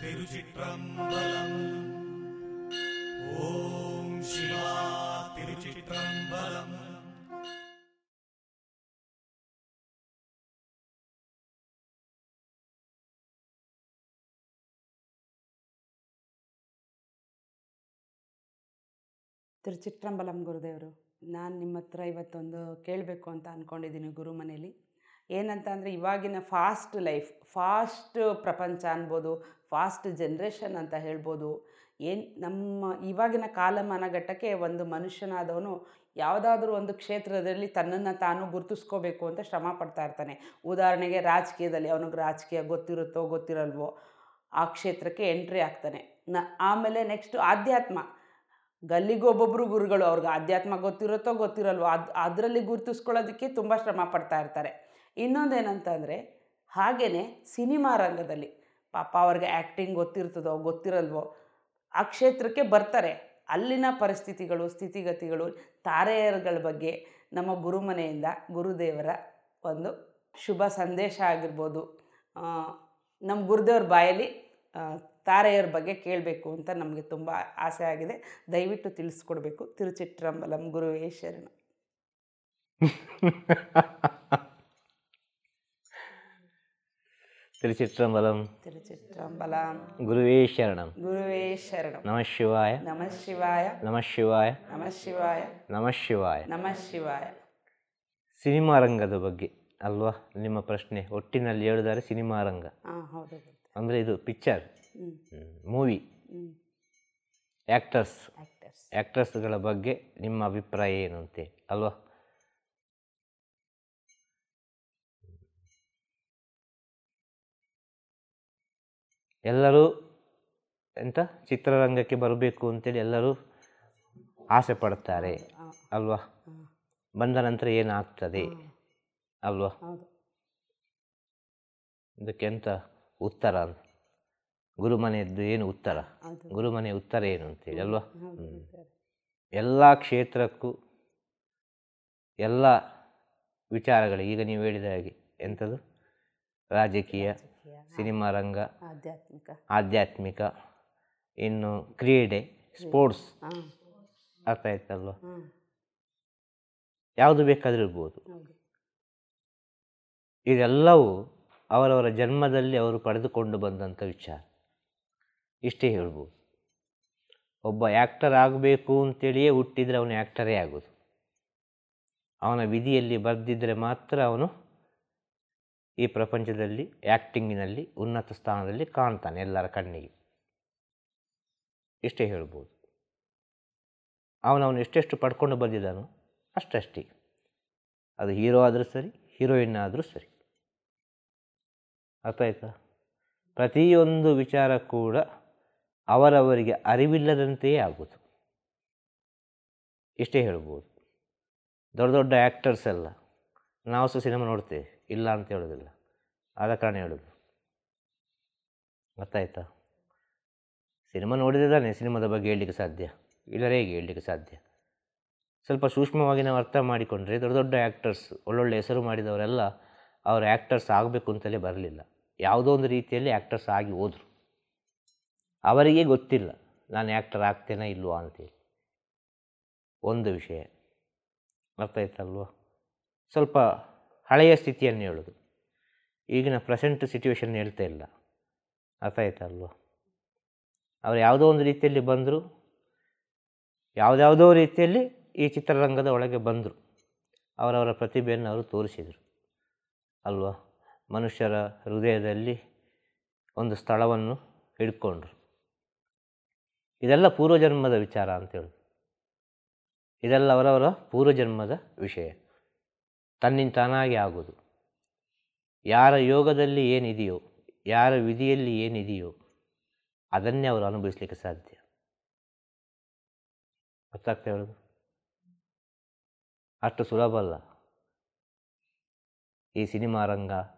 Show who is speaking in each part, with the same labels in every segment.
Speaker 1: திருச்சிற்றம்பலம். ஓம் சிவா திருச்சிற்றம்பலம்.
Speaker 2: ತಿರುಚಿಟ್ರಂಬಲಂ ಗುರುದೇವರು, ನಾನು ನಿಮ್ಮ ಹತ್ರ ಇವತ್ತೊಂದು ಕೇಳಬೇಕು ಅಂತ ಅಂದ್ಕೊಂಡಿದ್ದೀನಿ ಗುರು ಮನೇಲಿ. ಏನಂತ ಅಂದರೆ, ಇವಾಗಿನ ಫಾಸ್ಟ್ ಲೈಫ್, ಫಾಸ್ಟ್ ಪ್ರಪಂಚ ಅನ್ಬೋದು, ಫಾಸ್ಟ್ ಜನ್ರೇಷನ್ ಅಂತ ಹೇಳ್ಬೋದು. ನಮ್ಮ ಇವಾಗಿನ ಕಾಲಮಾನಘಟ್ಟಕ್ಕೆ ಒಂದು ಮನುಷ್ಯನಾದವನು ಯಾವುದಾದ್ರೂ ಒಂದು ಕ್ಷೇತ್ರದಲ್ಲಿ ತನ್ನನ್ನು ತಾನು ಗುರುತಿಸ್ಕೋಬೇಕು ಅಂತ ಶ್ರಮ ಪಡ್ತಾ ಇರ್ತಾನೆ. ಉದಾಹರಣೆಗೆ ರಾಜಕೀಯದಲ್ಲಿ ಅವನಿಗೆ ರಾಜಕೀಯ ಗೊತ್ತಿರುತ್ತೋ ಗೊತ್ತಿರಲ್ವೋ ಆ ಕ್ಷೇತ್ರಕ್ಕೆ ಎಂಟ್ರಿ ಆಗ್ತಾನೆ. ಆಮೇಲೆ ನೆಕ್ಸ್ಟು ಆಧ್ಯಾತ್ಮ, ಗಲ್ಲಿಗೊಬ್ಬೊಬ್ಬರು ಗುರುಗಳು, ಅವ್ರಿಗೆ ಆಧ್ಯಾತ್ಮ ಗೊತ್ತಿರುತ್ತೋ ಗೊತ್ತಿರಲ್ವೋ ಅದರಲ್ಲಿ ಗುರುತಿಸ್ಕೊಳ್ಳೋದಕ್ಕೆ ತುಂಬ ಶ್ರಮ ಪಡ್ತಾ ಇರ್ತಾರೆ. ಇನ್ನೊಂದೇನಂತಂದರೆ, ಹಾಗೆಯೇ ಸಿನಿಮಾ ರಂಗದಲ್ಲಿ ಪಾಪ ಅವ್ರಿಗೆ ಆ್ಯಕ್ಟಿಂಗ್ ಗೊತ್ತಿರ್ತದೋ ಗೊತ್ತಿರಲ್ವೋ ಆ ಕ್ಷೇತ್ರಕ್ಕೆ ಬರ್ತಾರೆ. ಅಲ್ಲಿನ ಪರಿಸ್ಥಿತಿಗಳು, ಸ್ಥಿತಿಗತಿಗಳು, ತಾರೆಯರುಗಳ ಬಗ್ಗೆ ನಮ್ಮ ಗುರುಮನೆಯಿಂದ ಗುರುದೇವರ ಒಂದು ಶುಭ ಸಂದೇಶ ಆಗಿರ್ಬೋದು, ನಮ್ಮ ಗುರುದೇವ್ರ ಬಾಯಲ್ಲಿ ತಾರೆಯರ ಬಗ್ಗೆ ಕೇಳಬೇಕು ಅಂತ ನಮಗೆ ತುಂಬ ಆಸೆ ಆಗಿದೆ. ದಯವಿಟ್ಟು ತಿಳಿಸ್ಕೊಡ್ಬೇಕು. ತಿರುಚಿಟ್ರಂಬಲಂ ಗುರುವೇ ಶರಣ.
Speaker 3: ತಿರುಚಿಟ್ರಂಬಲಂ
Speaker 2: ತಿರುಚಿಟ್ರಂಬಲಂ
Speaker 3: ಗುರುವೇ ಶರಣಂ.
Speaker 2: ಗುರುವೇ ಶರಣಂ.
Speaker 3: ನಮಃ ಶಿವಾಯ.
Speaker 2: ನಮಃ ಶಿವಾಯ.
Speaker 3: ನಮಃ ಶಿವಾಯ.
Speaker 2: ನಮಃ ಶಿವಾಯ.
Speaker 3: ನಮಃ ಶಿವಾಯ.
Speaker 2: ನಮಃ ಶಿವಾಯ.
Speaker 3: ಸಿನಿಮಾ ರಂಗದ ಬಗ್ಗೆ ಅಲ್ವಾ ನಿಮ್ಮ ಪ್ರಶ್ನೆ? ಒಟ್ಟಿನಲ್ಲಿ ಹೇಳಿದರೆ ಸಿನಿಮಾ ರಂಗ
Speaker 2: ಹೌದು.
Speaker 3: ಅಂದರೆ ಇದು ಪಿಕ್ಚರ್, ಮೂವಿ, ಆ್ಯಕ್ಟರ್ಸ್ಗಳ ಬಗ್ಗೆ ನಿಮ್ಮ ಅಭಿಪ್ರಾಯ ಏನು ಅಂತೆ ಅಲ್ವಾ? ಎಲ್ಲರೂ ಎಂತ ಚಿತ್ರರಂಗಕ್ಕೆ ಬರಬೇಕು ಅಂತೇಳಿ ಎಲ್ಲರೂ ಆಸೆ ಪಡ್ತಾರೆ ಅಲ್ವಾ? ಬಂದ ನಂತರ ಏನಾಗ್ತದೆ ಅಲ್ವಾ? ಇದಕ್ಕೆ ಎಂತ ಉತ್ತರ? ಗುರುಮನೆಯದ್ದು ಏನು ಉತ್ತರ? ಗುರುಮನೆಯ ಉತ್ತರ ಏನು ಅಂತೇಳಿ ಅಲ್ವಾ? ಎಲ್ಲ ಕ್ಷೇತ್ರಕ್ಕೂ ಎಲ್ಲ ವಿಚಾರಗಳು ಈಗ ನೀವು ಹೇಳಿದ ಹಾಗೆ ಎಂಥದ್ದು ರಾಜಕೀಯ, ಸಿನಿಮಾ ರಂಗ, ಆಧ್ಯಾತ್ಮಿಕ, ಇನ್ನು ಕ್ರೀಡೆ, ಸ್ಪೋರ್ಟ್ಸ್, ಅರ್ಥ ಆಯ್ತಲ್ವ? ಯಾವುದು ಬೇಕಾದರೂ ಇರ್ಬೋದು. ಇದೆಲ್ಲವೂ ಅವರವರ ಜನ್ಮದಲ್ಲಿ ಅವರು ಪಡೆದುಕೊಂಡು ಬಂದಂಥ ವಿಚಾರ. ಇಷ್ಟೇ ಹೇಳ್ಬೋದು. ಒಬ್ಬ ಆ್ಯಕ್ಟರ್ ಆಗಬೇಕು ಅಂತೇಳಿಯೇ ಹುಟ್ಟಿದರೆ ಅವನು ಆ್ಯಕ್ಟರೇ ಆಗೋದು. ಅವನ ವಿಧಿಯಲ್ಲಿ ಬರೆದಿದ್ದರೆ ಮಾತ್ರ ಅವನು ಈ ಪ್ರಪಂಚದಲ್ಲಿ ಆ್ಯಕ್ಟಿಂಗಿನಲ್ಲಿ ಉನ್ನತ ಸ್ಥಾನದಲ್ಲಿ ಕಾಣ್ತಾನೆ ಎಲ್ಲರ ಕಣ್ಣಿಗೆ. ಇಷ್ಟೇ ಹೇಳ್ಬೋದು. ಅವನವನು ಎಷ್ಟೆಷ್ಟು ಪಡ್ಕೊಂಡು ಬಂದಿದ್ದಾನೋ ಅಷ್ಟೇ. ಅದು ಹೀರೋ ಆದರೂ ಸರಿ, ಹೀರೋಯಿನ್ ಆದರೂ ಸರಿ. ಅರ್ಥ ಆಯ್ತಾ? ಪ್ರತಿಯೊಂದು ವಿಚಾರ ಕೂಡ ಅವರವರಿಗೆ ಅರಿವಿಲ್ಲದಂತೆಯೇ ಆಗೋದು. ಇಷ್ಟೇ ಹೇಳ್ಬೋದು. ದೊಡ್ಡ ದೊಡ್ಡ ಆ್ಯಕ್ಟರ್ಸ್ ಎಲ್ಲ ನಾವು ಸಹ ಸಿನಿಮಾ ನೋಡ್ತೇವೆ, ಇಲ್ಲ ಅಂತ ಹೇಳೋದಿಲ್ಲ, ಆದ ಕಾರಣ ಹೇಳೋದು. ಅರ್ಥ ಆಯ್ತಾ? ಸಿನಿಮಾ ನೋಡಿದ್ರೆ ಸಿನಿಮಾದ ಬಗ್ಗೆ ಹೇಳಲಿಕ್ಕೆ ಸಾಧ್ಯ, ಇಲ್ಲರೇ ಹೇಗೆ ಹೇಳಲಿಕ್ಕೆ ಸಾಧ್ಯ? ಸ್ವಲ್ಪ ಸೂಕ್ಷ್ಮವಾಗಿ ನಾವು ಅರ್ಥ ಮಾಡಿಕೊಂಡ್ರೆ, ದೊಡ್ಡ ದೊಡ್ಡ ಆ್ಯಕ್ಟರ್ಸ್, ಒಳ್ಳೊಳ್ಳೆ ಹೆಸರು ಮಾಡಿದವರೆಲ್ಲ ಅವರು ಆ್ಯಕ್ಟರ್ಸ್ ಆಗಬೇಕು ಅಂತಲೇ ಬರಲಿಲ್ಲ. ಯಾವುದೋ ಒಂದು ರೀತಿಯಲ್ಲಿ ಆ್ಯಕ್ಟರ್ಸ್ ಆಗಿ ಹೋದರು. ಅವರಿಗೆ ಗೊತ್ತಿಲ್ಲ ನಾನು ಆ್ಯಕ್ಟರ್ ಆಗ್ತೇನೋ ಇಲ್ವಾ ಅಂತೇಳಿ. ಒಂದು ವಿಷಯ ಅರ್ಥ ಆಯ್ತಲ್ವ? ಸ್ವಲ್ಪ ಹಳೆಯ ಸ್ಥಿತಿಯನ್ನು ಹೇಳೋದು, ಈಗಿನ ಪ್ರೆಸೆಂಟ್ ಸಿಚುವೇಶನ್ ಹೇಳ್ತಾ ಇಲ್ಲ. ಅರ್ಥ ಆಯ್ತಲ್ವ? ಅವರು ಯಾವುದೋ ಒಂದು ರೀತಿಯಲ್ಲಿ ಬಂದರು, ಯಾವುದ್ಯಾವುದೋ ರೀತಿಯಲ್ಲಿ ಈ ಚಿತ್ರರಂಗದ ಒಳಗೆ ಬಂದರು. ಅವರವರ ಪ್ರತಿಭೆಯನ್ನು ಅವರು ತೋರಿಸಿದರು ಅಲ್ವಾ? ಮನುಷ್ಯರ ಹೃದಯದಲ್ಲಿ ಒಂದು ಸ್ಥಳವನ್ನು ಹಿಡ್ಕೊಂಡ್ರು. ಇದೆಲ್ಲ ಪೂರ್ವಜನ್ಮದ ವಿಚಾರ ಅಂತೇಳೋದು. ಇದೆಲ್ಲ ಅವರವರ ಪೂರ್ವಜನ್ಮದ ವಿಷಯ. ತನ್ನಿಂದ ತಾನಾಗಿ ಆಗೋದು. ಯಾರ ಯೋಗದಲ್ಲಿ ಏನಿದೆಯೋ, ಯಾರ ವಿಧಿಯಲ್ಲಿ ಏನಿದೆಯೋ ಅದನ್ನೇ ಅವರು ಅನುಭವಿಸಲಿಕ್ಕೆ ಸಾಧ್ಯ. ಅರ್ಥ ಆಗ್ತಾ ಹೇಳೋದು? ಅಷ್ಟು ಸುಲಭ ಅಲ್ಲ ಈ ಸಿನಿಮಾ ರಂಗ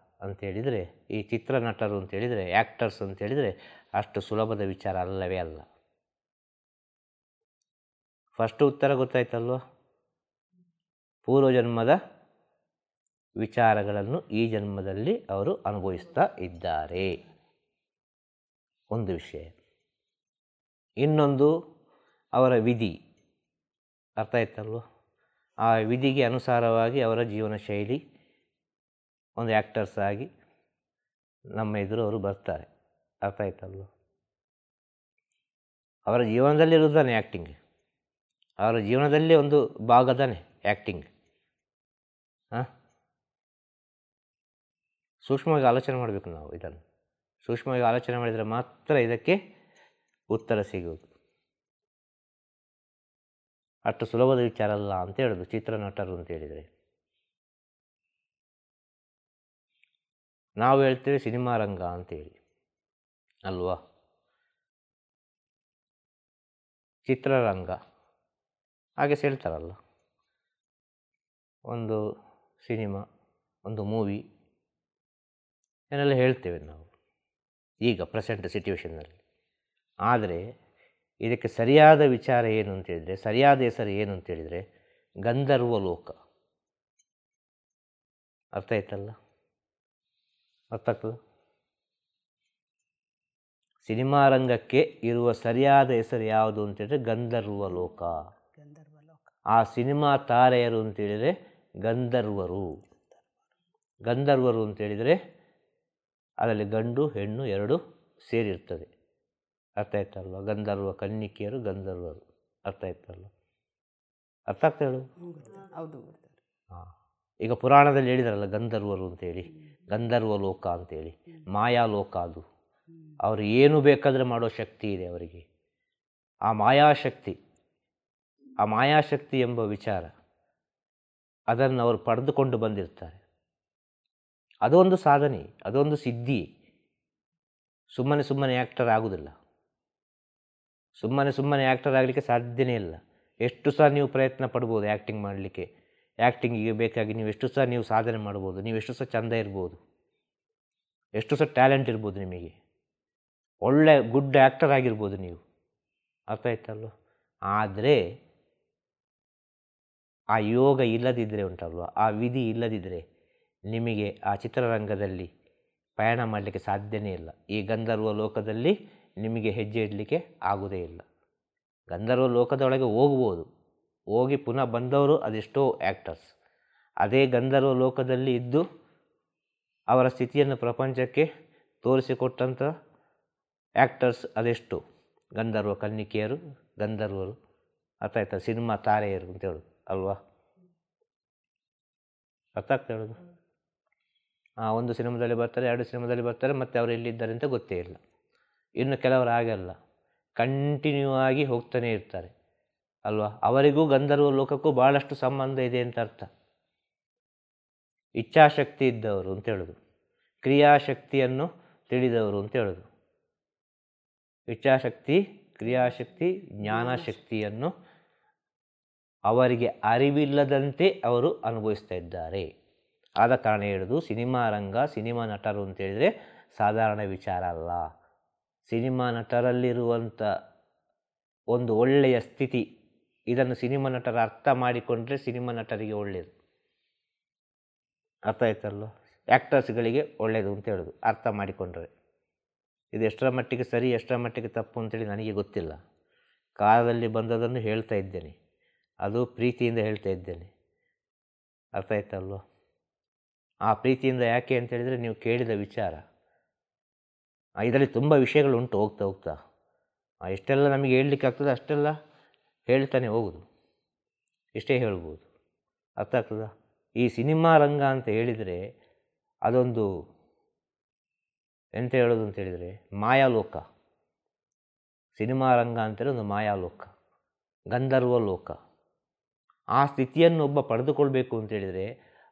Speaker 3: ಅಂತೇಳಿದರೆ, ಈ ಚಿತ್ರನಟರು ಅಂತೇಳಿದರೆ, ಆ್ಯಕ್ಟರ್ಸ್ ಅಂತೇಳಿದರೆ ಅಷ್ಟು ಸುಲಭದ ವಿಚಾರ ಅಲ್ಲವೇ ಅಲ್ಲ. ಫಸ್ಟು ಉತ್ತರ ಗೊತ್ತಾಯ್ತಲ್ವ? ಪೂರ್ವಜನ್ಮದ ವಿಚಾರಗಳನ್ನು ಈ ಜನ್ಮದಲ್ಲಿ ಅವರು ಅನುಭವಿಸ್ತಾ ಇದ್ದಾರೆ. ಒಂದು ವಿಷಯ. ಇನ್ನೊಂದು ಅವರ ವಿಧಿ, ಅರ್ಥ ಆಯ್ತಲ್ವ? ಆ ವಿಧಿಗೆ ಅನುಸಾರವಾಗಿ ಅವರ ಜೀವನ ಶೈಲಿ ಒಂದು ಆ್ಯಕ್ಟರ್ಸ್ ಆಗಿ ನಮ್ಮ ಎದುರು ಅವರು ಬರ್ತಾರೆ, ಅರ್ಥ ಆಯ್ತಲ್ವ? ಅವರ ಜೀವನದಲ್ಲಿರುತ್ತಾನೆ ಆ್ಯಕ್ಟಿಂಗ್, ಅವರ ಜೀವನದಲ್ಲಿ ಒಂದು ಭಾಗದಾನೆ ಆ್ಯಕ್ಟಿಂಗ್. ಸೂಕ್ಷ್ಮವಾಗಿ ಆಲೋಚನೆ ಮಾಡಬೇಕು ನಾವು. ಇದನ್ನು ಸೂಕ್ಷ್ಮವಾಗಿ ಆಲೋಚನೆ ಮಾಡಿದರೆ ಮಾತ್ರ ಇದಕ್ಕೆ ಉತ್ತರ ಸಿಗುವುದು. ಅಷ್ಟು ಸುಲಭದ ವಿಚಾರ ಅಲ್ಲ ಅಂತ ಹೇಳೋದು ಚಿತ್ರನಟರು ಅಂತ ಹೇಳಿದರೆ. ನಾವು ಹೇಳ್ತೇವೆ ಸಿನಿಮಾ ರಂಗ ಅಂತೇಳಿ ಅಲ್ವಾ? ಚಿತ್ರರಂಗ ಹಾಗೆ ಹೇಳ್ತಾರಲ್ಲ. ಒಂದು ಸಿನಿಮಾ, ಒಂದು ಮೂವಿ ಏನೆಲ್ಲ ಹೇಳ್ತೇವೆ ನಾವು ಈಗ ಪ್ರೆಸೆಂಟ್ ಸಿಚುವೇಷನ್ನಲ್ಲಿ. ಆದರೆ ಇದಕ್ಕೆ ಸರಿಯಾದ ವಿಚಾರ ಏನು ಅಂತೇಳಿದರೆ, ಸರಿಯಾದ ಹೆಸರು ಏನು ಅಂತೇಳಿದರೆ ಗಂಧರ್ವ ಲೋಕ. ಅರ್ಥ ಆಯ್ತಲ್ಲ? ಅರ್ಥ ಆಗ್ತದ? ಸಿನಿಮಾ ರಂಗಕ್ಕೆ ಇರುವ ಸರಿಯಾದ ಹೆಸರು ಯಾವುದು ಅಂತೇಳಿದರೆ ಗಂಧರ್ವ ಲೋಕ. ಆ ಸಿನಿಮಾ ತಾರೆಯರು ಅಂತೇಳಿದರೆ ಗಂಧರ್ವರು. ಗಂಧರ್ವರು ಅಂತೇಳಿದರೆ ಅದರಲ್ಲಿ ಗಂಡು ಹೆಣ್ಣು ಎರಡು ಸೇರಿರ್ತದೆ. ಅರ್ಥ ಆಯ್ತಲ್ವ? ಗಂಧರ್ವ ಕನ್ನಿಕೆಯರು, ಗಂಧರ್ವರು. ಅರ್ಥ ಆಯ್ತಲ್ವ? ಅರ್ಥ ಆಗ್ತಾ ಹೇಳು?
Speaker 2: ಹೌದು.
Speaker 3: ಹಾಂ, ಈಗ ಪುರಾಣದಲ್ಲಿ ಹೇಳಿದಾರಲ್ಲ ಗಂಧರ್ವರು ಅಂತೇಳಿ, ಗಂಧರ್ವ ಲೋಕ ಅಂತೇಳಿ. ಮಾಯಾಲೋಕ ಅದು. ಅವರು ಏನು ಬೇಕಾದರೆ ಮಾಡೋ ಶಕ್ತಿ ಇದೆ ಅವರಿಗೆ. ಆ ಮಾಯಾಶಕ್ತಿ ಎಂಬ ವಿಚಾರ ಅದನ್ನು ಅವರು ಪಡೆದುಕೊಂಡು ಬಂದಿರ್ತಾರೆ. ಅದೊಂದು ಸಾಧನೆ, ಅದೊಂದು ಸಿದ್ಧಿ. ಸುಮ್ಮನೆ ಆ್ಯಕ್ಟರ್ ಆಗೋದಿಲ್ಲ. ಸುಮ್ಮನೆ ಆ್ಯಕ್ಟರ್ ಆಗಲಿಕ್ಕೆ ಸಾಧ್ಯನೇ ಇಲ್ಲ. ಎಷ್ಟು ಸಹ ನೀವು ಪ್ರಯತ್ನ ಪಡ್ಬೋದು ಆ್ಯಕ್ಟಿಂಗ್ ಮಾಡಲಿಕ್ಕೆ. ಆ್ಯಕ್ಟಿಂಗಿಗೆ ಬೇಕಾಗಿ ನೀವು ಎಷ್ಟು ಸಹ ನೀವು ಸಾಧನೆ ಮಾಡ್ಬೋದು, ನೀವು ಎಷ್ಟು ಸಹ ಚೆಂದ ಇರ್ಬೋದು, ಎಷ್ಟು ಸಹ ಟ್ಯಾಲೆಂಟ್ ಇರ್ಬೋದು, ನಿಮಗೆ ಒಳ್ಳೆ ಗುಡ್ ಆ್ಯಕ್ಟರ್ ಆಗಿರ್ಬೋದು ನೀವು. ಅರ್ಥ ಆಯ್ತಲ್ವ? ಆದರೆ ಆ ಯೋಗ ಇಲ್ಲದಿದ್ದರೆ ಉಂಟಲ್ವ, ಆ ವಿಧಿ ಇಲ್ಲದಿದ್ದರೆ ನಿಮಗೆ ಆ ಚಿತ್ರರಂಗದಲ್ಲಿ ಪಯಣ ಮಾಡಲಿಕ್ಕೆ ಸಾಧ್ಯನೇ ಇಲ್ಲ. ಈ ಗಂಧರ್ವ ಲೋಕದಲ್ಲಿ ನಿಮಗೆ ಹೆಜ್ಜೆ ಇಡಲಿಕ್ಕೆ ಆಗೋದೇ ಇಲ್ಲ. ಗಂಧರ್ವ ಲೋಕದೊಳಗೆ ಹೋಗ್ಬೋದು, ಹೋಗಿ ಪುನಃ ಬಂದವರು ಅದೆಷ್ಟೋ ಆ್ಯಕ್ಟರ್ಸ್. ಅದೇ ಗಂಧರ್ವ ಲೋಕದಲ್ಲಿ ಇದ್ದು ಅವರ ಸ್ಥಿತಿಯನ್ನು ಪ್ರಪಂಚಕ್ಕೆ ತೋರಿಸಿಕೊಟ್ಟಂಥ ಆ್ಯಕ್ಟರ್ಸ್ ಅದೆಷ್ಟು. ಗಂಧರ್ವ ಕನ್ನಿಕೆಯರು, ಗಂಧರ್ವರು. ಅರ್ಥ ಆಯ್ತಾ? ಸಿನಿಮಾ ತಾರೆಯರು ಅಂತ ಹೇಳೋದು ಅಲ್ವಾ? ಅರ್ಥ ಆಗ್ತಾ ಹೇಳೋದು? ಒಂದು ಸಿನಿಮಾದಲ್ಲಿ ಬರ್ತಾರೆ, 2 ಸಿನಿಮಾದಲ್ಲಿ ಬರ್ತಾರೆ, ಮತ್ತು ಅವರು ಎಲ್ಲಿದ್ದಾರೆ ಅಂತ ಗೊತ್ತೇ ಇಲ್ಲ. ಇನ್ನು ಕೆಲವರು ಆಗಲ್ಲ, ಕಂಟಿನ್ಯೂ ಆಗಿ ಹೋಗ್ತಾನೆ ಇರ್ತಾರೆ ಅಲ್ವಾ? ಅವರಿಗೂ ಗಂಧರ್ವ ಲೋಕಕ್ಕೂ ಭಾಳಷ್ಟು ಸಂಬಂಧ ಇದೆ ಅಂತ ಅರ್ಥ. ಇಚ್ಛಾಶಕ್ತಿ ಇದ್ದವರು ಅಂತ ಹೇಳೋದು, ಕ್ರಿಯಾಶಕ್ತಿಯನ್ನು ತಿಳಿದವರು ಅಂತ ಹೇಳೋದು. ಇಚ್ಛಾಶಕ್ತಿ, ಕ್ರಿಯಾಶಕ್ತಿ, ಜ್ಞಾನಶಕ್ತಿಯನ್ನು ಅವರಿಗೆ ಅರಿವಿಲ್ಲದಂತೆ ಅವರು ಅನುಭವಿಸ್ತಾ ಇದ್ದಾರೆ. ಆದ ಕಾರಣ ಹೇಳೋದು ಸಿನಿಮಾ ರಂಗ, ಸಿನಿಮಾ ನಟರು ಅಂತೇಳಿದರೆ ಸಾಧಾರಣ ವಿಚಾರ ಅಲ್ಲ. ಸಿನಿಮಾ ನಟರಲ್ಲಿರುವಂಥ ಒಂದು ಒಳ್ಳೆಯ ಸ್ಥಿತಿ, ಇದನ್ನು ಸಿನಿಮಾ ನಟರು ಅರ್ಥ ಮಾಡಿಕೊಂಡ್ರೆ ಸಿನಿಮಾ ನಟರಿಗೆ ಒಳ್ಳೆಯದು. ಅರ್ಥ ಆಯ್ತಲ್ವ? ಆ್ಯಕ್ಟರ್ಸ್ಗಳಿಗೆ ಒಳ್ಳೆಯದು ಅಂತ ಹೇಳೋದು ಅರ್ಥ ಮಾಡಿಕೊಂಡ್ರೆ. ಇದು ಎಷ್ಟರ ಮಟ್ಟಿಗೆ ಸರಿ, ಎಷ್ಟರ ಮಟ್ಟಿಗೆ ತಪ್ಪು ಅಂತೇಳಿ ನನಗೆ ಗೊತ್ತಿಲ್ಲ. ಕಾಲದಲ್ಲಿ ಬಂದದನ್ನು ಹೇಳ್ತಾ ಇದ್ದೇನೆ, ಅದು ಪ್ರೀತಿಯಿಂದ ಹೇಳ್ತಾ ಇದ್ದೇನೆ. ಅರ್ಥ ಆಯ್ತಲ್ವ? ಆ ಪ್ರೀತಿಯಿಂದ ಯಾಕೆ ಅಂತೇಳಿದರೆ ನೀವು ಕೇಳಿದ ವಿಚಾರ, ಇದರಲ್ಲಿ ತುಂಬ ವಿಷಯಗಳುಂಟು. ಹೋಗ್ತಾ ಎಷ್ಟೆಲ್ಲ ನಮಗೆ ಹೇಳಲಿಕ್ಕೆ ಆಗ್ತದೆ ಅಷ್ಟೆಲ್ಲ ಹೇಳ್ತಾನೆ ಹೋಗೋದು, ಇಷ್ಟೇ ಹೇಳ್ಬೋದು. ಅರ್ಥ ಆಗ್ತದ? ಈ ಸಿನಿಮಾ ರಂಗ ಅಂತ ಹೇಳಿದರೆ ಅದೊಂದು ಎಂತ ಹೇಳೋದು ಅಂತ ಹೇಳಿದರೆ ಮಾಯಾಲೋಕ. ಸಿನಿಮಾ ರಂಗ ಅಂತೇಳಿ ಒಂದು ಮಾಯಾಲೋಕ, ಗಂಧರ್ವ ಲೋಕ. ಆ ಸ್ಥಿತಿಯನ್ನು ಒಬ್ಬ ಪಡೆದುಕೊಳ್ಬೇಕು ಅಂತೇಳಿದರೆ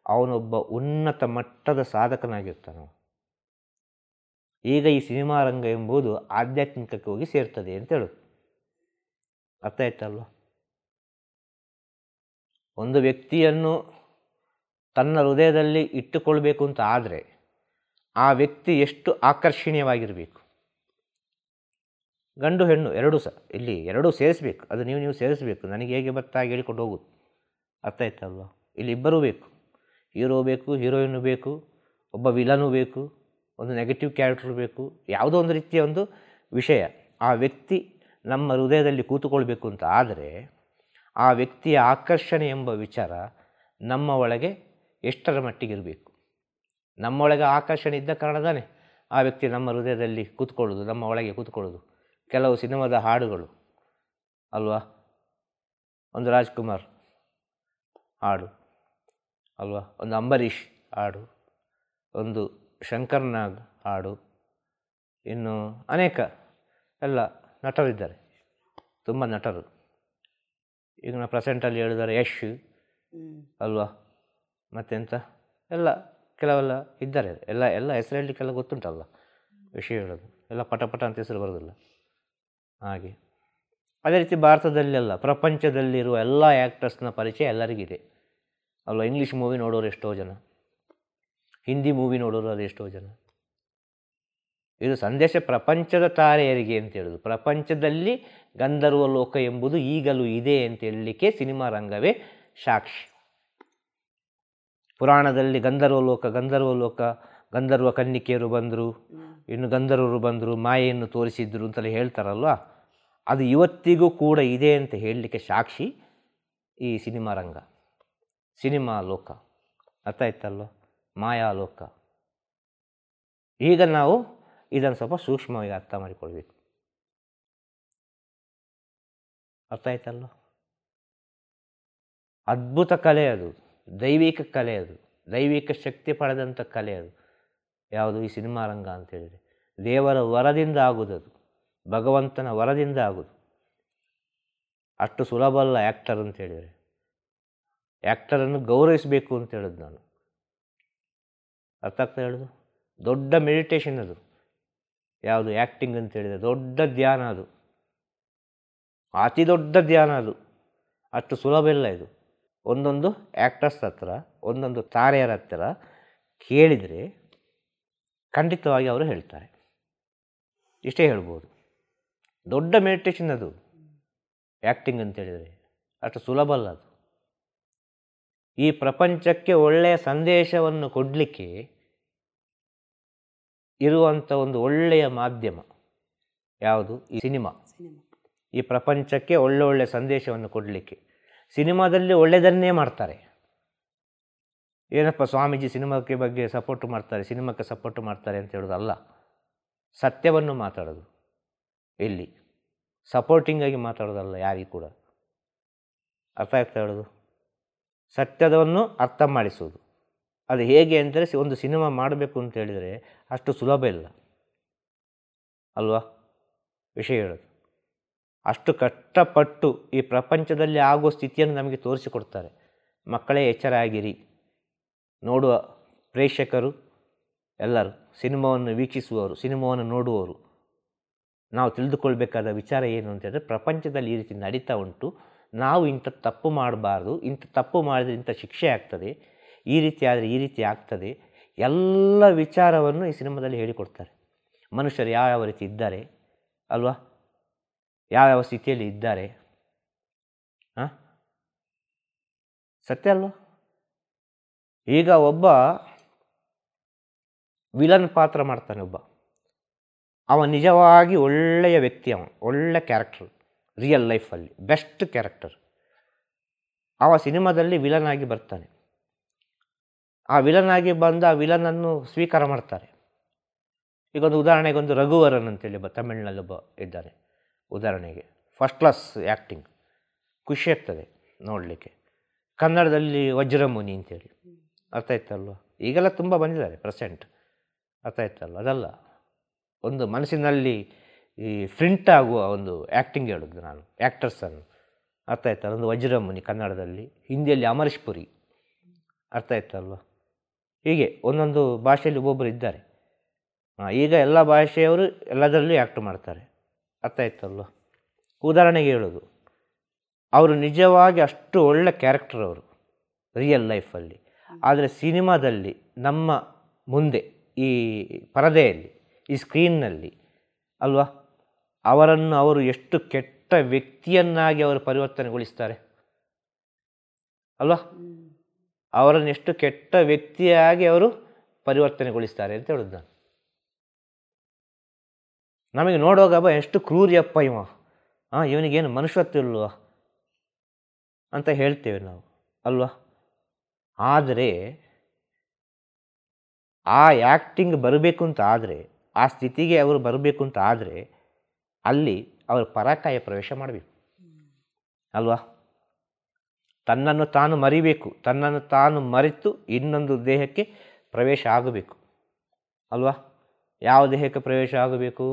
Speaker 3: ಅವನೊಬ್ಬ ಉನ್ನತ ಮಟ್ಟದ ಸಾಧಕನಾಗಿರ್ತಾನೆ. ಈಗ ಈ ಸಿನಿಮಾ ರಂಗ ಎಂಬುದು ಆಧ್ಯಾತ್ಮಿಕಕ್ಕೆ ಹೋಗಿ ಸೇರ್ತದೆ ಅಂತ ಹೇಳೋದು. ಅರ್ಥ ಆಯ್ತಲ್ವ? ಒಂದು ವ್ಯಕ್ತಿಯನ್ನು ತನ್ನ ಹೃದಯದಲ್ಲಿ ಇಟ್ಟುಕೊಳ್ಬೇಕು ಅಂತ ಆದರೆ ಆ ವ್ಯಕ್ತಿ ಎಷ್ಟು ಆಕರ್ಷಣೀಯವಾಗಿರಬೇಕು. ಗಂಡು ಹೆಣ್ಣು ಎರಡೂ ಸಹ, ಇಲ್ಲಿ ಎರಡೂ ಸೇರಿಸ್ಬೇಕು. ಅದು ನೀವು ಸೇರಿಸಬೇಕು. ನನಗೆ ಹೇಗೆ ಬರ್ತಾ ಹೇಳಿಕೊಂಡು ಹೋಗೋದು. ಅರ್ಥ ಆಯ್ತಲ್ವ? ಇಲ್ಲಿ ಇಬ್ಬರೂ ಬೇಕು. ಹೀರೋ ಬೇಕು, ಹೀರೋಯಿನ್ನು ಬೇಕು, ಒಬ್ಬ ವಿಲನು ಬೇಕು, ಒಂದು ನೆಗೆಟಿವ್ ಕ್ಯಾರೆಕ್ಟರ್ ಬೇಕು. ಯಾವುದೋ ಒಂದು ರೀತಿಯ ಒಂದು ವಿಷಯ. ಆ ವ್ಯಕ್ತಿ ನಮ್ಮ ಹೃದಯದಲ್ಲಿ ಕೂತುಕೊಳ್ಬೇಕು ಅಂತ ಆದರೆ ಆ ವ್ಯಕ್ತಿಯ ಆಕರ್ಷಣೆ ಎಂಬ ವಿಚಾರ ನಮ್ಮ ಒಳಗೆ ಎಷ್ಟರ ಮಟ್ಟಿಗಿರಬೇಕು. ನಮ್ಮೊಳಗೆ ಆಕರ್ಷಣೆ ಇದ್ದ ಕಾರಣದಾನೆ ಆ ವ್ಯಕ್ತಿ ನಮ್ಮ ಹೃದಯದಲ್ಲಿ ಕೂತ್ಕೊಳ್ಳೋದು, ನಮ್ಮ ಒಳಗೆ ಕೂತ್ಕೊಳ್ಳೋದು. ಕೆಲವು ಸಿನಿಮಾದ ಹಾಡುಗಳು ಅಲ್ವಾ, ಒಂದು ರಾಜ್ಕುಮಾರ್ ಹಾಡು ಅಲ್ವಾ, ಒಂದು ಅಂಬರೀಷ್ ಹಾಡು, ಒಂದು ಶಂಕರ್ ನಾಗ್ ಹಾಡು, ಇನ್ನು ಅನೇಕ ಎಲ್ಲ ನಟರಿದ್ದಾರೆ, ತುಂಬ ನಟರು. ಈಗ ನಾವು ಪ್ರೆಸೆಂಟಲ್ಲಿ ಹೇಳಿದರೆ ಯಶ್ ಅಲ್ವಾ, ಮತ್ತೆಂತ ಎಲ್ಲ ಕೆಲವೆಲ್ಲ ಇದ್ದಾರೆ. ಎಲ್ಲ ಹೆಸರು ಹೇಳಲಿಕ್ಕೆಲ್ಲ ಗೊತ್ತುಂಟಲ್ಲ, ವಿಷಯ ಹೇಳೋದು ಎಲ್ಲ ಪಟ ಅಂತ ಹೆಸರು ಬರೋದಿಲ್ಲ. ಹಾಗೆ ಅದೇ ರೀತಿ ಭಾರತದಲ್ಲೆಲ್ಲ ಪ್ರಪಂಚದಲ್ಲಿರುವ ಎಲ್ಲ ಆ್ಯಕ್ಟರ್ಸ್ನ ಪರಿಚಯ ಎಲ್ಲರಿಗಿದೆ ಅಲ್ವಾ. ಇಂಗ್ಲೀಷ್ ಮೂವಿ ನೋಡೋರು ಎಷ್ಟೋ ಜನ, ಹಿಂದಿ ಮೂವಿ ನೋಡೋರು ಅದು ಎಷ್ಟೋ ಜನ. ಇದು ಸಂದೇಶ ಪ್ರಪಂಚದ ತಾರೆಯರಿಗೆ ಅಂತ ಹೇಳೋದು. ಪ್ರಪಂಚದಲ್ಲಿ ಗಂಧರ್ವ ಲೋಕ ಎಂಬುದು ಈಗಲೂ ಇದೆ ಅಂತ ಹೇಳಲಿಕ್ಕೆ ಸಿನಿಮಾ ರಂಗವೇ ಸಾಕ್ಷಿ. ಪುರಾಣದಲ್ಲಿ ಗಂಧರ್ವ ಲೋಕ, ಗಂಧರ್ವ ಕನ್ನಿಕೆಯರು ಬಂದರು, ಇನ್ನು ಗಂಧರ್ವರು ಬಂದರು, ಮಾಯೆಯನ್ನು ತೋರಿಸಿದ್ರು ಅಂತಲೇ ಹೇಳ್ತಾರಲ್ವ. ಅದು ಇವತ್ತಿಗೂ ಕೂಡ ಇದೆ ಅಂತ ಹೇಳಲಿಕ್ಕೆ ಸಾಕ್ಷಿ ಈ ಸಿನಿಮಾ ರಂಗ, ಸಿನಿಮಾ ಲೋಕ. ಅರ್ಥ ಆಯ್ತಲ್ವ, ಮಾಯಾ ಲೋಕ. ಈಗ ನಾವು ಇದನ್ನು ಸ್ವಲ್ಪ ಸೂಕ್ಷ್ಮವಾಗಿ ಅರ್ಥ ಮಾಡಿಕೊಳ್ಬೇಕು. ಅರ್ಥ ಆಯ್ತಲ್ವ. ಅದ್ಭುತ ಕಲೆ ಅದು, ದೈವಿಕ ಕಲೆ ಅದು, ದೈವಿಕ ಶಕ್ತಿ ಪಡೆದಂಥ ಕಲೆ ಅದು. ಯಾವುದು ಈ ಸಿನಿಮಾ ರಂಗ ಅಂತೇಳಿದರೆ ದೇವರ ವರದಿಂದ ಆಗುವುದು, ಭಗವಂತನ ವರದಿಂದ ಆಗುವುದು. ಅಷ್ಟು ಸುಲಭ ಅಲ್ಲ ಆ್ಯಕ್ಟರ್ ಅಂತೇಳಿದರೆ. ಆ್ಯಕ್ಟರನ್ನು ಗೌರವಿಸಬೇಕು ಅಂತ ಹೇಳೋದು ನಾನು. ಅರ್ಥ ಆಗ್ತಾ ಹೇಳೋದು, ದೊಡ್ಡ ಮೆಡಿಟೇಷನ್ ಅದು. ಯಾವುದು ಆ್ಯಕ್ಟಿಂಗ್ ಅಂತ ಹೇಳಿದರೆ ದೊಡ್ಡ ಧ್ಯಾನ ಅದು, ಅತಿ ದೊಡ್ಡ ಧ್ಯಾನ ಅದು. ಅಷ್ಟು ಸುಲಭ ಇಲ್ಲ ಇದು. ಒಂದೊಂದು ಆ್ಯಕ್ಟರ್ಸ್ ಹತ್ರ, ಒಂದೊಂದು ತಾರೆಯರ ಹತ್ತಿರ ಕೇಳಿದರೆ ಖಂಡಿತವಾಗಿ ಅವರು ಹೇಳ್ತಾರೆ. ಇಷ್ಟೇ ಹೇಳ್ಬೋದು. ದೊಡ್ಡ ಮೆಡಿಟೇಷನ್ ಅದು ಆ್ಯಕ್ಟಿಂಗ್ ಅಂತೇಳಿದರೆ, ಅಷ್ಟು ಸುಲಭ ಅಲ್ಲ ಅದು. ಈ ಪ್ರಪಂಚಕ್ಕೆ ಒಳ್ಳೆಯ ಸಂದೇಶವನ್ನು ಕೊಡಲಿಕ್ಕೆ ಇರುವಂಥ ಒಂದು ಒಳ್ಳೆಯ ಮಾಧ್ಯಮ ಯಾವುದು? ಈ ಸಿನಿಮಾ. ಈ ಪ್ರಪಂಚಕ್ಕೆ ಒಳ್ಳೆ ಸಂದೇಶವನ್ನು ಕೊಡಲಿಕ್ಕೆ ಸಿನಿಮಾದಲ್ಲಿ ಒಳ್ಳೆಯದನ್ನೇ ಮಾಡ್ತಾರೆ. ಏನಪ್ಪ ಸ್ವಾಮೀಜಿ ಸಿನಿಮಾಕ್ಕೆ ಬಗ್ಗೆ ಸಪೋರ್ಟ್ ಮಾಡ್ತಾರೆ, ಸಿನಿಮಾಕ್ಕೆ ಸಪೋರ್ಟ್ ಮಾಡ್ತಾರೆ ಅಂತ ಹೇಳೋದಲ್ಲ, ಸತ್ಯವನ್ನು ಮಾತಾಡೋದು. ಇಲ್ಲಿ ಸಪೋರ್ಟಿಂಗಾಗಿ ಮಾತಾಡೋದಲ್ಲ ಯಾರಿಗೂ ಕೂಡ. ಅರ್ಥ ಆಗ್ತಾ ಹೇಳೋದು, ಸತ್ಯದವನ್ನು ಅರ್ಥ ಮಾಡಿಸೋದು. ಅದು ಹೇಗೆ ಅಂದರೆ ಒಂದು ಸಿನಿಮಾ ಮಾಡಬೇಕು ಅಂತ ಹೇಳಿದರೆ ಅಷ್ಟು ಸುಲಭ ಇಲ್ಲ ಅಲ್ವಾ. ವಿಷಯ ಹೇಳೋದು ಅಷ್ಟು ಕಷ್ಟಪಟ್ಟು ಈ ಪ್ರಪಂಚದಲ್ಲಿ ಆಗುವ ಸ್ಥಿತಿಯನ್ನು ನಮಗೆ ತೋರಿಸಿಕೊಡ್ತಾರೆ. ಮಕ್ಕಳೇ ಎಚ್ಚರ ಆಗಿರಿ, ನೋಡುವ ಪ್ರೇಕ್ಷಕರು ಎಲ್ಲರೂ, ಸಿನಿಮಾವನ್ನು ವೀಕ್ಷಿಸುವವರು, ಸಿನಿಮಾವನ್ನು ನೋಡುವವರು, ನಾವು ತಿಳಿದುಕೊಳ್ಬೇಕಾದ ವಿಚಾರ ಏನು ಅಂತ ಹೇಳಿದ್ರೆ, ಪ್ರಪಂಚದಲ್ಲಿ ಈ ರೀತಿ ನಡೀತಾ ಉಂಟು, ನಾವು ಇಂಥ ತಪ್ಪು ಮಾಡಬಾರ್ದು, ಇಂಥ ತಪ್ಪು ಮಾಡಿದರೆ ಇಂಥ ಶಿಕ್ಷೆ ಆಗ್ತದೆ, ಈ ರೀತಿ ಆದರೆ ಈ ರೀತಿ ಆಗ್ತದೆ, ಎಲ್ಲ ವಿಚಾರವನ್ನು ಈ ಸಿನಿಮಾದಲ್ಲಿ ಹೇಳಿಕೊಡ್ತಾರೆ. ಮನುಷ್ಯರು ಯಾವ್ಯಾವ ರೀತಿ ಇದ್ದಾರೆ ಅಲ್ವಾ, ಯಾವ್ಯಾವ ಸ್ಥಿತಿಯಲ್ಲಿ ಇದ್ದಾರೆ. ಸತ್ಯ ಅಲ್ವಾ. ಈಗ ಒಬ್ಬ ವಿಲನ್ ಪಾತ್ರ ಮಾಡ್ತಾನೆ ಒಬ್ಬ, ಅವ ನಿಜವಾಗಿ ಒಳ್ಳೆಯ ವ್ಯಕ್ತಿ, ಅವ ಒಳ್ಳೆ ಕ್ಯಾರೆಕ್ಟರ್, ರಿಯಲ್ ಲೈಫಲ್ಲಿ ಬೆಸ್ಟ್ ಕ್ಯಾರೆಕ್ಟರ್. ಅವ ಸಿನಿಮಾದಲ್ಲಿ ವಿಲನ್ ಆಗಿ ಬರ್ತಾನೆ. ಆ ವಿಲನ್ ಆಗಿ ಬಂದ ಆ ವಿಲನನ್ನು ಸ್ವೀಕಾರ ಮಾಡ್ತಾರೆ. ಈಗ ಒಂದು ಉದಾಹರಣೆಗೆ ಒಂದು ರಘುವರನ್ ಅಂತೇಳಿ ತಮಿಳಿನಲ್ಲಿ ಒಬ್ಬ ಇದ್ದಾನೆ. ಉದಾಹರಣೆಗೆ ಫಸ್ಟ್ ಕ್ಲಾಸ್ ಆ್ಯಕ್ಟಿಂಗ್, ಖುಷಿ ಆಗ್ತದೆ ನೋಡಲಿಕ್ಕೆ. ಕನ್ನಡದಲ್ಲಿ ವಜ್ರಮುನಿ ಅಂತೇಳಿ, ಅರ್ಥ ಆಯ್ತಲ್ವ. ಈಗೆಲ್ಲ ತುಂಬ ಬಂದಿದ್ದಾರೆ ಪ್ರೆಸೆಂಟ್, ಅರ್ಥ ಆಯ್ತಲ್ವ. ಅದಲ್ಲ, ಒಂದು ಮನಸ್ಸಿನಲ್ಲಿ ಈ ಪ್ರಿಂಟ್ ಆಗುವ ಒಂದು ಆ್ಯಕ್ಟಿಂಗ್ ಹೇಳೋದು ನಾನು, ಆ್ಯಕ್ಟರ್ಸನ್ನು. ಅರ್ಥ ಆಯ್ತಲ್ಲ. ಒಂದು ವಜ್ರಮುನಿ ಕನ್ನಡದಲ್ಲಿ, ಹಿಂದಿಯಲ್ಲಿ ಅಮರೀಶ್ ಪುರಿ, ಅರ್ಥ ಆಯ್ತಲ್ವ. ಹೀಗೆ ಒಂದೊಂದು ಭಾಷೆಯಲ್ಲಿ ಒಬ್ಬೊಬ್ಬರು ಇದ್ದಾರೆ. ಈಗ ಎಲ್ಲ ಭಾಷೆಯವರು ಎಲ್ಲದರಲ್ಲೂ ಆ್ಯಕ್ಟ್ ಮಾಡ್ತಾರೆ, ಅರ್ಥ ಆಯ್ತಲ್ವ. ಉದಾಹರಣೆಗೆ ಹೇಳೋದು, ಅವರು ನಿಜವಾಗಿ ಅಷ್ಟು ಒಳ್ಳೆ ಕ್ಯಾರೆಕ್ಟರ್ ಅವರು ರಿಯಲ್ ಲೈಫಲ್ಲಿ. ಆದರೆ ಸಿನಿಮಾದಲ್ಲಿ ನಮ್ಮ ಮುಂದೆ ಈ ಪರದೆಯಲ್ಲಿ, ಈ ಸ್ಕ್ರೀನ್ನಲ್ಲಿ ಅಲ್ವಾ, ಅವರನ್ನು ಅವರು ಎಷ್ಟು ಕೆಟ್ಟ ವ್ಯಕ್ತಿಯನ್ನಾಗಿ ಅವರು ಪರಿವರ್ತನೆಗೊಳಿಸ್ತಾರೆ ಅಲ್ವಾ. ಅವರನ್ನು ಎಷ್ಟು ಕೆಟ್ಟ ವ್ಯಕ್ತಿಯಾಗಿ ಅವರು ಪರಿವರ್ತನೆಗೊಳಿಸ್ತಾರೆ ಅಂತ ಹೇಳೋದು ನಾನು. ನಮಗೆ ನೋಡುವಾಗ ಎಷ್ಟು ಕ್ರೂರಿಯಪ್ಪ ಇವ, ಇವನಿಗೇನು ಮನುಷ್ಯತ್ವ ಇಲ್ವಾ ಅಂತ ಹೇಳ್ತೇವೆ ನಾವು ಅಲ್ವಾ. ಆದರೆ ಆ ಆ್ಯಕ್ಟಿಂಗ್ ಬರಬೇಕು ಅಂತ ಆದರೆ, ಆ ಸ್ಥಿತಿಗೆ ಅವರು ಬರಬೇಕು ಅಂತ ಆದರೆ ಅಲ್ಲಿ ಅವರು ಪರಾಕಾಯ ಪ್ರವೇಶ ಮಾಡಬೇಕು ಅಲ್ವಾ. ತನ್ನನ್ನು ತಾನು ಮರಿಬೇಕು, ತನ್ನನ್ನು ತಾನು ಮರೆತು ಇನ್ನೊಂದು ದೇಹಕ್ಕೆ ಪ್ರವೇಶ ಆಗಬೇಕು ಅಲ್ವಾ. ಯಾವ ದೇಹಕ್ಕೆ ಪ್ರವೇಶ ಆಗಬೇಕು?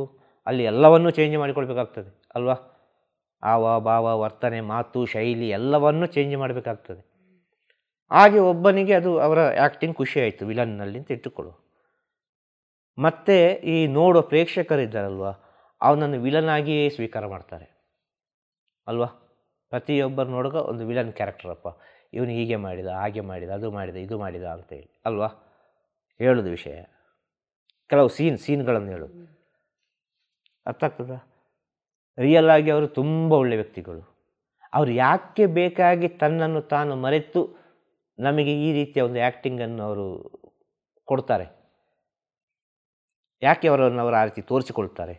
Speaker 3: ಅಲ್ಲಿ ಎಲ್ಲವನ್ನೂ ಚೇಂಜ್ ಮಾಡಿಕೊಳ್ಬೇಕಾಗ್ತದೆ ಅಲ್ವಾ. ಹಾವ ಭಾವ ವರ್ತನೆ ಮಾತು ಶೈಲಿ ಎಲ್ಲವನ್ನೂ ಚೇಂಜ್ ಮಾಡಬೇಕಾಗ್ತದೆ. ಹಾಗೆ ಒಬ್ಬನಿಗೆ ಅದು ಅವರ ಆ್ಯಕ್ಟಿಂಗ್ ಖುಷಿ ಆಯಿತು ವಿಲನ್ನಲ್ಲಿ ಅಂತ ಇಟ್ಟುಕೊಳ್ಳು. ಮತ್ತು ಈ ನೋಡೋ ಪ್ರೇಕ್ಷಕರಿದ್ದಾರಲ್ವ, ಅವನನ್ನು ವಿಲನ್ ಆಗಿಯೇ ಸ್ವೀಕಾರ ಮಾಡ್ತಾರೆ ಅಲ್ವಾ. ಪ್ರತಿಯೊಬ್ಬರು ನೋಡುವಾಗ ಒಂದು ವಿಲನ್ ಕ್ಯಾರೆಕ್ಟರಪ್ಪ, ಇವನು ಹೀಗೆ ಮಾಡಿದ, ಹಾಗೆ ಮಾಡಿದ, ಅದು ಮಾಡಿದ, ಇದು ಮಾಡಿದ ಅಂತೇಳಿ ಅಲ್ವಾ ಹೇಳೋದು ವಿಷಯ. ಕೆಲವು ಸೀನ್ಗಳನ್ನು ಹೇಳೋದು ಅರ್ಥ ಆಗ್ತದ. ರಿಯಲ್ ಆಗಿ ಅವರು ತುಂಬ ಒಳ್ಳೆಯ ವ್ಯಕ್ತಿಗಳು. ಅವರು ಯಾಕೆ ಬೇಕಾಗಿ ತನ್ನನ್ನು ತಾನು ಮರೆತು ನಮಗೆ ಈ ರೀತಿಯ ಒಂದು ಆ್ಯಕ್ಟಿಂಗನ್ನು ಅವರು ಕೊಡ್ತಾರೆ? ಯಾಕೆ ಅವರನ್ನು ಅವರು ಆ ರೀತಿ ತೋರಿಸಿಕೊಳ್ತಾರೆ?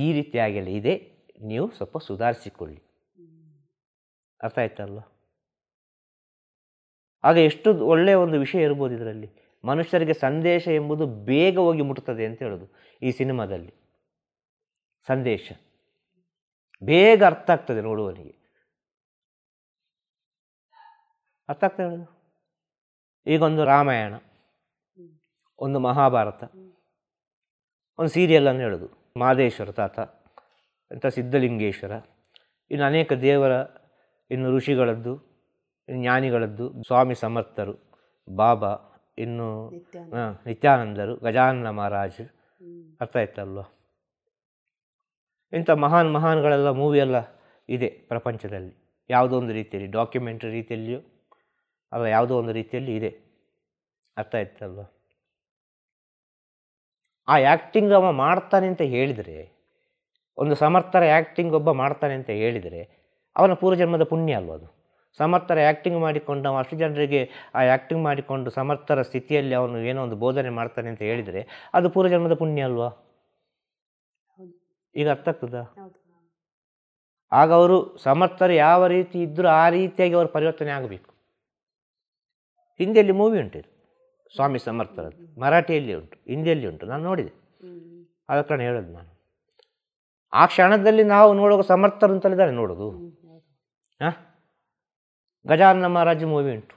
Speaker 3: ಈ ರೀತಿಯಾಗೆಲ್ಲ ಇದೆ, ನೀವು ಸ್ವಲ್ಪ ಸುಧಾರಿಸಿಕೊಳ್ಳಿ. ಅರ್ಥ ಆಯ್ತಲ್ವ? ಆಗ ಎಷ್ಟು ಒಳ್ಳೆಯ ಒಂದು ವಿಷಯ ಇರ್ಬೋದು ಇದರಲ್ಲಿ. ಮನುಷ್ಯರಿಗೆ ಸಂದೇಶ ಎಂಬುದು ಬೇಗ ಹೋಗಿ ಮುಟ್ತದೆ ಅಂತ ಹೇಳೋದು ಈ ಸಿನಿಮಾದಲ್ಲಿ. ಸಂದೇಶ ಬೇಗ ಅರ್ಥ ಆಗ್ತದೆ ನೋಡುವವನಿಗೆ. ಅರ್ಥ ಆಗ್ತದೆ ಹೇಳೋದು. ಈಗೊಂದು ರಾಮಾಯಣ, ಒಂದು ಮಹಾಭಾರತ, ಒಂದು ಸೀರಿಯಲ್ ಹೇಳೋದು. ಮಾದೇಶ್ವರ ತಾತ, ಇಂಥ ಸಿದ್ಧಲಿಂಗೇಶ್ವರ, ಇನ್ನು ಅನೇಕ ದೇವರ, ಇನ್ನು ಋಷಿಗಳದ್ದು, ಇನ್ನು ಜ್ಞಾನಿಗಳದ್ದು, ಸ್ವಾಮಿ ಸಮರ್ಥರು, ಬಾಬಾ, ಇನ್ನು ನಿತ್ಯಾನಂದರು, ಗಜಾನನ ಮಹಾರಾಜ್. ಅರ್ಥ ಆಯ್ತಲ್ವ? ಇಂಥ ಮಹಾನ್ಗಳೆಲ್ಲ ಮೂವಿಯೆಲ್ಲ ಇದೆ ಪ್ರಪಂಚದಲ್ಲಿ. ಯಾವುದೋ ಒಂದು ರೀತಿಯಲ್ಲಿ ಡಾಕ್ಯುಮೆಂಟ್ರಿ ರೀತಿಯಲ್ಲಿಯೋ ಅಲ್ಲ, ಯಾವುದೋ ಒಂದು ರೀತಿಯಲ್ಲಿ ಇದೆ. ಅರ್ಥ ಆಯ್ತಲ್ವ? ಆ ಆ್ಯಕ್ಟಿಂಗ್ ಅವ ಮಾಡ್ತಾನೆ ಅಂತ ಹೇಳಿದರೆ, ಒಂದು ಸಮರ್ಥರ ಆ್ಯಕ್ಟಿಂಗ್ ಒಬ್ಬ ಮಾಡ್ತಾನೆ ಅಂತ ಹೇಳಿದರೆ ಅವನ ಪೂರ್ವಜನ್ಮದ ಪುಣ್ಯ ಅಲ್ವ ಅದು. ಸಮರ್ಥರ ಆ್ಯಕ್ಟಿಂಗ್ ಮಾಡಿಕೊಂಡು ನಾವು ಅಷ್ಟು ಜನರಿಗೆ ಆ ಆ್ಯಕ್ಟಿಂಗ್ ಮಾಡಿಕೊಂಡು ಸಮರ್ಥರ ಸ್ಥಿತಿಯಲ್ಲಿ ಅವನು ಏನೋ ಒಂದು ಬೋಧನೆ ಮಾಡ್ತಾನೆ ಅಂತ ಹೇಳಿದರೆ ಅದು ಪೂರ್ವಜನ್ಮದ ಪುಣ್ಯ ಅಲ್ವಾ? ಈಗ ಅರ್ಥ ಆಗ್ತದಾ? ಆಗ ಅವರು ಸಮರ್ಥರು ಯಾವ ರೀತಿ ಇದ್ದರೂ ಆ ರೀತಿಯಾಗಿ ಅವರು ಪರಿವರ್ತನೆ ಆಗಬೇಕು. ಹಿಂದಿಯಲ್ಲಿ ಮೂವಿ ಉಂಟು, ಸ್ವಾಮಿ ಸಮರ್ಥರದ್ದು, ಮರಾಠಿಯಲ್ಲಿ ಉಂಟು, ಹಿಂದಿಯಲ್ಲಿ ಉಂಟು, ನಾನು ನೋಡಿದೆ. ಆದ ಕಾರಣ ಹೇಳೋದು ನಾನು. ಆ ಕ್ಷಣದಲ್ಲಿ ನಾವು ನೋಡುವಾಗ ಸಮರ್ಥರು ಅಂತಲಿದ್ದಾರೆ ನೋಡೋದು. ಗಜಾನನ ಮಹಾರಾಜ್ ಮೂವಿ ಉಂಟು.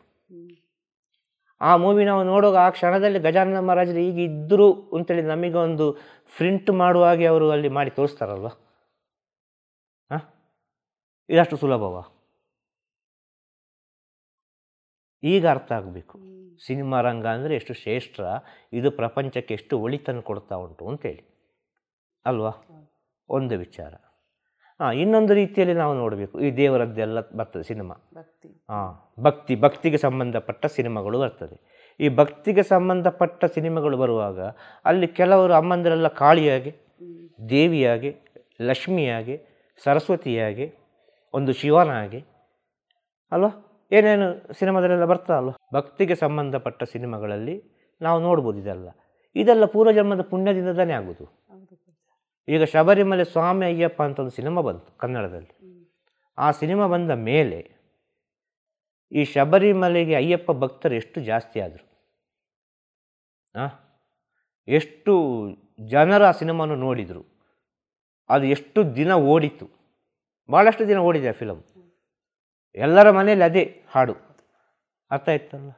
Speaker 3: ಆ ಮೂವಿ ನಾವು ನೋಡುವಾಗ ಆ ಕ್ಷಣದಲ್ಲಿ ಗಜಾನನ ಮಹಾರಾಜರು ಈಗ ಇದ್ದರು ಅಂತೇಳಿ ನಮಗೆ ಒಂದು ಪ್ರಿಂಟ್ ಮಾಡುವಾಗೆ ಅವರು ಅಲ್ಲಿ ಮಾಡಿ ತೋರಿಸ್ತಾರಲ್ವ. ಇದಷ್ಟು ಸುಲಭವ? ಈಗ ಅರ್ಥ ಆಗಬೇಕು ಸಿನಿಮಾ ರಂಗ ಅಂದರೆ ಎಷ್ಟು ಶ್ರೇಷ್ಠ, ಇದು ಪ್ರಪಂಚಕ್ಕೆ ಎಷ್ಟು ಒಳಿತನ್ನು ಕೊಡ್ತಾ ಉಂಟು ಅಂತೇಳಿ ಅಲ್ವಾ. ಒಂದು ವಿಚಾರ. ಇನ್ನೊಂದು ರೀತಿಯಲ್ಲಿ ನಾವು ನೋಡಬೇಕು, ಈ ದೇವರದ್ದೆಲ್ಲ ಬರ್ತದೆ ಸಿನಿಮಾ. ಭಕ್ತಿಗೆ ಸಂಬಂಧಪಟ್ಟ ಸಿನಿಮಾಗಳು ಬರ್ತದೆ. ಈ ಭಕ್ತಿಗೆ ಸಂಬಂಧಪಟ್ಟ ಸಿನಿಮಾಗಳು ಬರುವಾಗ ಅಲ್ಲಿ ಕೆಲವರು ಅಮ್ಮಂದಿರೆಲ್ಲ ಕಾಳಿಯಾಗಿ, ದೇವಿಯಾಗಿ, ಲಕ್ಷ್ಮಿಯಾಗಿ, ಸರಸ್ವತಿಯಾಗಿ, ಒಂದು ಶಿವನಾಗಿ ಅಲ್ವಾ, ಏನೇನು ಸಿನಿಮಾದಲ್ಲೆಲ್ಲ ಬರ್ತಾ ಅಲ್ವ. ಭಕ್ತಿಗೆ ಸಂಬಂಧಪಟ್ಟ ಸಿನಿಮಾಗಳಲ್ಲಿ ನಾವು ನೋಡ್ಬೋದು ಇದೆಲ್ಲ ಪೂರ್ವಜನ್ಮದ ಪುಣ್ಯದಿಂದ ತಾನೇ ಆಗೋದು. ಈಗ ಶಬರಿಮಲೆ ಸ್ವಾಮಿ ಅಯ್ಯಪ್ಪ ಅಂತ ಒಂದು ಸಿನಿಮಾ ಬಂತು ಕನ್ನಡದಲ್ಲಿ. ಆ ಸಿನಿಮಾ ಬಂದ ಮೇಲೆ ಈ ಶಬರಿಮಲೆಗೆ ಅಯ್ಯಪ್ಪ ಭಕ್ತರು ಎಷ್ಟು ಜಾಸ್ತಿ ಆದರು, ಎಷ್ಟು ಜನರು ಆ ಸಿನಿಮಾವನ್ನು ನೋಡಿದರು, ಅದು ಎಷ್ಟು ದಿನ ಓಡಿತು, ಭಾಳಷ್ಟು ದಿನ ಓಡಿದೆ ಆ ಫಿಲಮ್. ಎಲ್ಲರ ಮನೆಯಲ್ಲಿ ಅದೇ ಹಾಡು. ಅರ್ಥ ಆಯ್ತಲ್ಲ?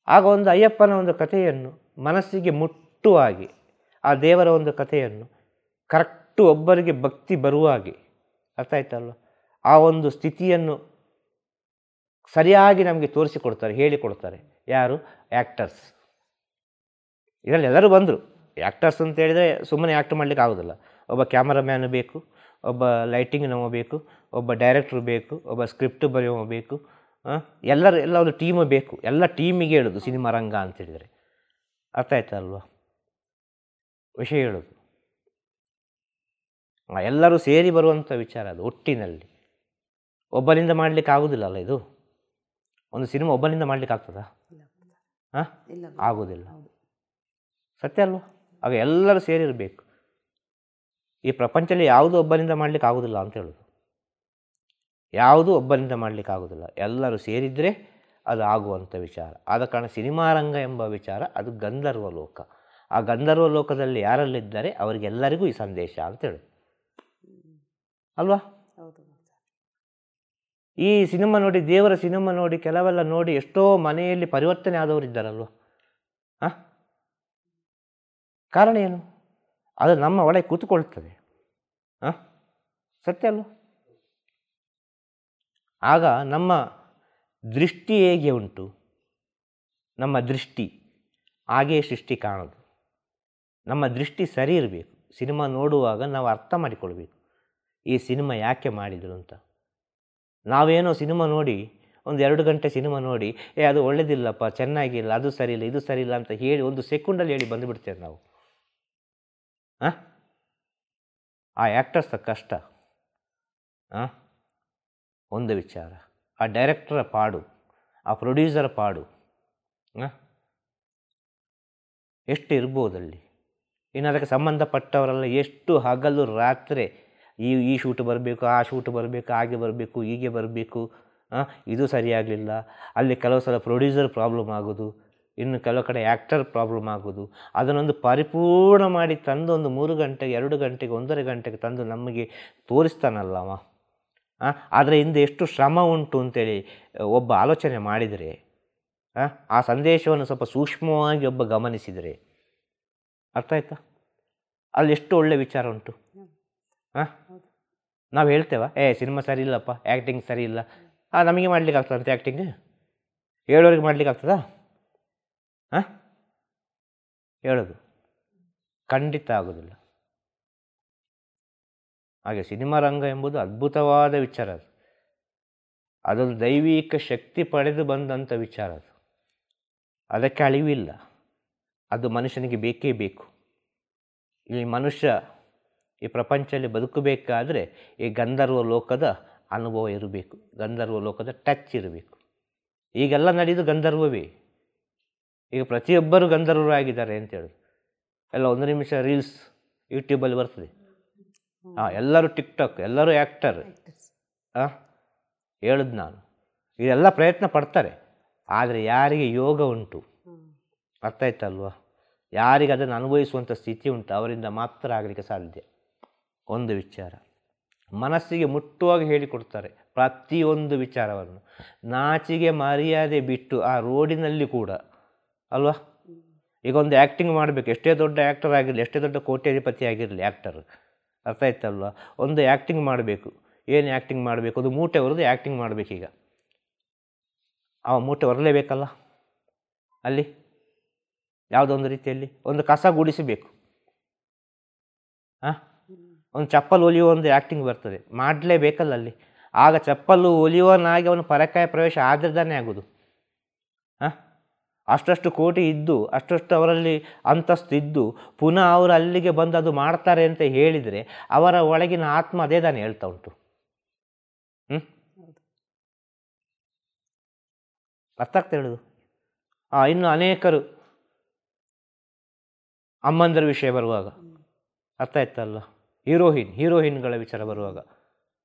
Speaker 3: ಆಗ ಒಂದು ಅಯ್ಯಪ್ಪನ ಒಂದು ಕಥೆಯನ್ನು ಮನಸ್ಸಿಗೆ ಮುಟ್ಟುವಾಗೆ, ಆ ದೇವರ ಒಂದು ಕಥೆಯನ್ನು ಕರೆಕ್ಟು ಒಬ್ಬರಿಗೆ ಭಕ್ತಿ ಬರುವ ಹಾಗೆ, ಅರ್ಥ ಆಯ್ತಲ್ಲ, ಆ ಒಂದು ಸ್ಥಿತಿಯನ್ನು ಸರಿಯಾಗಿ ನಮಗೆ ತೋರಿಸಿಕೊಡ್ತಾರೆ, ಹೇಳಿಕೊಡ್ತಾರೆ. ಯಾರು? ಆ್ಯಕ್ಟರ್ಸ್. ಇದರಲ್ಲಿ ಎಲ್ಲರೂ ಬಂದರು. ಆ್ಯಕ್ಟರ್ಸ್ ಅಂತ ಹೇಳಿದರೆ ಸುಮ್ಮನೆ ಆ್ಯಕ್ಟ್ ಮಾಡಲಿಕ್ಕೆ ಆಗೋದಿಲ್ಲ. ಒಬ್ಬ ಕ್ಯಾಮರಾಮ್ಯಾನ್ ಬೇಕು, ಒಬ್ಬ ಲೈಟಿಂಗ್ ನವ ಬೇಕು, ಒಬ್ಬ ಡೈರೆಕ್ಟ್ರು ಬೇಕು, ಒಬ್ಬ ಸ್ಕ್ರಿಪ್ಟ್ ಬರೆಯುವ ಬೇಕು, ಎಲ್ಲ ಒಂದು ಟೀಮು ಬೇಕು. ಎಲ್ಲ ಟೀಮಿಗೆ ಹೇಳೋದು ಸಿನಿಮಾ ರಂಗ ಅಂತೇಳಿದರೆ. ಅರ್ಥ ಆಯ್ತಲ್ವ ವಿಷಯ ಹೇಳೋದು? ಎಲ್ಲರೂ ಸೇರಿ ಬರುವಂಥ ವಿಚಾರ ಅದು ಒಟ್ಟಿನಲ್ಲಿ. ಒಬ್ಬನಿಂದ ಮಾಡಲಿಕ್ಕೆ ಆಗೋದಿಲ್ಲಲ್ಲ ಇದು. ಒಂದು ಸಿನಿಮಾ ಒಬ್ಬನಿಂದ ಮಾಡಲಿಕ್ಕೆ ಆಗ್ತದಾ? ಆಗೋದಿಲ್ಲ. ಸತ್ಯ ಅಲ್ವಾ? ಆಗ ಎಲ್ಲರೂ ಸೇರಿರಬೇಕು. ಈ ಪ್ರಪಂಚದಲ್ಲಿ ಯಾವುದೂ ಒಬ್ಬನಿಂದ ಮಾಡಲಿಕ್ಕೆ ಆಗೋದಿಲ್ಲ ಅಂತ ಹೇಳೋದು. ಯಾವುದೂ ಒಬ್ಬನಿಂದ ಮಾಡಲಿಕ್ಕೆ ಆಗೋದಿಲ್ಲ, ಎಲ್ಲರೂ ಸೇರಿದರೆ ಅದು ಆಗುವಂಥ ವಿಚಾರ. ಆದ ಕಾರಣ ಸಿನಿಮಾ ರಂಗ ಎಂಬ ವಿಚಾರ ಅದು ಗಂಧರ್ವ ಲೋಕ. ಆ ಗಂಧರ್ವ ಲೋಕದಲ್ಲಿ ಯಾರಲ್ಲಿದ್ದಾರೆ ಅವರಿಗೆಲ್ಲರಿಗೂ ಈ ಸಂದೇಶ ಅಂತ ಹೇಳೋದು ಅಲ್ವಾ.
Speaker 2: ಹೌದು.
Speaker 3: ಈ ಸಿನಿಮಾ ನೋಡಿ, ದೇವರ ಸಿನಿಮಾ ನೋಡಿ, ಕೆಲವೆಲ್ಲ ನೋಡಿ ಎಷ್ಟೋ ಮನೆಯಲ್ಲಿ ಪರಿವರ್ತನೆ ಆದವರು ಇದ್ದಾರಲ್ವ. ಕಾರಣ ಏನು? ಅದು ನಮ್ಮ ಒಳಗೆ ಕೂತ್ಕೊಳ್ತದೆ. ಸತ್ಯ ಅಲ್ವ. ಆಗ ನಮ್ಮ ದೃಷ್ಟಿ ಹೇಗೆ ಉಂಟು, ನಮ್ಮ ದೃಷ್ಟಿ ಹಾಗೆಯೇ ಸೃಷ್ಟಿ ಕಾಣೋದು. ನಮ್ಮ ದೃಷ್ಟಿ ಸರಿ ಇರಬೇಕು. ಸಿನಿಮಾ ನೋಡುವಾಗ ನಾವು ಅರ್ಥ ಮಾಡಿಕೊಳ್ಬೇಕು, ಈ ಸಿನಿಮಾ ಯಾಕೆ ಮಾಡಿದರು ಅಂತ. ನಾವೇನೋ ಸಿನಿಮಾ ನೋಡಿ ಒಂದು 2 ಗಂಟೆ ಸಿನಿಮಾ ನೋಡಿ ಅದು ಒಳ್ಳೆಯದಿಲ್ಲಪ್ಪ, ಚೆನ್ನಾಗಿಲ್ಲ, ಅದು ಸರಿಯಿಲ್ಲ, ಇದು ಸರಿಯಿಲ್ಲ ಅಂತ ಹೇಳಿ 1 ಸೆಕೆಂಡಲ್ಲಿ ಹೇಳಿ ಬಂದುಬಿಡ್ತೇವೆ ನಾವು. ಆ ಆ್ಯಕ್ಟರ್ಸ್ ಕಷ್ಟ ಒಂದು ವಿಚಾರ, ಆ ಡೈರೆಕ್ಟರ ಪಾಡು, ಆ ಪ್ರೊಡ್ಯೂಸರ ಪಾಡು ಎಷ್ಟು ಇರ್ಬೋದಲ್ಲಿ. ಇನ್ನು ಅದಕ್ಕೆ ಸಂಬಂಧಪಟ್ಟವರೆಲ್ಲ ಎಷ್ಟು ಹಗಲು ರಾತ್ರಿ ಈ ಶೂಟ್ ಬರಬೇಕು, ಆ ಶೂಟ್ ಬರಬೇಕು, ಹಾಗೆ ಬರಬೇಕು, ಹೀಗೆ ಬರಬೇಕು, ಇದು ಸರಿಯಾಗಲಿಲ್ಲ, ಅಲ್ಲಿ ಕೆಲವು ಸಲ ಪ್ರೊಡ್ಯೂಸರ್ ಪ್ರಾಬ್ಲಮ್ ಆಗೋದು, ಇನ್ನು ಕೆಲವು ಕಡೆ ಆ್ಯಕ್ಟರ್ ಪ್ರಾಬ್ಲಮ್ ಆಗೋದು. ಅದನ್ನೊಂದು ಪರಿಪೂರ್ಣ ಮಾಡಿ ತಂದು ಒಂದು 3 ಗಂಟೆಗೆ 2 ಗಂಟೆಗೆ 1.5 ಗಂಟೆಗೆ ತಂದು ನಮಗೆ ತೋರಿಸ್ತಾನಲ್ಲವ. ಆದರೆ ಹಿಂದೆ ಎಷ್ಟು ಶ್ರಮ ಉಂಟು ಅಂತೇಳಿ ಒಬ್ಬ ಆಲೋಚನೆ ಮಾಡಿದರೆ, ಆ ಸಂದೇಶವನ್ನು ಸ್ವಲ್ಪ ಸೂಕ್ಷ್ಮವಾಗಿ ಒಬ್ಬ ಗಮನಿಸಿದರೆ ಅರ್ಥ ಆಯ್ತಾ, ಅಲ್ಲಿ ಎಷ್ಟು ಒಳ್ಳೆ ವಿಚಾರ ಉಂಟು. ನಾವು ಹೇಳ್ತೇವೆ ಸಿನಿಮಾ ಸರಿ ಇಲ್ಲಪ್ಪ, ಆ್ಯಕ್ಟಿಂಗ್ ಸರಿ ಇಲ್ಲ, ನಮಗೆ ಮಾಡ್ಲಿಕ್ಕೆ ಆಗ್ತದಂತೆ ಆ್ಯಕ್ಟಿಂಗ್, ಹೇಳೋರಿಗೆ ಮಾಡ್ಲಿಕ್ಕೆ ಆಗ್ತದಾ? ಹೇಳೋದು ಖಂಡಿತ ಆಗೋದಿಲ್ಲ. ಹಾಗೆ ಸಿನಿಮಾ ರಂಗ ಎಂಬುದು ಅದ್ಭುತವಾದ ವಿಚಾರ. ಅದೊಂದು ದೈವಿಕ ಶಕ್ತಿ ಪಡೆದು ಬಂದಂಥ ವಿಚಾರ. ಅದಕ್ಕೆ ಅಳಿವಿಲ್ಲ. ಅದು ಮನುಷ್ಯನಿಗೆ ಬೇಕೇ ಬೇಕು. ಈ ಮನುಷ್ಯ ಈ ಪ್ರಪಂಚದಲ್ಲಿ ಬದುಕಬೇಕಾದ್ರೆ ಈ ಗಂಧರ್ವ ಲೋಕದ ಅನುಭವ ಇರಬೇಕು, ಗಂಧರ್ವ ಲೋಕದ ಟಚ್ ಇರಬೇಕು. ಈಗೆಲ್ಲ ನಡೆಯೋದು ಗಂಧರ್ವವೇ. ಈಗ ಪ್ರತಿಯೊಬ್ಬರು ಗಂಧರ್ವರು ಆಗಿದ್ದಾರೆ ಅಂತೇಳಿ ಎಲ್ಲ 1 ನಿಮಿಷ ರೀಲ್ಸ್ ಯೂಟ್ಯೂಬಲ್ಲಿ ಬರ್ತದೆ. ಎಲ್ಲರೂ ಟಿಕ್ಟಾಕ್, ಎಲ್ಲರೂ ಆ್ಯಕ್ಟರ್. ಹೇಳಿದ್ ನಾನು, ಇದೆಲ್ಲ ಪ್ರಯತ್ನ ಪಡ್ತಾರೆ. ಆದರೆ ಯಾರಿಗೆ ಯೋಗ ಉಂಟು, ಅರ್ಥ ಆಯ್ತಲ್ವ, ಯಾರಿಗೆ ಅದನ್ನು ಅನುಭವಿಸುವಂಥ ಸ್ಥಿತಿ ಉಂಟು ಅವರಿಂದ ಮಾತ್ರ ಆಗಲಿಕ್ಕೆ ಸಾಧ್ಯ. ಒಂದು ವಿಚಾರ ಮನಸ್ಸಿಗೆ ಮುಟ್ಟುವಾಗಿ ಹೇಳಿಕೊಡ್ತಾರೆ ಪ್ರತಿಯೊಂದು ವಿಚಾರವನ್ನು. ನಾಚಿಗೆ ಮರ್ಯಾದೆ ಬಿಟ್ಟು ಆ ರೋಡಿನಲ್ಲಿ ಕೂಡ ಅಲ್ವಾ. ಈಗ ಒಂದು ಆ್ಯಕ್ಟಿಂಗ್ ಮಾಡಬೇಕು, ಎಷ್ಟೇ ದೊಡ್ಡ ಆ್ಯಕ್ಟರ್ ಆಗಿರಲಿ, ಎಷ್ಟೇ ದೊಡ್ಡ ಕೋಟ್ಯಾಧಿಪತಿ ಆಗಿರಲಿ ಆ್ಯಕ್ಟರ್, ಅರ್ಥ ಆಯ್ತಲ್ವ. ಒಂದು ಆ್ಯಕ್ಟಿಂಗ್ ಮಾಡಬೇಕು, ಏನು ಆ್ಯಕ್ಟಿಂಗ್ ಮಾಡಬೇಕು, ಅದು ಮೂಟೆ ಹೊರದು ಆ್ಯಕ್ಟಿಂಗ್ ಮಾಡಬೇಕೀಗ. ಆ ಮೂಟೆ ಹೊರಲೇಬೇಕಲ್ಲ ಅಲ್ಲಿ, ಯಾವುದೋ ಒಂದು ರೀತಿಯಲ್ಲಿ ಒಂದು ಕಸ ಗುಡಿಸಬೇಕು, ಒಂದು ಚಪ್ಪಲು ಹೊಲಿಯುವ ಒಂದು ಆ್ಯಕ್ಟಿಂಗ್ ಬರ್ತದೆ, ಮಾಡಲೇಬೇಕಲ್ಲ ಅಲ್ಲಿ. ಆಗ ಚಪ್ಪಲು ಹೊಲಿಯುವನಾಗಿ ಅವನು ಪರಕಾಯ ಪ್ರವೇಶ ಆದ್ರದಾನೆ ಆಗೋದು. ಅಷ್ಟಷ್ಟು ಕೋಟಿ ಇದ್ದು, ಅಷ್ಟಷ್ಟು ಅವರಲ್ಲಿ ಅಂತಸ್ತು ಇದ್ದು, ಪುನಃ ಅವರು ಅಲ್ಲಿಗೆ ಬಂದು ಅದು ಮಾಡ್ತಾರೆ ಅಂತ ಹೇಳಿದರೆ ಅವರ ಒಳಗಿನ ಆತ್ಮ ಅದೇ ತಾನೇ ಹೇಳ್ತಾ ಉಂಟು. ಅರ್ಥ ಆಗ್ತಾ ಹೇಳೋದು. ಇನ್ನು ಅನೇಕರು ಅಮ್ಮಂದರ ವಿಷಯ ಬರುವಾಗ ಅರ್ಥ ಆಯ್ತಲ್ಲ, ಹೀರೋಯಿನ್ಗಳ ವಿಚಾರ ಬರುವಾಗ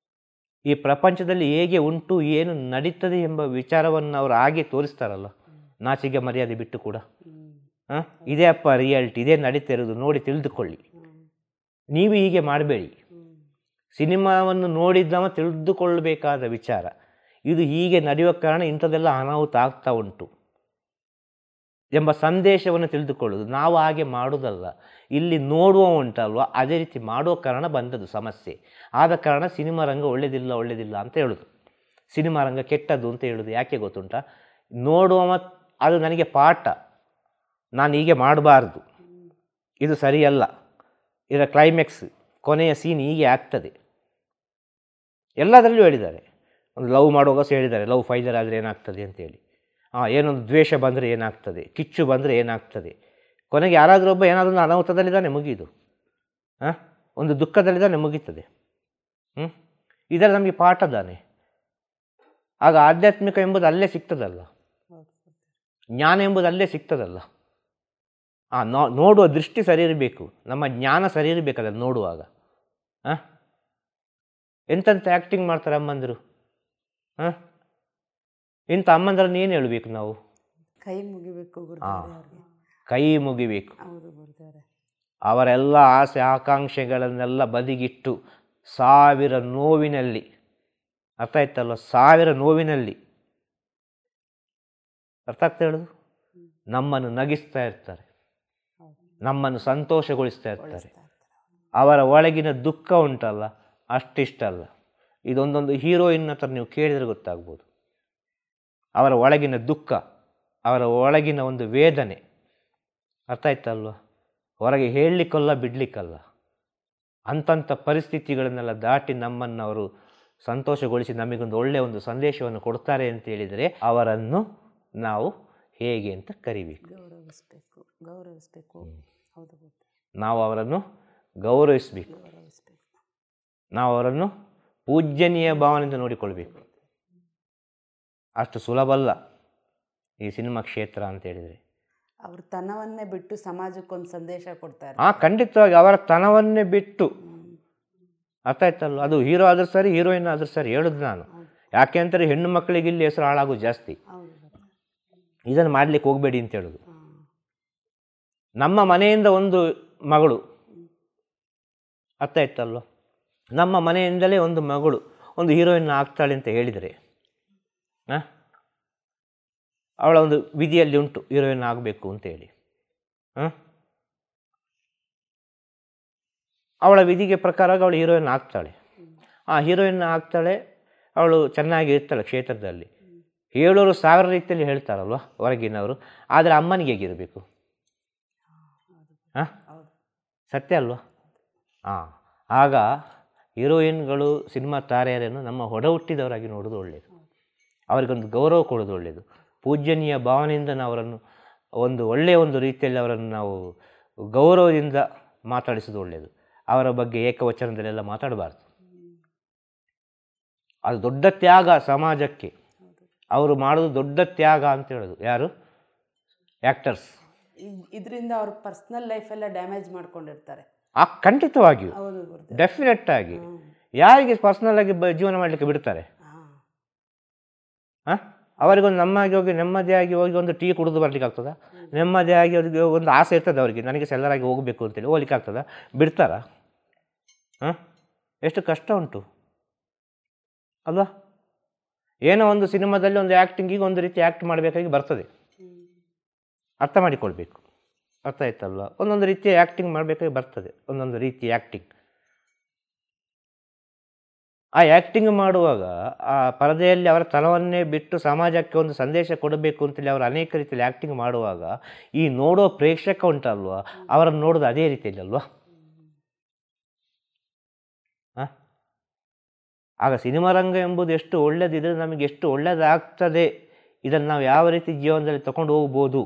Speaker 3: ಈ ಪ್ರಪಂಚದಲ್ಲಿ ಹೇಗೆ ಉಂಟು, ಏನು ನಡೀತದೆ ಎಂಬ ವಿಚಾರವನ್ನು ಅವರು ಹಾಗೆ ತೋರಿಸ್ತಾರಲ್ಲ, ನಾಚಿಗೆ ಮರ್ಯಾದೆ ಬಿಟ್ಟು ಕೂಡ. ಇದೇ ಅಪ್ಪ ರಿಯಾಲಿಟಿ, ಇದೇ ನಡೀತಾ ಇರೋದು, ನೋಡಿ ತಿಳಿದುಕೊಳ್ಳಿ. ನೀವು ಹೀಗೆ ಮಾಡಬೇಡಿ. ಸಿನಿಮಾವನ್ನು ನೋಡಿದ್ದವ ತಿಳಿದುಕೊಳ್ಳಬೇಕಾದ ವಿಚಾರ ಇದು. ಹೀಗೆ ನಡೆಯುವ ಕಾರಣ ಇಂಥದ್ದೆಲ್ಲ ಅನಾಹುತ ಆಗ್ತಾ ಉಂಟು ಎಂಬ ಸಂದೇಶವನ್ನು ತಿಳಿದುಕೊಳ್ಳೋದು. ನಾವು ಹಾಗೆ ಮಾಡೋದಲ್ಲ, ಇಲ್ಲಿ ನೋಡುವ ಉಂಟಲ್ವ ಅದೇ ರೀತಿ ಮಾಡುವ ಕಾರಣ ಬಂದದ್ದು ಸಮಸ್ಯೆ. ಆದ ಕಾರಣ ಸಿನಿಮಾ ರಂಗ ಒಳ್ಳೆಯದಿಲ್ಲ ಅಂತ ಹೇಳೋದು, ಸಿನಿಮಾ ರಂಗ ಕೆಟ್ಟದ್ದು ಅಂತ ಹೇಳೋದು. ಯಾಕೆ ಗೊತ್ತುಂಟ, ನೋಡುವ ಅದು ನನಗೆ ಪಾಠ, ನಾನು ಹೀಗೆ ಮಾಡಬಾರ್ದು, ಇದು ಸರಿಯಲ್ಲ, ಇದರ ಕ್ಲೈಮ್ಯಾಕ್ಸ್ ಕೊನೆಯ ಸೀನ್ ಹೀಗೆ ಆಗ್ತದೆ. ಎಲ್ಲದರಲ್ಲೂ ಹೇಳಿದ್ದಾರೆ. ಒಂದು ಲವ್ ಮಾಡುವಾಗ ಸಹ ಹೇಳಿದ್ದಾರೆ, ಲವ್ ಫೈಲರ್ ಆದರೆ ಏನಾಗ್ತದೆ ಅಂತೇಳಿ. ಏನೊಂದು ದ್ವೇಷ ಬಂದರೆ ಏನಾಗ್ತದೆ, ಕಿಚ್ಚು ಬಂದರೆ ಏನಾಗ್ತದೆ, ಕೊನೆಗೆ ಯಾರಾದರೂ ಒಬ್ಬ ಏನಾದರೂ ಒಂದು ಅನಾಹುತದಲ್ಲಿದ್ದಾನೆ ಮುಗಿದು, ಒಂದು ದುಃಖದಲ್ಲಿದ್ದಾನೆ ಮುಗೀತದೆ. ಇದರಲ್ಲಿ ನಮಗೆ ಪಾಠ ತಾನೆ. ಆಗ ಆಧ್ಯಾತ್ಮಿಕ ಎಂಬುದು ಅಲ್ಲೇ ಸಿಗ್ತದಲ್ಲ, ಜ್ಞಾನ ಎಂಬುದು ಅಲ್ಲೇ ಸಿಗ್ತದಲ್ಲ. ನೋಡುವ ದೃಷ್ಟಿ ಸರಿ ಇರಬೇಕು, ನಮ್ಮ ಜ್ಞಾನ ಸರಿ ಇರಬೇಕು ಅದನ್ನು ನೋಡುವಾಗ. ಎಂತೆಂಥ ಆ್ಯಕ್ಟಿಂಗ್ ಮಾಡ್ತಾರೆ ಅಮ್ಮಂದಿರು. ಇಂಥ ಅಮ್ಮಂದಿರನ್ನು ಏನು ಹೇಳಬೇಕು ನಾವು?
Speaker 2: ಕೈ ಮುಗಿಬೇಕು ಗುರುದೇವ್ರೆ,
Speaker 3: ಕೈ ಮುಗಿಬೇಕು.
Speaker 2: ಹೌದು ಗುರುದೇವ್ರೆ.
Speaker 3: ಅವರೆಲ್ಲ ಆಸೆ ಆಕಾಂಕ್ಷೆಗಳನ್ನೆಲ್ಲ ಬದಿಗಿಟ್ಟು 1000 ನೋವಿನಲ್ಲಿ, ಅರ್ಥ ಆಯ್ತಲ್ವ, 1000 ನೋವಿನಲ್ಲಿ, ಅರ್ಥ ಆಗ್ತಾ ಹೇಳೋದು, ನಮ್ಮನ್ನು ನಗಿಸ್ತಾ ಇರ್ತಾರೆ, ನಮ್ಮನ್ನು ಸಂತೋಷಗೊಳಿಸ್ತಾ ಇರ್ತಾರೆ. ಅವರ ಒಳಗಿನ ದುಃಖ ಉಂಟಲ್ಲ, ಅಷ್ಟಿಷ್ಟಲ್ಲ. ಇದೊಂದೊಂದು ಹೀರೋಯಿನ್ ಹತ್ರ ನೀವು ಕೇಳಿದರೆ ಗೊತ್ತಾಗ್ಬೋದು. ಅವರ ಒಳಗಿನ ದುಃಖ, ಅವರ ಒಳಗಿನ ಒಂದು ವೇದನೆ, ಅರ್ಥ ಆಯ್ತಲ್ವ, ಹೊರಗೆ ಹೇಳಲಿಕ್ಕಲ್ಲ ಬಿಡಲಿಕ್ಕಲ್ಲ. ಅಂಥ ಪರಿಸ್ಥಿತಿಗಳನ್ನೆಲ್ಲ ದಾಟಿ ನಮ್ಮನ್ನು ಅವರು ಸಂತೋಷಗೊಳಿಸಿ ನಮಗೊಂದು ಒಳ್ಳೆಯ ಒಂದು ಸಂದೇಶವನ್ನು ಕೊಡ್ತಾರೆ ಅಂತ ಹೇಳಿದರೆ ಅವರನ್ನು ನಾವು ಹೇಗೆ ಅಂತ ಕರಿಬೇಕು?
Speaker 2: ಗೌರವಿಸಬೇಕು. ಹೌದು,
Speaker 3: ನಾವು ಅವರನ್ನು ಗೌರವಿಸಬೇಕು. ನಾವು ಅವರನ್ನು ಪೂಜ್ಯನೀಯ ಭಾವನೆಯಿಂದ ನೋಡಿಕೊಳ್ಬೇಕು. ಅಷ್ಟು ಸುಲಭ ಅಲ್ಲ ಈ ಸಿನಿಮಾ ಕ್ಷೇತ್ರ ಅಂತ ಹೇಳಿದರೆ.
Speaker 2: ಅವ್ರ ತನವನ್ನೇ ಬಿಟ್ಟು ಸಮಾಜಕ್ಕೊಂದು ಸಂದೇಶ ಕೊಡ್ತಾರೆ.
Speaker 3: ಖಂಡಿತವಾಗಿ ಅವರ ತನವನ್ನೇ ಬಿಟ್ಟು, ಅರ್ಥ ಆಯ್ತಲ್ಲ, ಅದು ಹೀರೋ ಆದ್ರೂ ಸರಿ, ಹೀರೋಯಿನ್ ಆದ್ರೂ ಸರಿ. ಹೇಳುದು ನಾನು ಯಾಕೆ ಅಂತಾರೆ, ಹೆಣ್ಣು ಮಕ್ಕಳಿಗೆ ಇಲ್ಲಿ ಹೆಸರು ಹಾಳಾಗೋದು ಜಾಸ್ತಿ. ಇದನ್ನು ಮಾಡ್ಲಿಕ್ಕೆ ಹೋಗಬೇಡಿ ಅಂತ ಹೇಳೋದು. ನಮ್ಮ ಮನೆಯಿಂದ ಒಂದು ಮಗಳು, ಅರ್ಥ ಆಯ್ತಲ್ವ, ನಮ್ಮ ಮನೆಯಿಂದಲೇ ಒಂದು ಮಗಳು ಒಂದು ಹೀರೋಯಿನ್ ಆಗ್ತಾಳೆ ಅಂತ ಹೇಳಿದರೆ ಅವಳ ಒಂದು ವಿಧಿಯಲ್ಲಿ ಉಂಟು ಹೀರೋಯಿನ್ ಆಗಬೇಕು ಅಂತೇಳಿ. ಅವಳ ವಿಧಿಗೆ ಪ್ರಕಾರವಾಗಿ ಅವಳು ಹೀರೋಯಿನ್ ಆಗ್ತಾಳೆ. ಆ ಹೀರೋಯಿನ್ ಆಗ್ತಾಳೆ, ಅವಳು ಚೆನ್ನಾಗಿ ಇರ್ತಾಳೆ ಕ್ಷೇತ್ರದಲ್ಲಿ. ಹೇಳೋರು 1000 ರೀತಿಯಲ್ಲಿ ಹೇಳ್ತಾರಲ್ವ ಹೊರಗಿನವರು. ಆದರೆ ಅಮ್ಮನಿಗೆ ಹೇಗಿರಬೇಕು? ಸತ್ಯ ಅಲ್ವಾ? ಆಗ ಹೀರೋಯಿನ್ಗಳು, ಸಿನಿಮಾ ತಾರೆಯರನ್ನು ನಮ್ಮ ಹೊಡ ಹುಟ್ಟಿದವರಾಗಿ ನೋಡೋದು ಒಳ್ಳೆಯದು. ಅವರಿಗೊಂದು ಗೌರವ ಕೊಡೋದು ಒಳ್ಳೆಯದು. ಪೂಜ್ಯನೀಯ ಭಾವನೆಯಿಂದ ನಾವು ಅವರನ್ನು ಒಂದು ಒಳ್ಳೆಯ ಒಂದು ರೀತಿಯಲ್ಲಿ ಅವರನ್ನು ನಾವು ಗೌರವದಿಂದ ಮಾತಾಡಿಸೋದು ಒಳ್ಳೆಯದು. ಅವರ ಬಗ್ಗೆ ಏಕವಚನದಲ್ಲೆಲ್ಲ ಮಾತಾಡಬಾರ್ದು. ಅದು ದೊಡ್ಡ ತ್ಯಾಗ ಸಮಾಜಕ್ಕೆ. ಅವರು ಮಾಡೋದು ದೊಡ್ಡ ತ್ಯಾಗ ಅಂತ ಹೇಳೋದು ಯಾರು? ಆ್ಯಕ್ಟರ್ಸ್.
Speaker 2: ಇದರಿಂದ ಅವ್ರ ಪರ್ಸ್ನಲ್ ಲೈಫೆಲ್ಲ ಡ್ಯಾಮೇಜ್ ಮಾಡ್ಕೊಂಡಿರ್ತಾರೆ.
Speaker 3: ಖಂಡಿತವಾಗಿಯೂ, ಡೆಫಿನೆಟ್ ಆಗಿ. ಯಾರಿಗೆ ಪರ್ಸ್ನಲ್ ಆಗಿ ಜೀವನ ಮಾಡಲಿಕ್ಕೆ ಬಿಡ್ತಾರೆ? ಅವರಿಗೊಂದು ನಮ್ಮಾಗಿ ಹೋಗಿ ನೆಮ್ಮದಿಯಾಗಿ ಹೋಗಿ ಒಂದು ಟೀ ಕುಡಿದು ಬರ್ಲಿಕ್ಕೆ ಆಗ್ತದ? ನೆಮ್ಮದಿಯಾಗಿ ಅವ್ರಿಗೆ ಒಂದು ಆಸೆ ಇರ್ತದೆ ಅವರಿಗೆ, ನನಗೆ ಸೆಲ್ಲರಾಗಿ ಹೋಗಬೇಕು ಅಂತೇಳಿ ಹೋಗ್ಲಿಕ್ಕೆ ಆಗ್ತದ? ಬಿಡ್ತಾರಾ? ಎಷ್ಟು ಕಷ್ಟ ಉಂಟು ಅಲ್ವಾ? ಏನೋ ಒಂದು ಸಿನಿಮಾದಲ್ಲಿ ಒಂದು ಆ್ಯಕ್ಟಿಂಗಿಗೆ ಒಂದು ರೀತಿ ಆ್ಯಕ್ಟ್ ಮಾಡಬೇಕಾಗಿ ಬರ್ತದೆ, ಅರ್ಥ ಮಾಡಿಕೊಳ್ಬೇಕು. ಅರ್ಥ ಆಯ್ತಲ್ವ? ಒಂದೊಂದು ರೀತಿಯ ಆ್ಯಕ್ಟಿಂಗ್ ಮಾಡಬೇಕಾಗಿ ಬರ್ತದೆ, ಒಂದೊಂದು ರೀತಿ ಆ್ಯಕ್ಟಿಂಗ್. ಆ ಆ್ಯಕ್ಟಿಂಗ್ ಮಾಡುವಾಗ ಆ ಪರದೆಯಲ್ಲಿ ಅವರ ತನವನ್ನೇ ಬಿಟ್ಟು ಸಮಾಜಕ್ಕೆ ಒಂದು ಸಂದೇಶ ಕೊಡಬೇಕು ಅಂತೇಳಿ ಅವರು ಅನೇಕ ರೀತಿಯಲ್ಲಿ ಆ್ಯಕ್ಟಿಂಗ್ ಮಾಡುವಾಗ ಈ ನೋಡೋ ಪ್ರೇಕ್ಷಕ ಉಂಟಲ್ವ, ಅವರನ್ನು ನೋಡೋದು ಅದೇ ರೀತಿಯಲ್ಲಿ ಅಲ್ವಾ? ಆಗ ಸಿನಿಮಾ ರಂಗ ಎಂಬುದು ಎಷ್ಟು ಒಳ್ಳೆಯದಿದ್ರೆ ನಮಗೆ ಎಷ್ಟು ಒಳ್ಳೆಯದಾಗ್ತದೆ, ಇದನ್ನು ನಾವು ಯಾವ ರೀತಿ ಜೀವನದಲ್ಲಿ ತಗೊಂಡು ಹೋಗ್ಬೋದು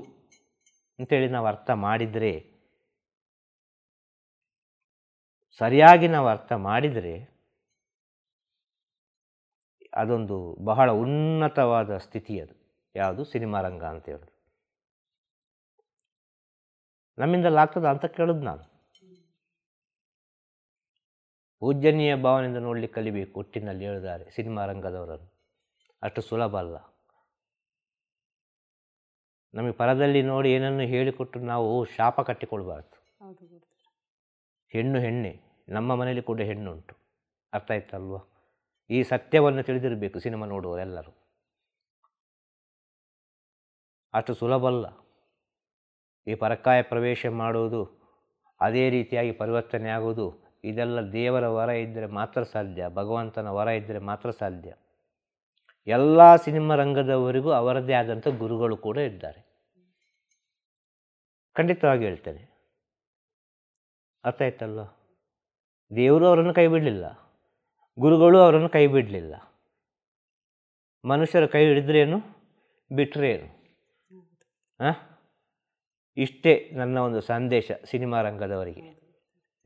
Speaker 3: ಅಂತೇಳಿ ನಾವು ಅರ್ಥ ಮಾಡಿದರೆ, ಸರಿಯಾಗಿ ನಾವು ಅರ್ಥ ಮಾಡಿದರೆ ಅದೊಂದು ಬಹಳ ಉನ್ನತವಾದ ಸ್ಥಿತಿ. ಅದು ಯಾವುದು? ಸಿನಿಮಾ ರಂಗ ಅಂತ ಹೇಳೋದು. ನಮ್ಮಿಂದಲ್ಲ ಆಗ್ತದ ಅಂತ ಕೇಳೋದು ನಾನು. ಪೂಜ್ಯನೀಯ ಭಾವನೆಯಿಂದ ನೋಡ್ಲಿಕ್ಕೆ ಕಲಿಬೇಕು ಒಟ್ಟಿನಲ್ಲಿ ಹೇಳಿದ್ದಾರೆ ಸಿನಿಮಾ ರಂಗದವರನ್ನು. ಅಷ್ಟು ಸುಲಭ ಅಲ್ಲ. ನಮಗೆ ಪರದಲ್ಲಿ ನೋಡಿ ಏನನ್ನು ಹೇಳಿಕೊಟ್ಟು ನಾವು ಶಾಪ ಕಟ್ಟಿಕೊಳ್ಬಾರ್ದು. ಹೆಣ್ಣು ಹೆಣ್ಣೆ, ನಮ್ಮ ಮನೆಯಲ್ಲಿ ಕೂಡ ಹೆಣ್ಣುಂಟು. ಅರ್ಥ ಆಯ್ತಲ್ವ? ಈ ಸತ್ಯವನ್ನು ತಿಳಿದಿರಬೇಕು ಸಿನಿಮಾ ನೋಡುವವರೆಲ್ಲರೂ. ಅಷ್ಟು ಸುಲಭ ಅಲ್ಲ. ಈ ಪರಕಾಯ ಪ್ರವೇಶ ಮಾಡುವುದು, ಅದೇ ರೀತಿಯಾಗಿ ಪರಿವರ್ತನೆ ಆಗುವುದು, ಇದೆಲ್ಲ ದೇವರ ವರ ಇದ್ದರೆ ಮಾತ್ರ ಸಾಧ್ಯ, ಭಗವಂತನ ವರ ಇದ್ದರೆ ಮಾತ್ರ ಸಾಧ್ಯ. ಎಲ್ಲ ಸಿನಿಮಾ ರಂಗದವರಿಗೂ ಅವರದ್ದೇ ಆದಂಥ ಗುರುಗಳು ಕೂಡ ಇದ್ದಾರೆ, ಖಂಡಿತವಾಗಿ ಹೇಳ್ತೇನೆ. ಅರ್ಥ ಆಯ್ತಲ್ವ? ದೇವರು ಅವರನ್ನು ಕೈ ಬಿಡಲಿಲ್ಲ, ಗುರುಗಳು ಅವರನ್ನು ಕೈ ಬಿಡಲಿಲ್ಲ. ಮನುಷ್ಯರ ಕೈ ಹಿಡಿದ್ರೇನು, ಬಿಟ್ಟರೇನು? ಇಷ್ಟೇ ನನ್ನ ಒಂದು ಸಂದೇಶ ಸಿನಿಮಾ ರಂಗದವರಿಗೆ.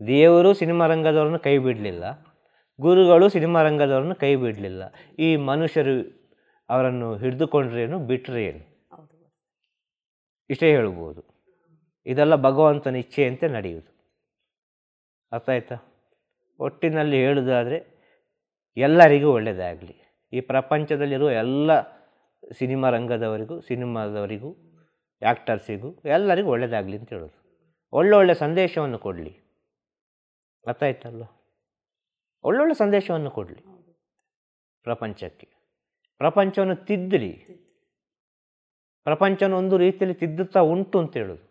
Speaker 3: ದೇವರು ಸಿನಿಮಾ ರಂಗದವರನ್ನು ಕೈ ಬಿಡಲಿಲ್ಲ, ಗುರುಗಳು ಸಿನಿಮಾ ರಂಗದವರನ್ನು ಕೈ ಬಿಡಲಿಲ್ಲ. ಈ ಮನುಷ್ಯರು ಅವರನ್ನು ಹಿಡಿದುಕೊಂಡ್ರೇನು, ಬಿಟ್ಟರೇನು? ಇಷ್ಟೇ ಹೇಳ್ಬೋದು. ಇದೆಲ್ಲ ಭಗವಂತನ ಇಚ್ಛೆಯಂತೆ ನಡೆಯುವುದು. ಅರ್ಥ ಆಯ್ತಾ? ಒಟ್ಟಿನಲ್ಲಿ ಹೇಳುವುದಾದರೆ ಎಲ್ಲರಿಗೂ ಒಳ್ಳೆಯದಾಗಲಿ. ಈ ಪ್ರಪಂಚದಲ್ಲಿರುವ ಎಲ್ಲ ಸಿನಿಮಾ ರಂಗದವರಿಗೂ, ಸಿನಿಮಾದವರಿಗೂ, ಆ್ಯಕ್ಟರ್ಸಿಗೂ ಎಲ್ಲರಿಗೂ ಒಳ್ಳೆಯದಾಗಲಿ ಅಂತ ಹೇಳೋದು. ಒಳ್ಳೊಳ್ಳೆ ಸಂದೇಶವನ್ನು ಕೊಡಲಿ. ಅರ್ಥ ಆಯ್ತಲ್ವ? ಒಳ್ಳೊಳ್ಳೆ ಸಂದೇಶವನ್ನು ಕೊಡಲಿ ಪ್ರಪಂಚಕ್ಕೆ. ಪ್ರಪಂಚವನ್ನು ತಿದ್ದಲಿ. ಪ್ರಪಂಚವನ್ನು ಒಂದು ರೀತಿಯಲ್ಲಿ ತಿದ್ದುತ್ತಾ ಉಂಟು ಅಂತ ಹೇಳೋದು.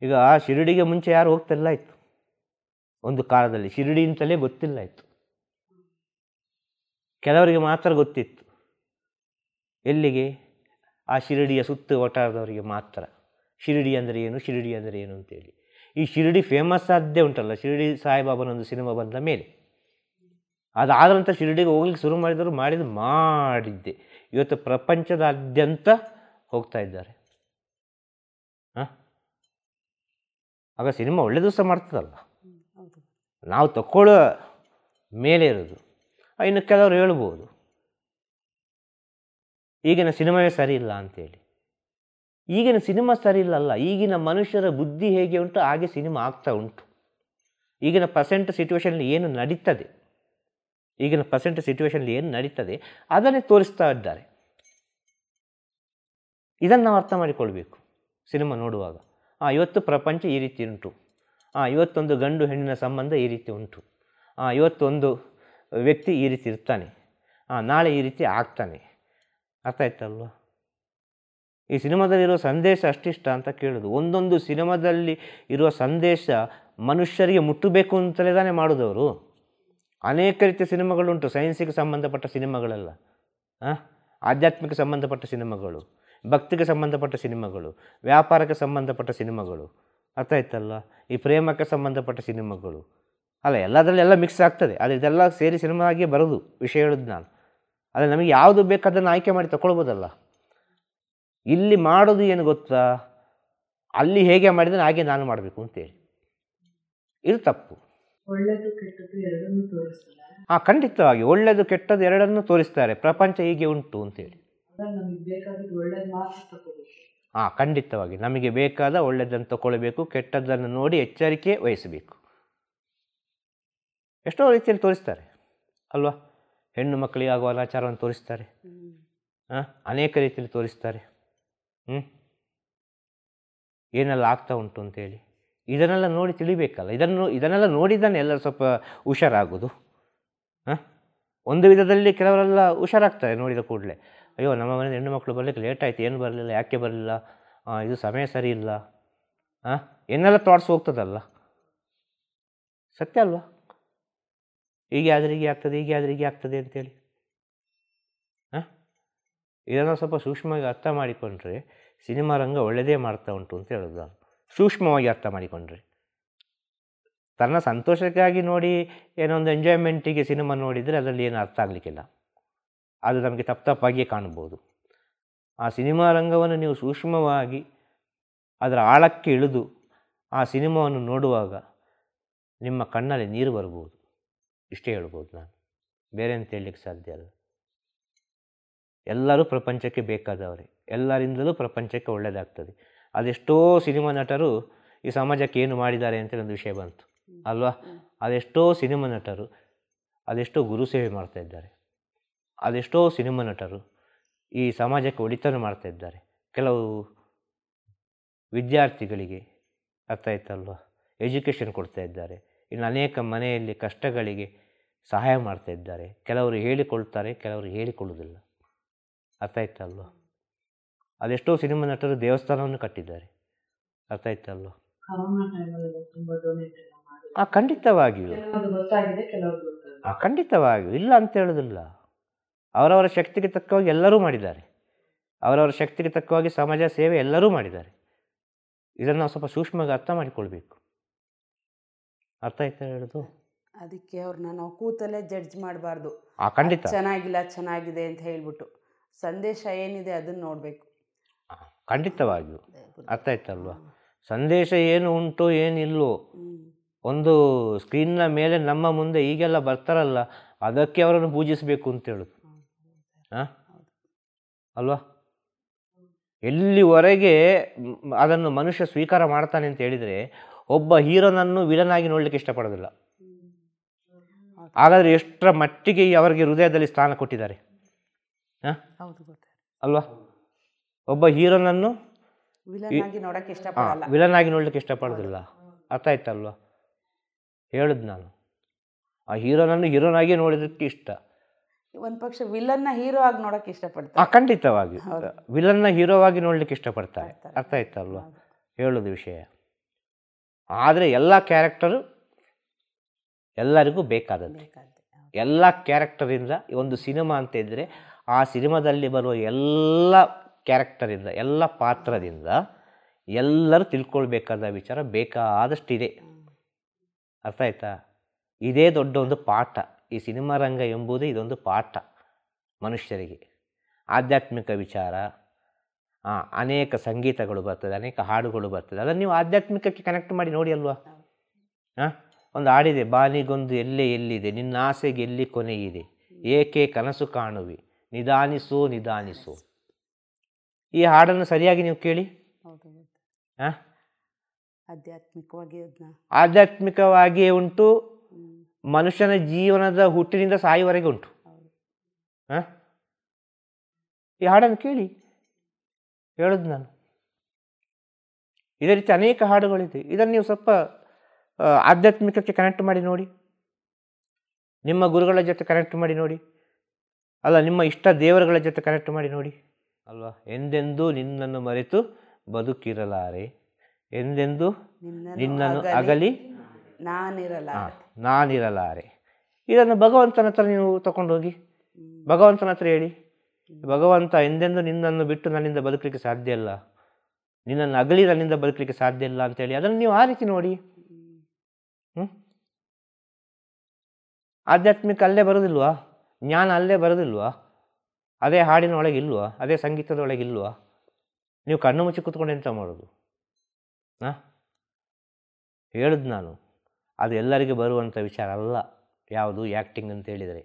Speaker 3: ಈಗ ಶಿರಡಿಗೆ ಮುಂಚೆ ಯಾರು ಹೋಗ್ತಿಲ್ಲ ಇತ್ತು. ಒಂದು ಕಾಲದಲ್ಲಿ ಶಿರಡಿ ಅಂತಲೇ ಗೊತ್ತಿಲ್ಲ ಇತ್ತು. ಕೆಲವರಿಗೆ ಮಾತ್ರ ಗೊತ್ತಿತ್ತು. ಎಲ್ಲಿಗೆ? ಆ ಶಿರಡಿಯ ಸುತ್ತು ವಟಾರದವರಿಗೆ ಮಾತ್ರ. ಶಿರಡಿ ಅಂದರೆ ಏನು, ಶಿರಡಿ ಅಂದರೆ ಏನು ಅಂತೇಳಿ. ಈ ಶಿರಡಿ ಫೇಮಸ್ ಆದ್ದೇ ಉಂಟಲ್ಲ, ಶಿರಡಿ ಸಾಯಿಬಾಬನೊಂದು ಸಿನಿಮಾ ಬಂದ ಮೇಲೆ. ಅದಾದಂಥ ಶಿರಡಿಗೆ ಹೋಗ್ಲಿಕ್ಕೆ ಶುರು ಮಾಡಿದವರು ಮಾಡಿದ್ದೆ. ಇವತ್ತು ಪ್ರಪಂಚದಾದ್ಯಂತ ಹೋಗ್ತಾ ಇದ್ದಾರೆ. ಆಗ ಸಿನಿಮಾ ಒಳ್ಳೆಯದು ಸಹ ಮಾಡ್ತದಲ್ಲ, ನಾವು ತಗೊಳ್ಳೋ ಮೇಲೆ ಇರೋದು. ಇನ್ನು ಕೆಲವರು ಹೇಳ್ಬೋದು ಈಗಿನ ಸಿನಿಮಾವೇ ಸರಿ ಇಲ್ಲ ಅಂತೇಳಿ. ಈಗಿನ ಸಿನಿಮಾ ಸರಿ ಇಲ್ಲಲ್ಲ, ಈಗಿನ ಮನುಷ್ಯರ ಬುದ್ಧಿ ಹೇಗೆ ಉಂಟು ಹಾಗೆ ಸಿನಿಮಾ ಆಗ್ತಾ ಉಂಟು. ಈಗಿನ ಸಿಚುವೇಶನಲ್ಲಿ ಏನು ನಡೀತದೆ ಅದನ್ನೇ ತೋರಿಸ್ತಾ ಇದ್ದಾರೆ. ಇದನ್ನು ನಾವು ಅರ್ಥ ಮಾಡಿಕೊಳ್ಬೇಕು ಸಿನಿಮಾ ನೋಡುವಾಗ. ಇವತ್ತು ಪ್ರಪಂಚ ಈ ರೀತಿ ಉಂಟು, ಇವತ್ತೊಂದು ಗಂಡು ಹೆಣ್ಣಿನ ಸಂಬಂಧ ಈ ರೀತಿ ಉಂಟು, ಇವತ್ತೊಂದು ವ್ಯಕ್ತಿ ಈ ರೀತಿ ಇರ್ತಾನೆ, ನಾಳೆ ಈ ರೀತಿ ಆಗ್ತಾನೆ. ಅರ್ಥ ಆಯ್ತಲ್ವ? ಈ ಸಿನಿಮಾದಲ್ಲಿರೋ ಸಂದೇಶ ಅಷ್ಟಿಷ್ಟ ಅಂತ ಕೇಳೋದು. ಒಂದೊಂದು ಸಿನಿಮಾದಲ್ಲಿ ಇರುವ ಸಂದೇಶ ಮನುಷ್ಯರಿಗೆ ಮುಟ್ಟಬೇಕು ಅಂತಲೇ ತಾನೇ ಮಾಡೋದವರು. ಅನೇಕ ರೀತಿಯ ಸಿನಿಮಾಗಳುಂಟು. ಸೈನ್ಸಿಗೆ ಸಂಬಂಧಪಟ್ಟ ಸಿನಿಮಾಗಳೆಲ್ಲ, ಆಧ್ಯಾತ್ಮಿಕ ಸಂಬಂಧಪಟ್ಟ ಸಿನಿಮಾಗಳು, ಭಕ್ತಿಗೆ ಸಂಬಂಧಪಟ್ಟ ಸಿನಿಮಾಗಳು, ವ್ಯಾಪಾರಕ್ಕೆ ಸಂಬಂಧಪಟ್ಟ ಸಿನಿಮಾಗಳು. ಅರ್ಥ ಆಯ್ತಲ್ಲ? ಈ ಪ್ರೇಮಕ್ಕೆ ಸಂಬಂಧಪಟ್ಟ ಸಿನಿಮಾಗಳು ಅಲ್ಲ, ಎಲ್ಲದರಲ್ಲೆಲ್ಲ ಮಿಕ್ಸ್ ಆಗ್ತದೆ. ಆದರೆ ಇದೆಲ್ಲ ಸೇರಿ ಸಿನಿಮಾ ಆಗಿಯೇ ಬರೋದು. ವಿಷಯ ಹೇಳೋದು ನಾನು. ಆದರೆ ನಮಗೆ ಯಾವುದು ಬೇಕು ಅದನ್ನು ಆಯ್ಕೆ ಮಾಡಿ ತಗೊಳ್ಬೋದಲ್ಲ. ಇಲ್ಲಿ ಮಾಡೋದು ಏನು ಗೊತ್ತಾ, ಅಲ್ಲಿ ಹೇಗೆ ಮಾಡಿದರೆ ಹಾಗೆ ನಾನು ಮಾಡಬೇಕು ಅಂತೇಳಿ. ಇದು ತಪ್ಪು.
Speaker 2: ಒಳ್ಳೆಯದು ಕೆಟ್ಟದ್ದು ಎರಡನ್ನೂ ತೋರಿಸ್ತಾರೆ.
Speaker 3: ಖಂಡಿತವಾಗಿ ಒಳ್ಳೆಯದು ಕೆಟ್ಟದ್ದು ಎರಡನ್ನೂ ತೋರಿಸ್ತಾರೆ. ಪ್ರಪಂಚ ಹೀಗೆ ಉಂಟು ಅಂತೇಳಿ.
Speaker 2: ನಮಗೆ ಬೇಕಾದ ಒಳ್ಳೆಯದು ಮಾತ್ರ ತಗೋಬೇಕು.
Speaker 3: ಖಂಡಿತವಾಗಿ ನಮಗೆ ಬೇಕಾದ ಒಳ್ಳೆಯದನ್ನು ತಗೊಳ್ಬೇಕು, ಕೆಟ್ಟದ್ದನ್ನು ನೋಡಿ ಎಚ್ಚರಿಕೆ ವಹಿಸಬೇಕು. ಎಷ್ಟೋ ರೀತಿಯಲ್ಲಿ ತೋರಿಸ್ತಾರೆ ಅಲ್ವಾ? ಹೆಣ್ಣು ಮಕ್ಕಳಿಗೆ ಆಗುವ ಅನಾಚಾರವನ್ನು ತೋರಿಸ್ತಾರೆ, ಅನೇಕ ರೀತಿಯಲ್ಲಿ ತೋರಿಸ್ತಾರೆ. ಏನೆಲ್ಲ ಆಗ್ತಾ ಉಂಟು ಅಂತೇಳಿ ಇದನ್ನೆಲ್ಲ ನೋಡಿ ತಿಳಿಬೇಕಲ್ಲ. ಇದನ್ನೆಲ್ಲ ನೋಡಿದ್ದಾನೆ ಎಲ್ಲರೂ ಸ್ವಲ್ಪ ಹುಷಾರಾಗೋದು. ಒಂದು ವಿಧದಲ್ಲಿ ಕೆಲವರೆಲ್ಲ ಹುಷಾರಾಗ್ತಾರೆ ನೋಡಿದ ಕೂಡಲೇ. ಅಯ್ಯೋ, ನಮ್ಮ ಮನೆಯಿಂದ ಹೆಣ್ಣು ಮಕ್ಕಳು ಬರಲಿಕ್ಕೆ ಲೇಟ್ ಆಯಿತು, ಏನು ಬರಲಿಲ್ಲ, ಯಾಕೆ ಬರಲಿಲ್ಲ, ಇದು ಸಮಯ ಸರಿ ಇಲ್ಲ, ಏನೆಲ್ಲ ಥಾಟ್ಸ್ ಹೋಗ್ತದಲ್ಲ. ಸತ್ಯ ಅಲ್ವಾ? ಹೀಗೆ ಆದರೆ ಹೀಗೆ ಆಗ್ತದೆ, ಹೀಗೆ ಆದರೆ ಹೀಗೆ ಆಗ್ತದೆ ಅಂತೇಳಿ. ಇದನ್ನು ಸ್ವಲ್ಪ ಸೂಕ್ಷ್ಮವಾಗಿ ಅರ್ಥ ಮಾಡಿಕೊಂಡ್ರೆ ಸಿನಿಮಾ ರಂಗ ಒಳ್ಳೆಯದೇ ಮಾಡ್ತಾ ಉಂಟು ಅಂತ ಹೇಳೋದು ನಾನು. ಸೂಕ್ಷ್ಮವಾಗಿ ಅರ್ಥ ಮಾಡಿಕೊಂಡ್ರೆ, ತನ್ನ ಸಂತೋಷಕ್ಕಾಗಿ ನೋಡಿ ಏನೋ ಒಂದು ಎಂಜಾಯ್ಮೆಂಟಿಗೆ ಸಿನಿಮಾ ನೋಡಿದರೆ ಅದರಲ್ಲಿ ಏನು ಅರ್ಥ ಆಗಲಿಕ್ಕಿಲ್ಲ. ಅದು ನಮಗೆ ತಪ್ಪಾಗಿಯೇ ಕಾಣ್ಬೋದು. ಆ ಸಿನಿಮಾ ರಂಗವನ್ನು ನೀವು ಸೂಕ್ಷ್ಮವಾಗಿ ಅದರ ಆಳಕ್ಕೆ ಇಳಿದು ಆ ಸಿನಿಮಾವನ್ನು ನೋಡುವಾಗ ನಿಮ್ಮ ಕಣ್ಣಲ್ಲಿ ನೀರು ಬರ್ಬೋದು. ಇಷ್ಟೇ ಹೇಳ್ಬೋದು ನಾನು, ಬೇರೆ ಅಂತ ಹೇಳಲಿಕ್ಕೆ ಸಾಧ್ಯ ಅಲ್ಲ. ಎಲ್ಲರೂ ಪ್ರಪಂಚಕ್ಕೆ ಬೇಕಾದವರೇ, ಎಲ್ಲರಿಂದಲೂ ಪ್ರಪಂಚಕ್ಕೆ ಒಳ್ಳೆಯದಾಗ್ತದೆ. ಅದೆಷ್ಟೋ ಸಿನಿಮಾ ನಟರು ಈ ಸಮಾಜಕ್ಕೆ ಏನು ಮಾಡಿದ್ದಾರೆ ಅಂತೇಳಿ ಒಂದು ವಿಷಯ ಬಂತು ಅಲ್ವಾ? ಅದೆಷ್ಟೋ ಸಿನಿಮಾ ನಟರು ಅದೆಷ್ಟೋ ಗುರು ಸೇವೆ ಮಾಡ್ತಾ ಇದ್ದಾರೆ. ಅದೆಷ್ಟೋ ಸಿನಿಮಾ ನಟರು ಈ ಸಮಾಜಕ್ಕೆ ಒಳಿತನ ಮಾಡ್ತಾ ಇದ್ದಾರೆ. ಕೆಲವು ವಿದ್ಯಾರ್ಥಿಗಳಿಗೆ, ಅರ್ಥ ಆಯ್ತಲ್ವ, ಎಜುಕೇಷನ್ ಕೊಡ್ತಾ ಇದ್ದಾರೆ. ಇನ್ನು ಅನೇಕ ಮನೆಯಲ್ಲಿ ಕಷ್ಟಗಳಿಗೆ ಸಹಾಯ ಮಾಡ್ತಾ ಇದ್ದಾರೆ. ಕೆಲವರು ಹೇಳಿಕೊಳ್ತಾರೆ, ಕೆಲವರು ಹೇಳಿಕೊಳ್ಳುವುದಿಲ್ಲ. ಅರ್ಥ ಆಯ್ತಲ್ವ? ಅದೆಷ್ಟೋ ಸಿನಿಮಾ ನಟರು ದೇವಸ್ಥಾನವನ್ನು ಕಟ್ಟಿದ್ದಾರೆ. ಅರ್ಥ ಆಯ್ತಲ್ವ? ಖಂಡಿತವಾಗಿಯೂ ಖಂಡಿತವಾಗಿಯೂ ಇಲ್ಲ ಅಂತ ಹೇಳೋದಿಲ್ಲ. ಅವರವರ ಶಕ್ತಿಗೆ ತಕ್ಕವಾಗಿ ಎಲ್ಲರೂ ಮಾಡಿದ್ದಾರೆ. ಅವರವರ ಶಕ್ತಿಗೆ ತಕ್ಕವಾಗಿ ಸಮಾಜ ಸೇವೆ ಎಲ್ಲರೂ ಮಾಡಿದ್ದಾರೆ. ಇದನ್ನು ನಾವು ಸ್ವಲ್ಪ ಸೂಕ್ಷ್ಮವಾಗಿ ಅರ್ಥ ಮಾಡಿಕೊಳ್ಬೇಕು. ಅರ್ಥ ಆಯ್ತಾ ಹೇಳೋದು?
Speaker 2: ಅದಕ್ಕೆ ಅವ್ರನ್ನ ನಾವು ಕೂತಲ್ಲೇ ಜಡ್ಜ್ ಮಾಡಬಾರ್ದು.
Speaker 3: ಖಂಡಿತ
Speaker 2: ಚೆನ್ನಾಗಿಲ್ಲ ಚೆನ್ನಾಗಿದೆ ಅಂತ ಹೇಳ್ಬಿಟ್ಟು ಸಂದೇಶ ಏನಿದೆ ಅದನ್ನು ನೋಡಬೇಕು.
Speaker 3: ಖಂಡಿತವಾಗಿಯೂ. ಅರ್ಥ ಆಯ್ತಲ್ವ? ಸಂದೇಶ ಏನು ಉಂಟು ಏನಿಲ್ಲೋ, ಒಂದು ಸ್ಕ್ರೀನ್ನ ಮೇಲೆ ನಮ್ಮ ಮುಂದೆ ಈಗೆಲ್ಲ ಬರ್ತಾರಲ್ಲ, ಅದಕ್ಕೆ ಅವರನ್ನು ಪೂಜಿಸಬೇಕು ಅಂತ ಹೇಳೋದು ಅಲ್ವಾ? ಎಲ್ಲಿವರೆಗೆ ಅದನ್ನು ಮನುಷ್ಯ ಸ್ವೀಕಾರ ಮಾಡ್ತಾನೆ ಅಂತ ಹೇಳಿದರೆ ಒಬ್ಬ ಹೀರೋನನ್ನು ವಿಲನ್ ಆಗಿ ನೋಡಲಿಕ್ಕೆ ಇಷ್ಟಪಡೋದಿಲ್ಲ. ಹಾಗಾದರೆ ಎಷ್ಟರ ಮಟ್ಟಿಗೆ ಅವರಿಗೆ ಹೃದಯದಲ್ಲಿ ಸ್ಥಾನ ಕೊಟ್ಟಿದ್ದಾರೆ ಅಲ್ವಾ? ಒಬ್ಬ ಹೀರೋನನ್ನು ವಿಲನ್ ಆಗಿ ನೋಡ್ಲಿಕ್ಕೆ ಇಷ್ಟಪಡೋದಿಲ್ಲ. ಅರ್ಥ ಆಯ್ತಲ್ವಾ? ಹೇಳುದು ನಾನು, ಆ ಹೀರೋನನ್ನು ಹೀರೋನಾಗಿ ನೋಡೋದಕ್ಕೆ ಇಷ್ಟ.
Speaker 2: ಒಂದು ಪಕ್ಷ ವಿಲನ್ನ ಹೀರೋ ಆಗಿ ನೋಡೋಕೆ ಇಷ್ಟಪಡ್ತಾರೆ.
Speaker 3: ಖಂಡಿತವಾಗಿ ವಿಲನ್ನ ಹೀರೋವಾಗಿ ನೋಡ್ಲಿಕ್ಕೆ ಇಷ್ಟಪಡ್ತಾರೆ. ಅರ್ಥ ಆಯ್ತಲ್ವಾ ಹೇಳೋದು ವಿಷಯ? ಆದರೆ ಎಲ್ಲ ಕ್ಯಾರೆಕ್ಟರು ಎಲ್ಲರಿಗೂ ಬೇಕಾದದ್ದು. ಎಲ್ಲ ಕ್ಯಾರೆಕ್ಟರಿಂದ ಒಂದು ಸಿನಿಮಾ ಅಂತ ಇದ್ದರೆ ಆ ಸಿನಿಮಾದಲ್ಲಿ ಬರುವ ಎಲ್ಲ ಕ್ಯಾರೆಕ್ಟರಿಂದ, ಎಲ್ಲ ಪಾತ್ರದಿಂದ ಎಲ್ಲರೂ ತಿಳ್ಕೊಳ್ಬೇಕಾದ ವಿಚಾರ ಬೇಕಾದಷ್ಟಿದೆ. ಅರ್ಥ ಆಯ್ತಾ? ಇದೇ ದೊಡ್ಡ ಒಂದು ಪಾಠ. ಈ ಸಿನಿಮಾ ರಂಗ ಎಂಬುದು ಇದೊಂದು ಪಾಠ ಮನುಷ್ಯರಿಗೆ. ಆಧ್ಯಾತ್ಮಿಕ ವಿಚಾರ, ಅನೇಕ ಸಂಗೀತಗಳು ಬರ್ತದೆ, ಅನೇಕ ಹಾಡುಗಳು ಬರ್ತದೆ. ಅದನ್ನು ನೀವು ಆಧ್ಯಾತ್ಮಿಕಕ್ಕೆ ಕನೆಕ್ಟ್ ಮಾಡಿ ನೋಡಿ ಅಲ್ವಾ? ಒಂದು ಹಾಡಿದೆ, ಬಾನಿಗೊಂದು ಎಲ್ಲೆ ಎಲ್ಲಿದೆ, ನಿನ್ನ ಆಸೆಗೆ ಎಲ್ಲಿ ಕೊನೆಯಿದೆ, ಏಕೆ ಕನಸು ಕಾಣುವಿ, ನಿಧಾನಿಸೋ ನಿಧಾನಿಸೋ. ಈ ಹಾಡನ್ನು ಸರಿಯಾಗಿ ನೀವು ಕೇಳಿ. ಆಧ್ಯಾತ್ಮಿಕವಾಗಿಯೇ ಉಂಟು, ಮನುಷ್ಯನ ಜೀವನದ ಹುಟ್ಟಿನಿಂದ ಸಾಯುವವರೆಗೆ ಉಂಟು. ಈ ಹಾಡನ್ನು ಕೇಳಿ, ಹೇಳೋದು ನಾನು. ಇದೇ ರೀತಿ ಅನೇಕ ಹಾಡುಗಳಿದೆ. ಇದನ್ನು ನೀವು ಸ್ವಲ್ಪ ಆಧ್ಯಾತ್ಮಿಕಕ್ಕೆ ಕನೆಕ್ಟ್ ಮಾಡಿ ನೋಡಿ, ನಿಮ್ಮ ಗುರುಗಳ ಜೊತೆ ಕನೆಕ್ಟ್ ಮಾಡಿ ನೋಡಿ, ಅಲ್ಲ ನಿಮ್ಮ ಇಷ್ಟ ದೇವರುಗಳ ಜೊತೆ ಕನೆಕ್ಟ್ ಮಾಡಿ ನೋಡಿ ಅಲ್ವಾ? ಎಂದೆಂದೂ ನಿನ್ನನ್ನು ಮರೆತು ಬದುಕಿರಲಾರೆ, ಎಂದೆಂದೂ ನಿನ್ನನ್ನು ಅಗಲಿ ನಾನಿರಲಾರೆ. ಇದನ್ನು ಭಗವಂತನ ಹತ್ರ ನೀವು ತಗೊಂಡೋಗಿ ಭಗವಂತನ ಹತ್ರ ಹೇಳಿ, ಭಗವಂತ ಎಂದೆಂದೂ ನಿನ್ನನ್ನು ಬಿಟ್ಟು ನನ್ನಿಂದ ಬದುಕಲಿಕ್ಕೆ ಸಾಧ್ಯ ಇಲ್ಲ, ನಿನ್ನನ್ನು ಅಗಲಿ ನನ್ನಿಂದ ಬದುಕಲಿಕ್ಕೆ ಸಾಧ್ಯ ಇಲ್ಲ ಅಂತೇಳಿ ಅದನ್ನು ನೀವು ಆ ರೀತಿ ನೋಡಿ. ಆಧ್ಯಾತ್ಮಿಕ ಅಲ್ಲೇ ಬರೋದಿಲ್ವಾ? ಜ್ಞಾನ ಅಲ್ಲೇ ಬರೋದಿಲ್ವಾ? ಅದೇ ಹಾಡಿನ ಒಳಗಿಲ್ವಾ? ಅದೇ ಸಂಗೀತದ ಒಳಗಿಲ್ವಾ? ನೀವು ಕಣ್ಣು ಮುಚ್ಚಿ ಕೂತ್ಕೊಂಡು ಎಂತ ಮಾಡೋದು? ಹೇಳುದು ನಾನು, ಅದು ಎಲ್ಲರಿಗೆ ಬರುವಂಥ ವಿಚಾರ ಅಲ್ಲ. ಯಾವುದು ಆ್ಯಕ್ಟಿಂಗ್ ಅಂತ ಹೇಳಿದರೆ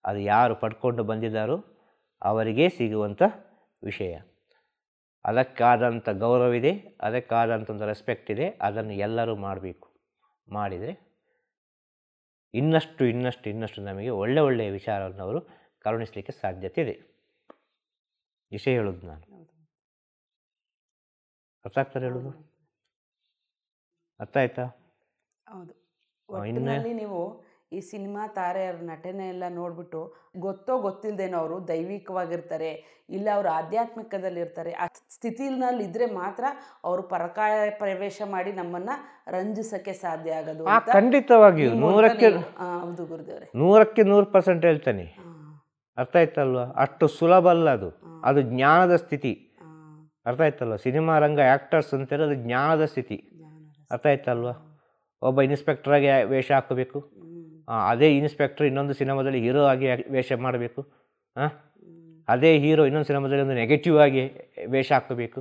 Speaker 3: ಅದು ಯಾರು ಪಡ್ಕೊಂಡು ಬಂದಿದ್ದಾರೋ ಅವರಿಗೇ ಸಿಗುವಂಥ ವಿಷಯ. ಅದಕ್ಕಾದಂಥ ಗೌರವಿದೆ, ಅದಕ್ಕಾದಂಥ ಒಂದು ರೆಸ್ಪೆಕ್ಟ್ ಇದೆ. ಅದನ್ನು ಎಲ್ಲರೂ ಮಾಡಬೇಕು. ಮಾಡಿದರೆ ಇನ್ನಷ್ಟು ನಮಗೆ ಒಳ್ಳೆಯ ವಿಚಾರವನ್ನು ಅವರು ಕರುಣಿಸಲಿಕ್ಕೆ ಸಾಧ್ಯತೆ ಇದೆ. ವಿಷಯ ಹೇಳೋದು ನಾನು. ಅರ್ಥ ಆಗ್ತಾರೆ ಹೇಳೋದು? ಅರ್ಥ ಆಯ್ತಾ?
Speaker 2: ಹೌದು. ಒಟ್ಟಿನಲ್ಲಿ ನೀವು ಈ ಸಿನಿಮಾ ತಾರೆಯರ ನಟನೆ ಎಲ್ಲ ನೋಡಿಬಿಟ್ಟು ಗೊತ್ತಿಲ್ಲದೇನೋ ಅವರು ದೈವಿಕವಾಗಿರ್ತಾರೆ, ಇಲ್ಲ ಅವರು ಆಧ್ಯಾತ್ಮಿಕದಲ್ಲಿರ್ತಾರೆ, ಆ ಸ್ಥಿತಿನಲ್ಲಿ ಇದ್ದರೆ ಮಾತ್ರ ಅವರು ಪರಕಾಯ ಪ್ರವೇಶ ಮಾಡಿ ನಮ್ಮನ್ನು ರಂಜಿಸೋಕ್ಕೆ ಸಾಧ್ಯ ಆಗೋದು.
Speaker 3: ಖಂಡಿತವಾಗಿಯೂ 100ಕ್ಕೆ
Speaker 2: ಹೌದು ಗುರುದೇವ್ರೆ,
Speaker 3: 100ಕ್ಕೆ 100% ಹೇಳ್ತಾನೆ. ಅರ್ಥ ಆಯ್ತಲ್ವ? ಅಷ್ಟು ಸುಲಭ ಅಲ್ಲ ಅದು. ಅದು ಜ್ಞಾನದ ಸ್ಥಿತಿ. ಅರ್ಥ ಆಯ್ತಲ್ವ? ಸಿನಿಮಾ ರಂಗ ಆ್ಯಕ್ಟರ್ಸ್ ಅಂತೇಳಿ ಅದು ಜ್ಞಾನದ ಸ್ಥಿತಿ. ಅರ್ಥ ಆಯ್ತಲ್ವ? ಒಬ್ಬ ಇನ್ಸ್ಪೆಕ್ಟರಾಗಿ ವೇಷ ಹಾಕಬೇಕು, ಅದೇ ಇನ್ಸ್ಪೆಕ್ಟರ್ ಇನ್ನೊಂದು ಸಿನಿಮಾದಲ್ಲಿ ಹೀರೋ ಆಗಿ ವೇಷ ಮಾಡಬೇಕು, ಅದೇ ಹೀರೋ ಇನ್ನೊಂದು ಸಿನಿಮಾದಲ್ಲಿ ಒಂದು ನೆಗೆಟಿವ್ ಆಗಿ ವೇಷ ಹಾಕಬೇಕು.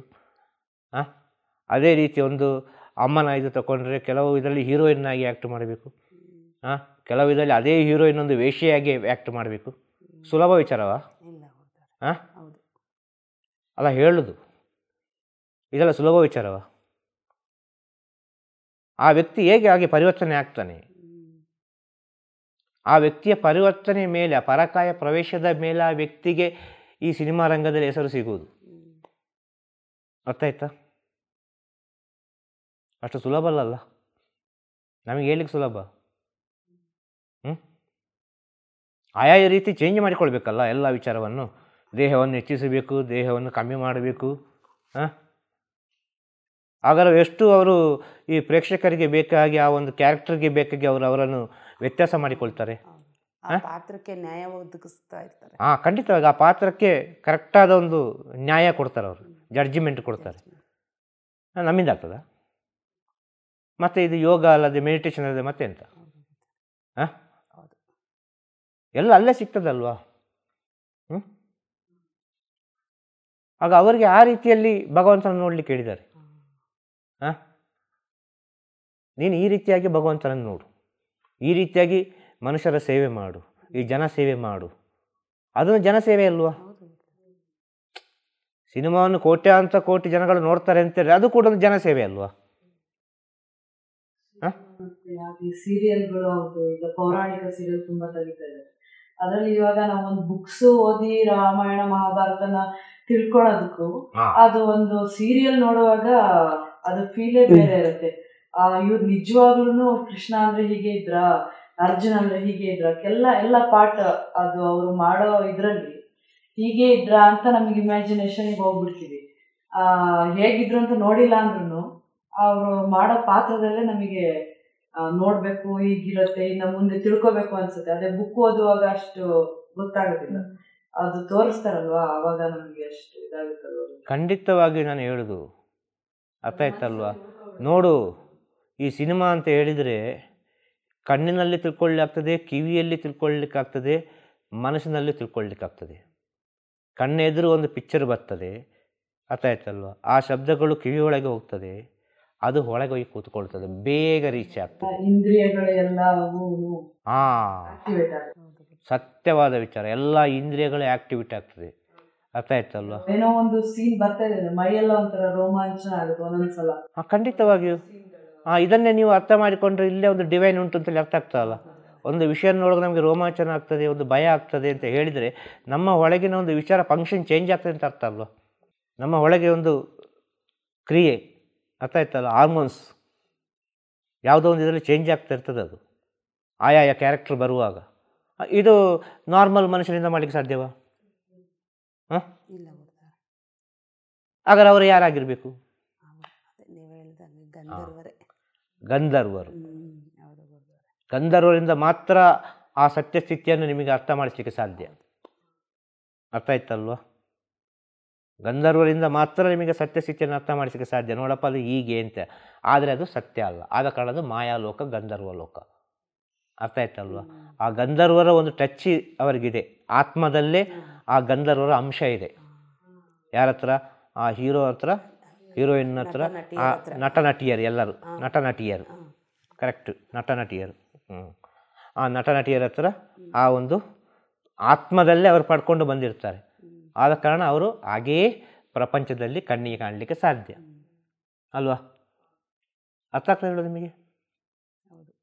Speaker 3: ಅದೇ ರೀತಿ ಒಂದು ಅಮ್ಮನ ಇದು ತಗೊಂಡ್ರೆ ಕೆಲವು ಇದರಲ್ಲಿ ಹೀರೋಯಿನ್ ಆಗಿ ಆ್ಯಕ್ಟ್ ಮಾಡಬೇಕು, ಕೆಲವು ಇದರಲ್ಲಿ ಅದೇ ಹೀರೋಯಿನ್ ಒಂದು ವೇಷಿಯಾಗಿ ಆ್ಯಕ್ಟ್ ಮಾಡಬೇಕು. ಸುಲಭ ವಿಚಾರವಾ? ಅಲ್ಲ ಹೇಳುದು, ಇದೆಲ್ಲ ಸುಲಭ ವಿಚಾರವಾ? ಆ ವ್ಯಕ್ತಿ ಹೇಗೆ ಹಾಗೆ ಪರಿವರ್ತನೆ ಆಗ್ತಾನೆ, ಆ ವ್ಯಕ್ತಿಯ ಪರಿವರ್ತನೆ ಮೇಲೆ, ಆ ಪರಕಾಯ ಪ್ರವೇಶದ ಮೇಲೆ ಆ ವ್ಯಕ್ತಿಗೆ ಈ ಸಿನಿಮಾ ರಂಗದಲ್ಲಿ ಹೆಸರು ಸಿಗುವುದು. ಅರ್ಥ ಆಯ್ತಾ? ಅಷ್ಟು ಸುಲಭ ಅಲ್ಲಲ್ಲ, ನಮಗೆ ಹೇಳಲಿಕ್ಕೆ ಸುಲಭ. ಆಯಾ ರೀತಿ ಚೇಂಜ್ ಮಾಡಿಕೊಳ್ಬೇಕಲ್ಲ ಎಲ್ಲ ವಿಚಾರವನ್ನು. ದೇಹವನ್ನು ಹೆಚ್ಚಿಸಬೇಕು, ದೇಹವನ್ನು ಕಮ್ಮಿ ಮಾಡಬೇಕು. ಹಾಗಾದ್ರೆ ಎಷ್ಟು ಅವರು ಈ ಪ್ರೇಕ್ಷಕರಿಗೆ ಬೇಕಾಗಿ, ಆ ಒಂದು ಕ್ಯಾರೆಕ್ಟರ್ಗೆ ಬೇಕಾಗಿ ಅವರನ್ನು ವ್ಯತ್ಯಾಸ ಮಾಡಿಕೊಳ್ತಾರೆ.
Speaker 2: ಪಾತ್ರಕ್ಕೆ ನ್ಯಾಯ ಒದಗಿಸ್ತಾ ಇರ್ತಾರೆ.
Speaker 3: ಖಂಡಿತವಾಗಿ ಆ ಪಾತ್ರಕ್ಕೆ ಕರೆಕ್ಟಾದ ಒಂದು ನ್ಯಾಯ ಕೊಡ್ತಾರೆ, ಅವರು ಜಡ್ಜಿಮೆಂಟ್ ಕೊಡ್ತಾರೆ. ನಮ್ಮಿಂದ ಆಗ್ತದ? ಮತ್ತು ಇದು ಯೋಗ ಅಲ್ಲದೆ, ಮೆಡಿಟೇಷನ್ ಅಲ್ಲದೆ ಮತ್ತೆ ಎಂತ? ಎಲ್ಲ ಅಲ್ಲೇ ಸಿಗ್ತದಲ್ವಾ? ಆಗ ಅವರಿಗೆ ಆ ರೀತಿಯಲ್ಲಿ ಭಗವಂತನ ನೋಡ್ಲಿಕ್ಕೆ ಹೇಳಿದ್ದಾರೆ. ನೀನು ಈ ರೀತಿಯಾಗಿ ಭಗವಂತನನ್ನು ನೋಡು, ಈ ರೀತಿಯಾಗಿ ಮನುಷ್ಯರ ಸೇವೆ ಮಾಡು, ಈ ಜನ ಸೇವೆ ಮಾಡು. ಅದನ್ನು ಜನಸೇವೆ ಅಲ್ವಾ? ಸಿನಿಮಾವನ್ನು ಕೋಟ್ಯಾಂತರ ಕೋಟಿ ಜನಗಳು ನೋಡ್ತಾರೆ ಅಂತೇಳಿ ಅದು ಕೂಡ ಒಂದು ಜನಸೇವೆ ಅಲ್ವಾ?
Speaker 4: ಹಾಗೆ ಸೀರಿಯಲ್ಗಳು ಹೌದು, ಈಗ ಪೌರಾಣಿಕ ಸೀರಿಯಲ್ ತುಂಬಾ ತೆಗಿತಾ ಇದ್ದಾರೆ. ಅದರಲ್ಲಿ ಇವಾಗ ನಾವೊಂದು ಬುಕ್ಸ್ ಓದಿ ರಾಮಾಯಣ ಮಹಾಭಾರತನ ತಿಳ್ಕೊಳ್ಳೋದಕ್ಕೂ ಅದು ಒಂದು ಸೀರಿಯಲ್ ನೋಡುವಾಗ ಅದು ಫೀಲೇ ಬೇರೆ ಇರುತ್ತೆ. ಇವ್ರು ನಿಜವಾಗ್ಲೂ ಕೃಷ್ಣ ಅಂದ್ರೆ ಹೀಗೆ ಇದ್ರ, ಅರ್ಜುನ್ ಅಂದ್ರೆ ಹೀಗೆ ಇದ್ರ, ಎಲ್ಲ ಪಾಠ ಅದು ಅವ್ರು ಮಾಡೋ ಇದ್ರಲ್ಲಿ ಹೀಗೆ ಇದ್ರ ಅಂತ ನಮ್ಗೆ ಇಮ್ಯಾಜಿನೇಷನ್ಗೆ ಹೋಗ್ಬಿಡ್ತೀವಿ. ಹೇಗಿದ್ರು ಅಂತ ನೋಡಿಲ್ಲ ಅಂದ್ರೂ ಅವರು ಮಾಡೋ ಪಾತ್ರದಲ್ಲೇ ನಮಗೆ ನೋಡ್ಬೇಕು, ಹೀಗಿರುತ್ತೆ, ಇನ್ನು ಮುಂದೆ ತಿಳ್ಕೊಬೇಕು ಅನ್ಸುತ್ತೆ. ಅದೇ ಬುಕ್ ಓದುವಾಗ ಅಷ್ಟು ಗೊತ್ತಾಗೋದಿಲ್ಲ, ಅದು ತೋರಿಸ್ತಾರಲ್ವಾ ಅವಾಗ ನಮಗೆ ಅಷ್ಟು ಇದಾಗುತ್ತಲ್ವ.
Speaker 3: ಖಂಡಿತವಾಗಿ ನಾನು ಹೇಳುದು ಅರ್ಥ ಆಯ್ತಲ್ವಾ? ನೋಡು, ಈ ಸಿನಿಮಾ ಅಂತ ಹೇಳಿದರೆ ಕಣ್ಣಿನಲ್ಲಿ ತಿಳ್ಕೊಳ್ಳಿಕ್ಕಾಗ್ತದೆ, ಕಿವಿಯಲ್ಲಿ ತಿಳ್ಕೊಳ್ಳಿಕ್ಕಾಗ್ತದೆ, ಮನಸ್ಸಿನಲ್ಲಿ ತಿಳ್ಕೊಳ್ಳಿಕ್ಕಾಗ್ತದೆ. ಕಣ್ಣೆದುರು ಒಂದು ಪಿಕ್ಚರ್ ಬರ್ತದೆ, ಅರ್ಥ ಆಯ್ತಲ್ವ? ಆ ಶಬ್ದಗಳು ಕಿವಿಯೊಳಗೆ ಹೋಗ್ತದೆ, ಅದು ಒಳಗೆ ಹೋಗಿ ಕೂತ್ಕೊಳ್ತದೆ, ಬೇಗ ರೀಚ್ ಆಗ್ತದೆ.
Speaker 4: ಇಂದ್ರಿಯಗಳೆಲ್ಲ
Speaker 3: ಸತ್ಯವಾದ ವಿಚಾರ. ಎಲ್ಲ ಇಂದ್ರಿಯಗಳು ಆಕ್ಟಿವಿಟಿ ಆಗ್ತದೆ, ಅರ್ಥ ಆಯ್ತಲ್ವ?
Speaker 4: ಏನೋ ಒಂದು ಸೀನ್ ಬರ್ತಾ ಇದೆ, ಮೈಯೆಲ್ಲ ಒಂಥರ ರೋಮಾಂಚನ ಆಗುತ್ತೆ ಒಂದೊಂದ್ಸಲ.
Speaker 3: ಖಂಡಿತವಾಗಿಯೂ ಇದನ್ನೇ ನೀವು ಅರ್ಥ ಮಾಡಿಕೊಂಡ್ರೆ ಇಲ್ಲೇ ಒಂದು ಡಿವೈನ್ ಉಂಟು ಅಂತೇಳಿ ಅರ್ಥ ಆಗ್ತದಲ್ಲ. ಒಂದು ವಿಷಯ ನೋಡುವಾಗ ನಮಗೆ ರೋಮಾಂಚನ ಆಗ್ತದೆ, ಒಂದು ಭಯ ಆಗ್ತದೆ ಅಂತ ಹೇಳಿದರೆ ನಮ್ಮ ಒಳಗಿನ ಒಂದು ವಿಚಾರ ಫಂಕ್ಷನ್ ಚೇಂಜ್ ಆಗ್ತದೆ ಅಂತ ಅರ್ಥ ಅಲ್ವ? ನಮ್ಮ ಒಳಗೆ ಒಂದು ಕ್ರಿಯೆ, ಅರ್ಥ ಆಯ್ತಲ್ಲ, ಹಾರ್ಮೋನ್ಸ್ ಯಾವುದೋ ಒಂದು ಇದರಲ್ಲಿ ಚೇಂಜ್ ಆಗ್ತಾ ಇರ್ತದೆ. ಅದು ಆಯಾಯ ಕ್ಯಾರೆಕ್ಟರ್ ಬರುವಾಗ ಇದು ನಾರ್ಮಲ್ ಮನುಷ್ಯನಿಂದ ಮಾಡಲಿಕ್ಕೆ ಸಾಧ್ಯವಾ? ಹಾಗಾದ್ರೆ ಅವರು ಯಾರಾಗಿರಬೇಕು? ಗಂಧರ್ವರು. ಗಂಧರ್ವರಿಂದ ಮಾತ್ರ ಆ ಸತ್ಯಸ್ಥಿತಿಯನ್ನು ನಿಮಗೆ ಅರ್ಥ ಮಾಡಿಸಲಿಕ್ಕೆ ಸಾಧ್ಯ, ಅರ್ಥ ಆಯ್ತಲ್ವ? ಗಂಧರ್ವರಿಂದ ಮಾತ್ರ ನಿಮಗೆ ಸತ್ಯಸ್ಥಿತಿಯನ್ನು ಅರ್ಥ ಮಾಡಿಸಲಿಕ್ಕೆ ಸಾಧ್ಯ. ನೋಡಪ್ಪ ಅದು ಹೀಗೆ ಅಂತ, ಆದರೆ ಅದು ಸತ್ಯ ಅಲ್ಲ. ಆದ ಕಾರಣ ಅದು ಮಾಯಾಲೋಕ, ಗಂಧರ್ವ ಲೋಕ, ಅರ್ಥ ಆಯ್ತಲ್ವ? ಆ ಗಂಧರ್ವರ ಒಂದು ಟಚ್ ಅವರಿಗಿದೆ, ಆತ್ಮದಲ್ಲೇ ಆ ಗಂಧರ್ವರ ಅಂಶ ಇದೆ. ಯಾರ ಹತ್ರ? ಆ ಹೀರೋ ಹತ್ರ, ಹೀರೋಯಿನ್ ಹತ್ರ, ಆ ನಟ ನಟಿಯರು, ಎಲ್ಲರೂ ನಟ ನಟಿಯರು, ಕರೆಕ್ಟ್, ನಟ ನಟಿಯರು. ಆ ನಟ ನಟಿಯರ ಹತ್ರ ಆ ಒಂದು ಆತ್ಮದಲ್ಲೇ ಅವರು ಪಡ್ಕೊಂಡು ಬಂದಿರ್ತಾರೆ. ಆದ ಕಾರಣ ಅವರು ಹಾಗೆಯೇ ಪ್ರಪಂಚದಲ್ಲಿ ಕಣ್ಣಿಗೆ ಕಾಣಲಿಕ್ಕೆ ಸಾಧ್ಯ ಅಲ್ವಾ? ಅರ್ಥ ಆಗ್ತದೆ ಹೇಳೋದು ನಿಮಗೆ?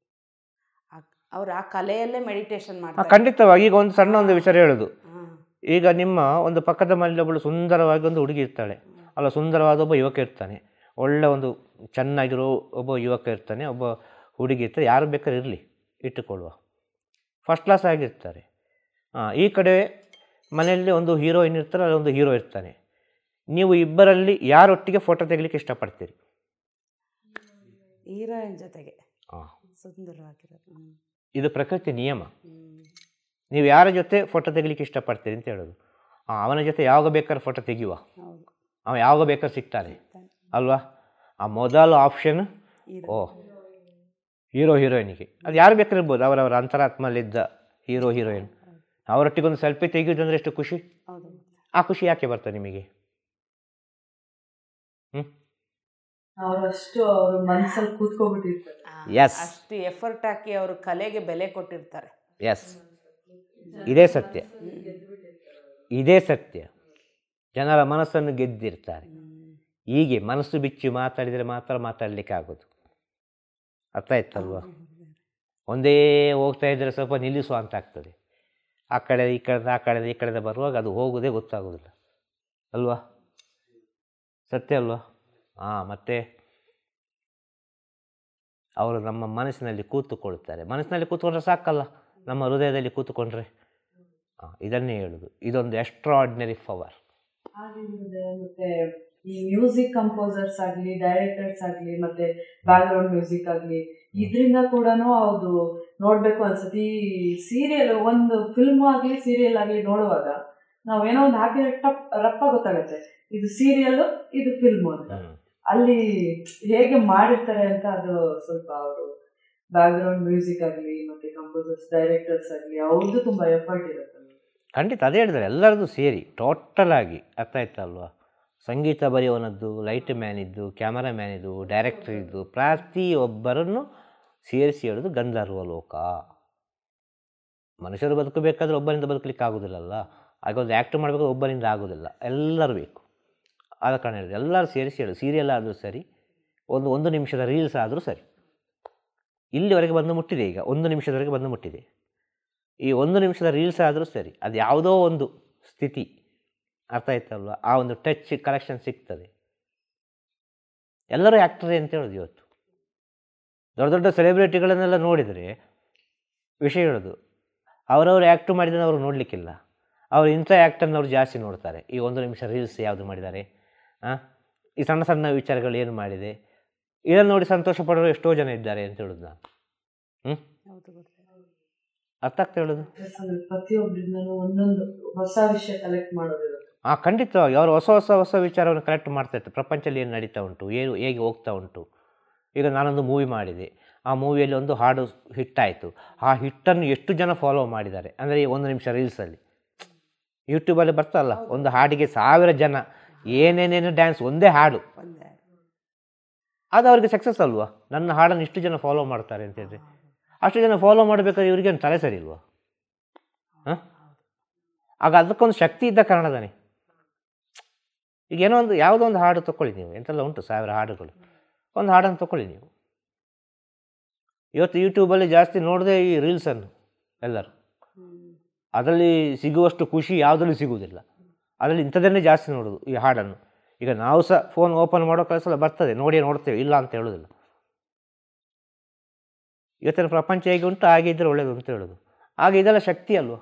Speaker 2: ಅವರು ಆ ಕಲೆಯಲ್ಲೇ ಮೆಡಿಟೇಷನ್ ಮಾಡ್ತಾರೆ.
Speaker 3: ಖಂಡಿತವಾಗಿ. ಈಗ ಒಂದು ಸಣ್ಣ ಒಂದು ವಿಚಾರ ಹೇಳೋದು, ಈಗ ನಿಮ್ಮ ಒಂದು ಪಕ್ಕದ ಮನೆಯಲ್ಲಿ ಒಬ್ಬಳು ಸುಂದರವಾಗಿ ಒಂದು ಹುಡುಗಿ ಇರ್ತಾಳೆ ಅಲ್ಲ, ಸುಂದರವಾದ ಒಬ್ಬ ಯುವಕ ಇರ್ತಾನೆ, ಒಳ್ಳೆ ಒಂದು ಚೆನ್ನಾಗಿರೋ ಒಬ್ಬ ಯುವಕ ಇರ್ತಾನೆ, ಒಬ್ಬ ಹುಡುಗಿ ಇರ್ತಾರೆ, ಯಾರು ಬೇಕಾದ್ರೆ ಇರಲಿ ಇಟ್ಟುಕೊಳ್ಳುವ, ಫಸ್ಟ್ ಕ್ಲಾಸ್ ಆಗಿರ್ತಾರೆ. ಈ ಕಡೆ ಮನೆಯಲ್ಲಿ ಒಂದು ಹೀರೋಯಿನ್ ಇರ್ತಾರೆ, ಅದೊಂದು ಹೀರೋ ಇರ್ತಾನೆ. ನೀವು ಇಬ್ಬರಲ್ಲಿ ಯಾರೊಟ್ಟಿಗೆ ಫೋಟೋ ತೆಗಿಲಿಕ್ಕೆ ಇಷ್ಟಪಡ್ತೀರಿ?
Speaker 2: ಹೀರೋಯಿನ್ ಜೊತೆಗೆ. ಸುಂದರವಾಗಿರೋದು.
Speaker 3: ಇದು ಪ್ರಕೃತಿ ನಿಯಮ. ನೀವು ಯಾರ ಜೊತೆ ಫೋಟೋ ತೆಗಿಲಿಕ್ಕೆ ಇಷ್ಟಪಡ್ತೀರಿ ಅಂತ ಹೇಳೋದು. ಅವನ ಜೊತೆ ಯಾವಾಗ ಬೇಕಾದ್ರೆ ಫೋಟೋ ತೆಗೆಯುವ, ಅವ ಯಾವಾಗ ಬೇಕಾದ್ರೆ ಸಿಗ್ತಾನೆ ಅಲ್ವಾ? ಆ ಮೊದಲ ಆಪ್ಷನ್ ಹೀರೋ ಹೀರೋಯಿನಿಗೆ. ಅದು ಯಾರು ಬೇಕಾದ್ರೆ ಇರ್ಬೋದು, ಅವರವರ ಅಂತರಾತ್ಮಲ್ಲಿದ್ದ ಹೀರೋ ಹೀರೋಯಿನ್. ಅವರೊಟ್ಟಿಗೊಂದು ಸೆಲ್ಫಿ ತೆಗೆಯೋದಂದ್ರೆ ಎಷ್ಟು ಖುಷಿ. ಆ ಖುಷಿ ಯಾಕೆ ಬರ್ತದೆ ನಿಮಗೆ?
Speaker 4: ಅವರಷ್ಟು ಅವ್ರ ಮನಸ್ಸಲ್ಲಿ ಕೂತ್ಕೊಬಿಟ್ಟಿರ್ತಾರೆ.
Speaker 2: ಅಷ್ಟು ಎಫರ್ಟ್ ಹಾಕಿ ಅವರು ಕಲೆಗೆ ಬೆಲೆ ಕೊಟ್ಟಿರ್ತಾರೆ.
Speaker 3: ಎಸ್, ಇದೇ ಸತ್ಯ, ಇದೇ ಸತ್ಯ. ಜನರ ಮನಸ್ಸನ್ನು ಗೆದ್ದಿರ್ತಾರೆ. ಹೀಗೆ ಮನಸ್ಸು ಬಿಚ್ಚಿ ಮಾತಾಡಿದರೆ ಮಾತ್ರ ಮಾತಾಡಲಿಕ್ಕೆ ಆಗೋದು, ಅರ್ಥ ಆಯ್ತಲ್ವ? ಒಂದೇ ಹೋಗ್ತಾ ಇದ್ದರೆ ಸ್ವಲ್ಪ ನಿಲ್ಲಿಸುವ ಅಂತ ಆಗ್ತದೆ. ಆ ಕಡೆ ಈ ಕಡೆ, ಆ ಕಡೆ ಈ ಕಡೆ ಬರುವಾಗ ಅದು ಹೋಗೋದೇ ಗೊತ್ತಾಗೋದಿಲ್ಲ ಅಲ್ವಾ? ಸತ್ಯ ಅಲ್ವಾ? ಮತ್ತು ಅವರು ನಮ್ಮ ಮನಸ್ಸಿನಲ್ಲಿ ಕೂತುಕೊಳ್ತಾರೆ. ಮನಸ್ಸಿನಲ್ಲಿ ಕೂತ್ಕೊಂಡ್ರೆ ಸಾಕಲ್ಲ, ನಮ್ಮ ಹೃದಯದಲ್ಲಿ ಕೂತುಕೊಂಡ್ರೆ. ಇದನ್ನೇ ಹೇಳುದು, ಇದೊಂದು ಎಕ್ಸ್ಟ್ರಾರ್ಡಿನರಿ ಪವರ್.
Speaker 4: ಮತ್ತೆ ಈ ಮ್ಯೂಸಿಕ್ ಕಂಪೋಸರ್ಸ್ ಆಗಲಿ, ಡೈರೆಕ್ಟರ್ಸ್ ಆಗಲಿ, ಮತ್ತೆ ಬ್ಯಾಕ್ಗ್ರೌಂಡ್ ಮ್ಯೂಸಿಕ್ ಆಗಲಿ, ಇದರಿಂದ ಕೂಡ ಹೌದು ನೋಡಬೇಕು ಅನ್ಸುತ್ತೆ. ಈ ಸೀರಿಯಲ್, ಒಂದು ಫಿಲ್ಮ್ ಆಗಲಿ ಸೀರಿಯಲ್ ಆಗಲಿ ನೋಡುವಾಗ ನಾವೇನೋ ಒಂದು ಹಾಕಿದ್ರೆ ರಪ್ಪ ಗೊತ್ತಾಗುತ್ತೆ, ಇದು ಸೀರಿಯಲ್, ಇದು ಫಿಲ್ಮ್ ಅಂತ. ಅಲ್ಲಿ ಹೇಗೆ ಮಾಡಿರ್ತಾರೆ ಅಂತ ಅದು ಸ್ವಲ್ಪ ಅವರು ಬ್ಯಾಕ್ಗ್ರೌಂಡ್ ಮ್ಯೂಸಿಕ್ ಆಗಲಿ, ಮತ್ತೆ ಕಂಪೋಸರ್ಸ್, ಡೈರೆಕ್ಟರ್ಸ್ ಆಗಲಿ, ಅವ್ರದ್ದು ತುಂಬ ಎಫರ್ಟ್ ಇರುತ್ತೆ.
Speaker 3: ಖಂಡಿತ, ಅದೇ ಹೇಳಿದರೆ ಎಲ್ಲರದ್ದು ಸೇರಿ ಟೋಟಲ್ ಆಗಿ, ಅರ್ಥ ಆಯ್ತಲ್ವಾ? ಸಂಗೀತ ಬರೆಯೋನದ್ದು, ಲೈಟ್ ಮ್ಯಾನ್ ಇದ್ದು, ಕ್ಯಾಮರಾ ಮ್ಯಾನ್ ಇದ್ದು, ಡೈರೆಕ್ಟರ್ ಇದ್ದು, ಪ್ರತಿಯೊಬ್ಬರನ್ನು ಸೇರಿಸಿ ಹೇಳೋದು ಗಂಧರ್ವ ಲೋಕ. ಮನುಷ್ಯರು ಬದುಕಬೇಕಾದ್ರೆ ಒಬ್ಬರಿಂದ ಬದುಕಲಿಕ್ಕೆ ಆಗೋದಿಲ್ಲಲ್ಲ. ಹಾಗೆ ಒಂದು ಆ್ಯಕ್ಟ್ ಮಾಡಬೇಕಾದ್ರೆ ಒಬ್ಬರಿಂದ ಆಗೋದಿಲ್ಲ, ಎಲ್ಲರೂ ಬೇಕು. ಆದ ಕಾರಣ ಹೇಳಿದೆ, ಎಲ್ಲರೂ ಸೇರಿಸಿ ಹೇಳೋದು. ಸೀರಿಯಲ್ ಆದರೂ ಸರಿ, ಒಂದು ನಿಮಿಷದ ರೀಲ್ಸ್ ಆದರೂ ಸರಿ, ಇಲ್ಲಿವರೆಗೆ ಬಂದು ಮುಟ್ಟಿದೆ. ಈಗ 1 ನಿಮಿಷದವರೆಗೆ ಬಂದು ಮುಟ್ಟಿದೆ. ಈ 1 ನಿಮಿಷದ ರೀಲ್ಸ್ ಆದರೂ ಸರಿ, ಅದು ಯಾವುದೋ ಒಂದು ಸ್ಥಿತಿ, ಅರ್ಥ ಆಯ್ತಲ್ವ, ಆ ಒಂದು ಟಚ್ ಕಲೆಕ್ಷನ್ ಸಿಗ್ತದೆ. ಎಲ್ಲರೂ ಆ್ಯಕ್ಟರೇ ಅಂತ ಹೇಳೋದು. ಇವತ್ತು ದೊಡ್ಡ ದೊಡ್ಡ ಸೆಲೆಬ್ರಿಟಿಗಳನ್ನೆಲ್ಲ ನೋಡಿದರೆ ವಿಷಯ ಹೇಳೋದು, ಅವರವರು ಆ್ಯಕ್ಟ್ ಮಾಡಿದರೆ ಅವರು ನೋಡಲಿಕ್ಕಿಲ್ಲ, ಅವರು ಇಂಥ ಆ್ಯಕ್ಟನ್ನು ಅವರು ಜಾಸ್ತಿ ನೋಡ್ತಾರೆ. ಈ 1 ನಿಮಿಷ ರೀಲ್ಸ್ ಯಾವುದು ಮಾಡಿದ್ದಾರೆ, ಈ ಸಣ್ಣ ಸಣ್ಣ ವಿಚಾರಗಳು ಏನು ಮಾಡಿದೆ, ಇದನ್ನು ನೋಡಿ ಸಂತೋಷ ಪಡೋರು ಎಷ್ಟೋ ಜನ ಇದ್ದಾರೆ ಅಂತ ಹೇಳೋದು ನಾನು. ಅರ್ಥ ಆಗ್ತಾ ಹೇಳೋದು.
Speaker 4: ಪ್ರತಿಯೊಬ್ಬರಿಂದಲೂ ಒಂದೊಂದು ಹೊಸ ವಿಷಯ ಕಲೆಕ್ಟ್ ಮಾಡೋದಿರುತ್ತೆ.
Speaker 3: ಖಂಡಿತವಾಗಿ ಅವರು ಹೊಸ ವಿಚಾರವನ್ನು ಕಲೆಕ್ಟ್ ಮಾಡ್ತಾ ಇರ್ತಾರೆ. ಪ್ರಪಂಚದಲ್ಲಿ ಏನು ನಡೀತಾ ಉಂಟು, ಹೇಗೆ ಹೋಗ್ತಾ ಉಂಟು. ಈಗ ನಾನೊಂದು ಮೂವಿ ಮಾಡಿದೆ, ಆ ಮೂವಿಯಲ್ಲಿ ಒಂದು ಹಾಡು ಹಿಟ್ಟಾಯಿತು, ಆ ಹಿಟ್ಟನ್ನು ಎಷ್ಟು ಜನ ಫಾಲೋ ಮಾಡಿದ್ದಾರೆ ಅಂದರೆ 1 ನಿಮಿಷ ರೀಲ್ಸಲ್ಲಿ. ಯೂಟ್ಯೂಬಲ್ಲಿ ಬರ್ತಲ್ಲ, ಒಂದು ಹಾಡಿಗೆ 1000 ಜನ ಏನೇನೇನು ಡ್ಯಾನ್ಸ್, ಒಂದೇ ಹಾಡು, ಅದು ಅವ್ರಿಗೆ ಸಕ್ಸಸ್ ಅಲ್ವಾ. ನನ್ನ ಹಾಡನ್ನು ಇಷ್ಟು ಜನ ಫಾಲೋ ಮಾಡ್ತಾರೆ ಅಂತೇಳಿದ್ರೆ, ಅಷ್ಟು ಜನ ಫಾಲೋ ಮಾಡಬೇಕಾದ್ರೆ ಇವ್ರಿಗೇನು ತಲೆ ಸರಿ ಇಲ್ವಾ? ಆಗ ಅದಕ್ಕೊಂದು ಶಕ್ತಿ ಇದ್ದ ಕಾರಣದಾನೆ. ಈಗ ಏನೋ ಒಂದು ಯಾವುದೋ ಒಂದು ಹಾಡು ತೊಗೊಳ್ಳಿ ನೀವು, ಎಂತೆಲ್ಲ ಉಂಟು 1000 ಹಾಡುಗಳು, ಒಂದು ಹಾಡನ್ನು ತೊಗೊಳ್ಳಿ ನೀವು. ಇವತ್ತು ಯೂಟ್ಯೂಬಲ್ಲಿ ಜಾಸ್ತಿ ನೋಡದೆ ಈ ರೀಲ್ಸನ್ನು ಎಲ್ಲರೂ, ಅದರಲ್ಲಿ ಸಿಗುವಷ್ಟು ಖುಷಿ ಯಾವುದರಲ್ಲಿ ಸಿಗುವುದಿಲ್ಲ. ಅದರಲ್ಲಿ ಇಂಥದ್ದನ್ನೇ ಜಾಸ್ತಿ ನೋಡೋದು ಈ ಹಾಡನ್ನು. ಈಗ ನಾವು ಸಹ ಫೋನ್ ಓಪನ್ ಮಾಡೋ ಕೆಲಸ ಬರ್ತದೆ, ನೋಡ್ತೇವೆ, ಇಲ್ಲ ಅಂತ ಹೇಳೋದಿಲ್ಲ. ಇವತ್ತಿನ ಪ್ರಪಂಚ ಹೇಗೆ ಉಂಟು ಹಾಗೆ ಇದ್ದರೆ ಒಳ್ಳೆಯದು ಅಂತ ಹೇಳೋದು. ಹಾಗೆ ಇದೆಲ್ಲ ಶಕ್ತಿ ಅಲ್ವ.